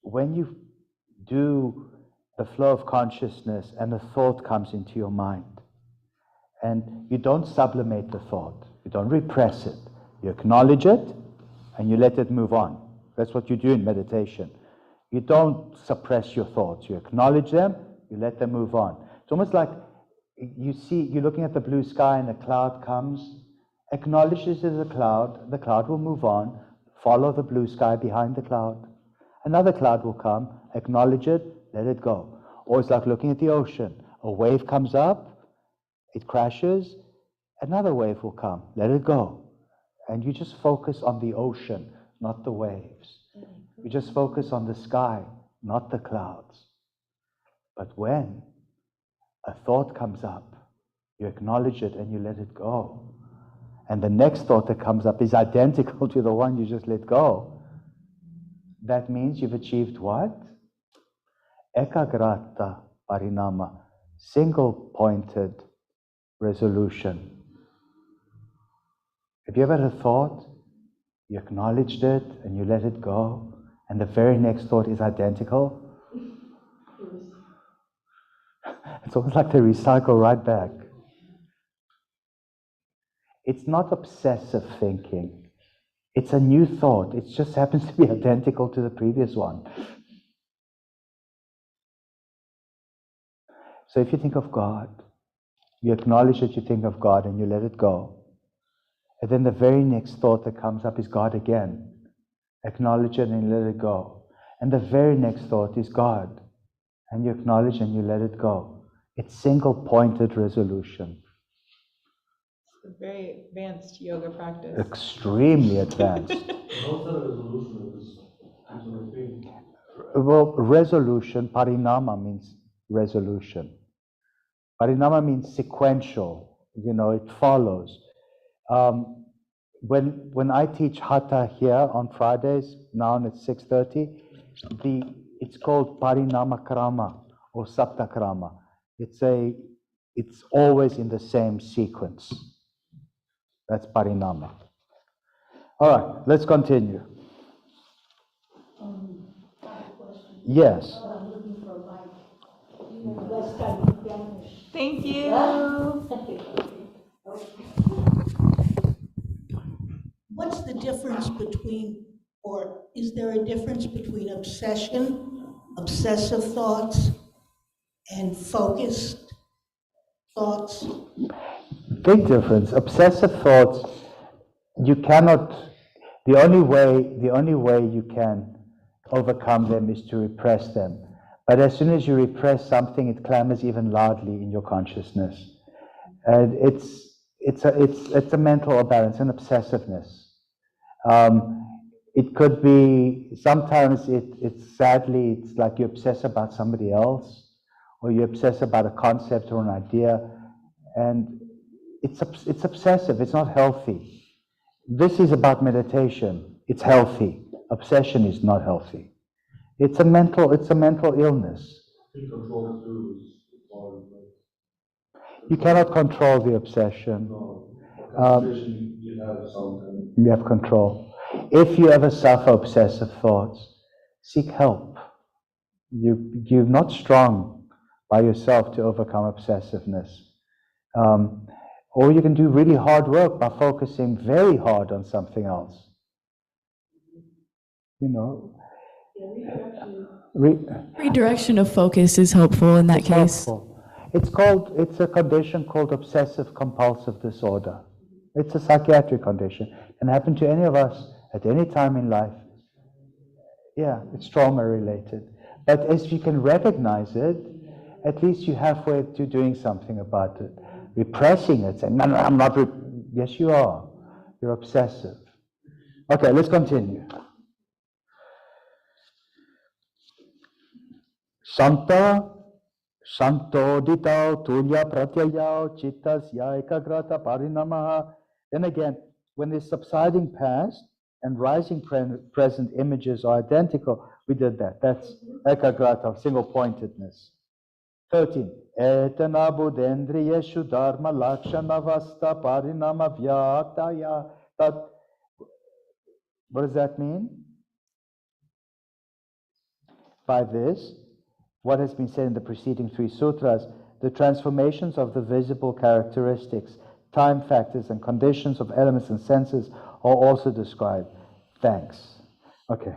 when you do the flow of consciousness and a thought comes into your mind, and you don't sublimate the thought, you don't repress it, you acknowledge it and you let it move on. That's what you do in meditation. You don't suppress your thoughts, you acknowledge them, you let them move on. It's almost like you're looking at the blue sky and a cloud comes, acknowledge this as a cloud, the cloud will move on, Follow the blue sky behind the cloud. Another cloud will come, acknowledge it, let it go. Or it's like looking at the ocean. A wave comes up, it crashes, another wave will come, let it go. And you just focus on the ocean, not the waves. You just focus on the sky, not the clouds. But when a thought comes up, you acknowledge it and you let it go. And the next thought that comes up is identical to the one you just let go. That means you've achieved what? Ekagrata parinama, single-pointed resolution. Have you ever had a thought, you acknowledged it and you let it go, and the very next thought is identical? It's almost like they recycle right back. It's not obsessive thinking. It's a new thought. It just happens to be identical to the previous one. So if you think of God, you acknowledge that you think of God and you let it go. And then the very next thought that comes up is God again. Acknowledge it and let it go. And the very next thought is God. And you acknowledge and you let it go. It's single-pointed resolution. It's a very advanced yoga practice. Extremely advanced. How's that a resolution? It's a routine. Well, resolution, parinama means resolution. Parinama means sequential. It follows. When I teach Hatha here on Fridays, now it's 6:30, it's called Parinama Krama or Sapta Krama. It's always in the same sequence. That's Parinama. All right, let's continue. Yes. Thank you. What's the difference between, or is there a difference between obsession, obsessive thoughts, and focused thoughts? Big difference. Obsessive thoughts, you cannot, the only way you can overcome them is to repress them. But as soon as you repress something, it clamors even loudly in your consciousness. And it's a mental imbalance, an obsessiveness. It could be, sometimes it's like you obsess about somebody else, or you obsess about a concept or an idea, and it's obsessive, it's not healthy. This is about meditation, it's healthy. Obsession is not healthy. It's a mental illness. Control too is part. You cannot control the obsession. You have something. You have control. If you ever suffer obsessive thoughts, seek help. You're not strong by yourself to overcome obsessiveness. Or you can do really hard work by focusing very hard on something else. Redirection of focus is helpful in that case. Helpful. It's a condition called obsessive compulsive disorder. It's a psychiatric condition. It can happen to any of us at any time in life. Yeah, it's trauma related. But as you can recognize it, at least you're halfway to doing something about it. Repressing it, saying, no, I'm not, yes you are. You're obsessive. Okay, let's continue. Shanta, Shantoditao, Tulya Pratyayao, Chittas Ekagrata Parinamaha. Then again, when the subsiding past and rising present images are identical, we did that. That's Ekagrata, single-pointedness. 13. Etana Budendriyeshu Dharma Lakshana Vasta Parinama Vyaktaya. What does that mean? By this, what has been said in the preceding three sutras, the transformations of the visible characteristics, time factors, and conditions of elements and senses are also described. Thanks. Okay.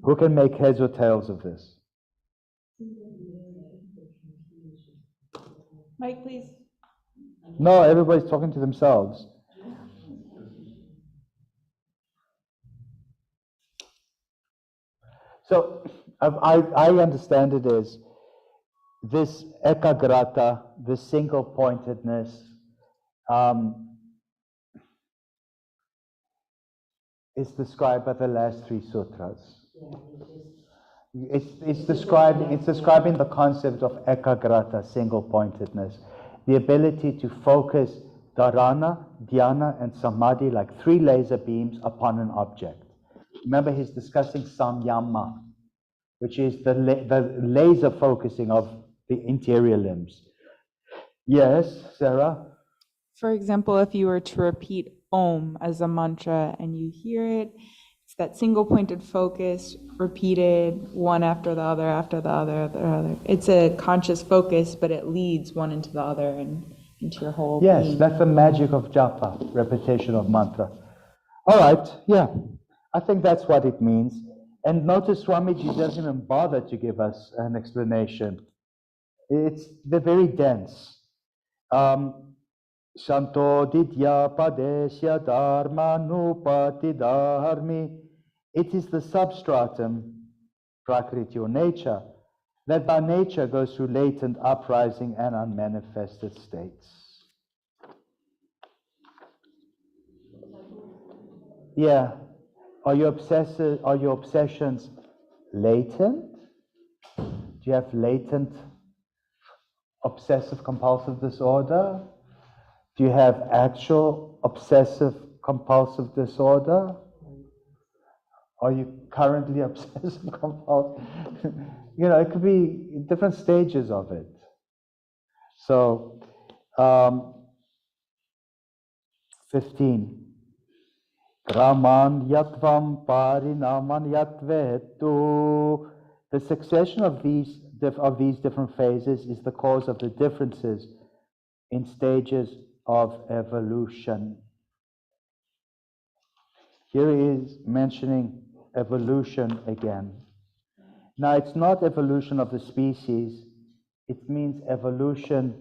Who can make heads or tails of this? Mike, please. No, everybody's talking to themselves. So I understand it as this ekagrata, this single-pointedness, is described by the last three sutras. It's describing the concept of ekagrata, single-pointedness, the ability to focus dharana, dhyana, and samadhi like three laser beams upon an object. Remember, he's discussing samyama, which is the laser focusing of the interior limbs. Yes, Sarah? For example, if you were to repeat Om as a mantra and you hear it, it's that single pointed focus, repeated one after the other, after the other. It's a conscious focus, but it leads one into the other and into your whole Yes, being. that's the magic of japa, repetition of mantra. All right, yeah, I think that's what it means. And notice Swamiji doesn't even bother to give us an explanation. They're very dense. Shanto Didya Padesya Dharma Nupati Dharmi. It is the substratum, Prakriti or nature, that by nature goes through latent, uprising, and unmanifested states. Yeah. Are your obsessions latent? Do you have latent obsessive compulsive disorder? Do you have actual obsessive compulsive disorder? Are you currently obsessive compulsive? It could be different stages of it. So, 15. Raman yatvam parinaman yatvetu. The succession of these different phases is the cause of the differences in stages of evolution. Here he is mentioning evolution again. Now, it's not evolution of the species, it means evolution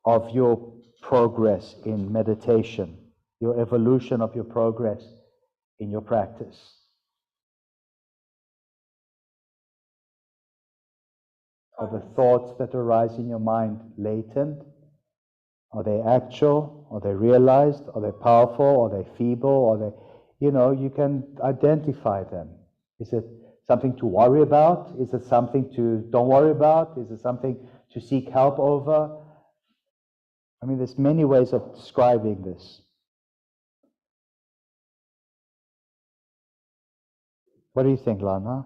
of your progress in meditation, your evolution of your progress in your practice. Are the thoughts that arise in your mind latent? Are they actual? Are they realized? Are they powerful? Are they feeble? Are they, you can identify them. Is it something to worry about? Is it something to don't worry about? Is it something to seek help over? I mean, there's many ways of describing this. What do you think, Lana?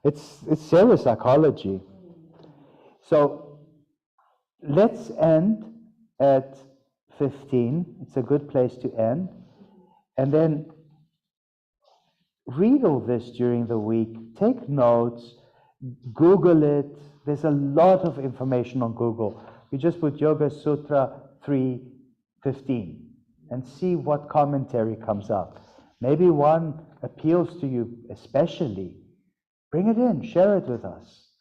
It's serious psychology. So let's end at 15. It's a good place to end. And then read all this during the week. Take notes. Google it. There's a lot of information on Google. You just put Yoga Sutra 3:15 and see what commentary comes up. Maybe one appeals to you especially. Bring it in, share it with us.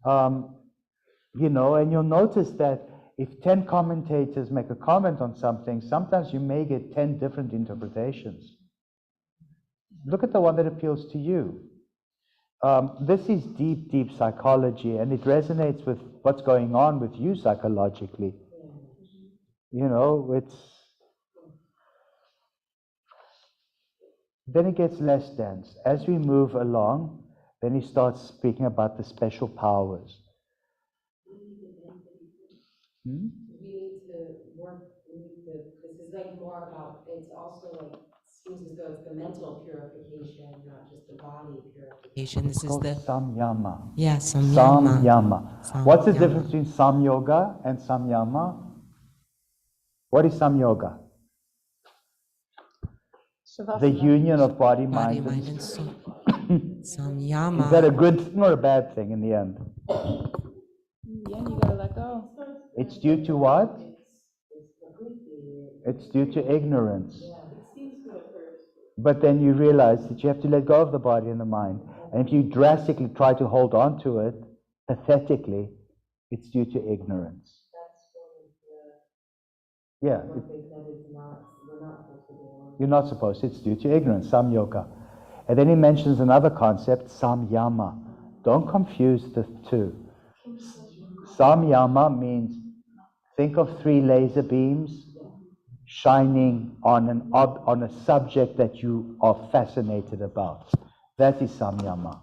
And you'll notice that if 10 commentators make a comment on something, sometimes you may get 10 different interpretations. Look at the one that appeals to you. This is deep, deep psychology, and it resonates with what's going on with you psychologically. Then it gets less dense. As we move along, then he starts speaking about the special powers. We need to work, this is like more about, it's also like, seems as though it's the mental purification, not just the body purification. This is the samyama. Yeah, samyama. Samyama. What's the difference between samyoga and samyama? What is samyoga? The union of body, mind, and soul. Samyama. Is that a good thing or a bad thing in the end? Yeah, you gotta let go. It's due to what? It's due to ignorance. But then you realize that you have to let go of the body and the mind. And if you drastically try to hold on to it, pathetically, it's due to ignorance. Yeah. You're not supposed to. It's due to ignorance, samyoga. And then he mentions another concept, samyama. Don't confuse the two. Samyama means, think of 3 laser beams shining on a subject that you are fascinated about. That is samyama.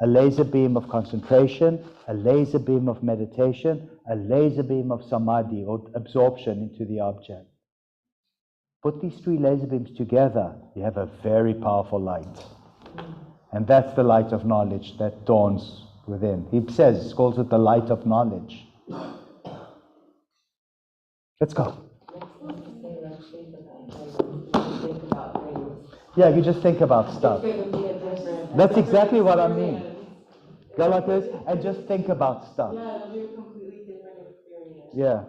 A laser beam of concentration, a laser beam of meditation, a laser beam of samadhi or absorption into the object. Put these 3 laser beams together, you have a very powerful light. And that's the light of knowledge that dawns within. He says, calls it the light of knowledge. Let's go. Yeah, you just think about stuff. That's exactly what I mean. Go like this and just think about stuff. Yeah, it'll be a completely different experience. Yeah.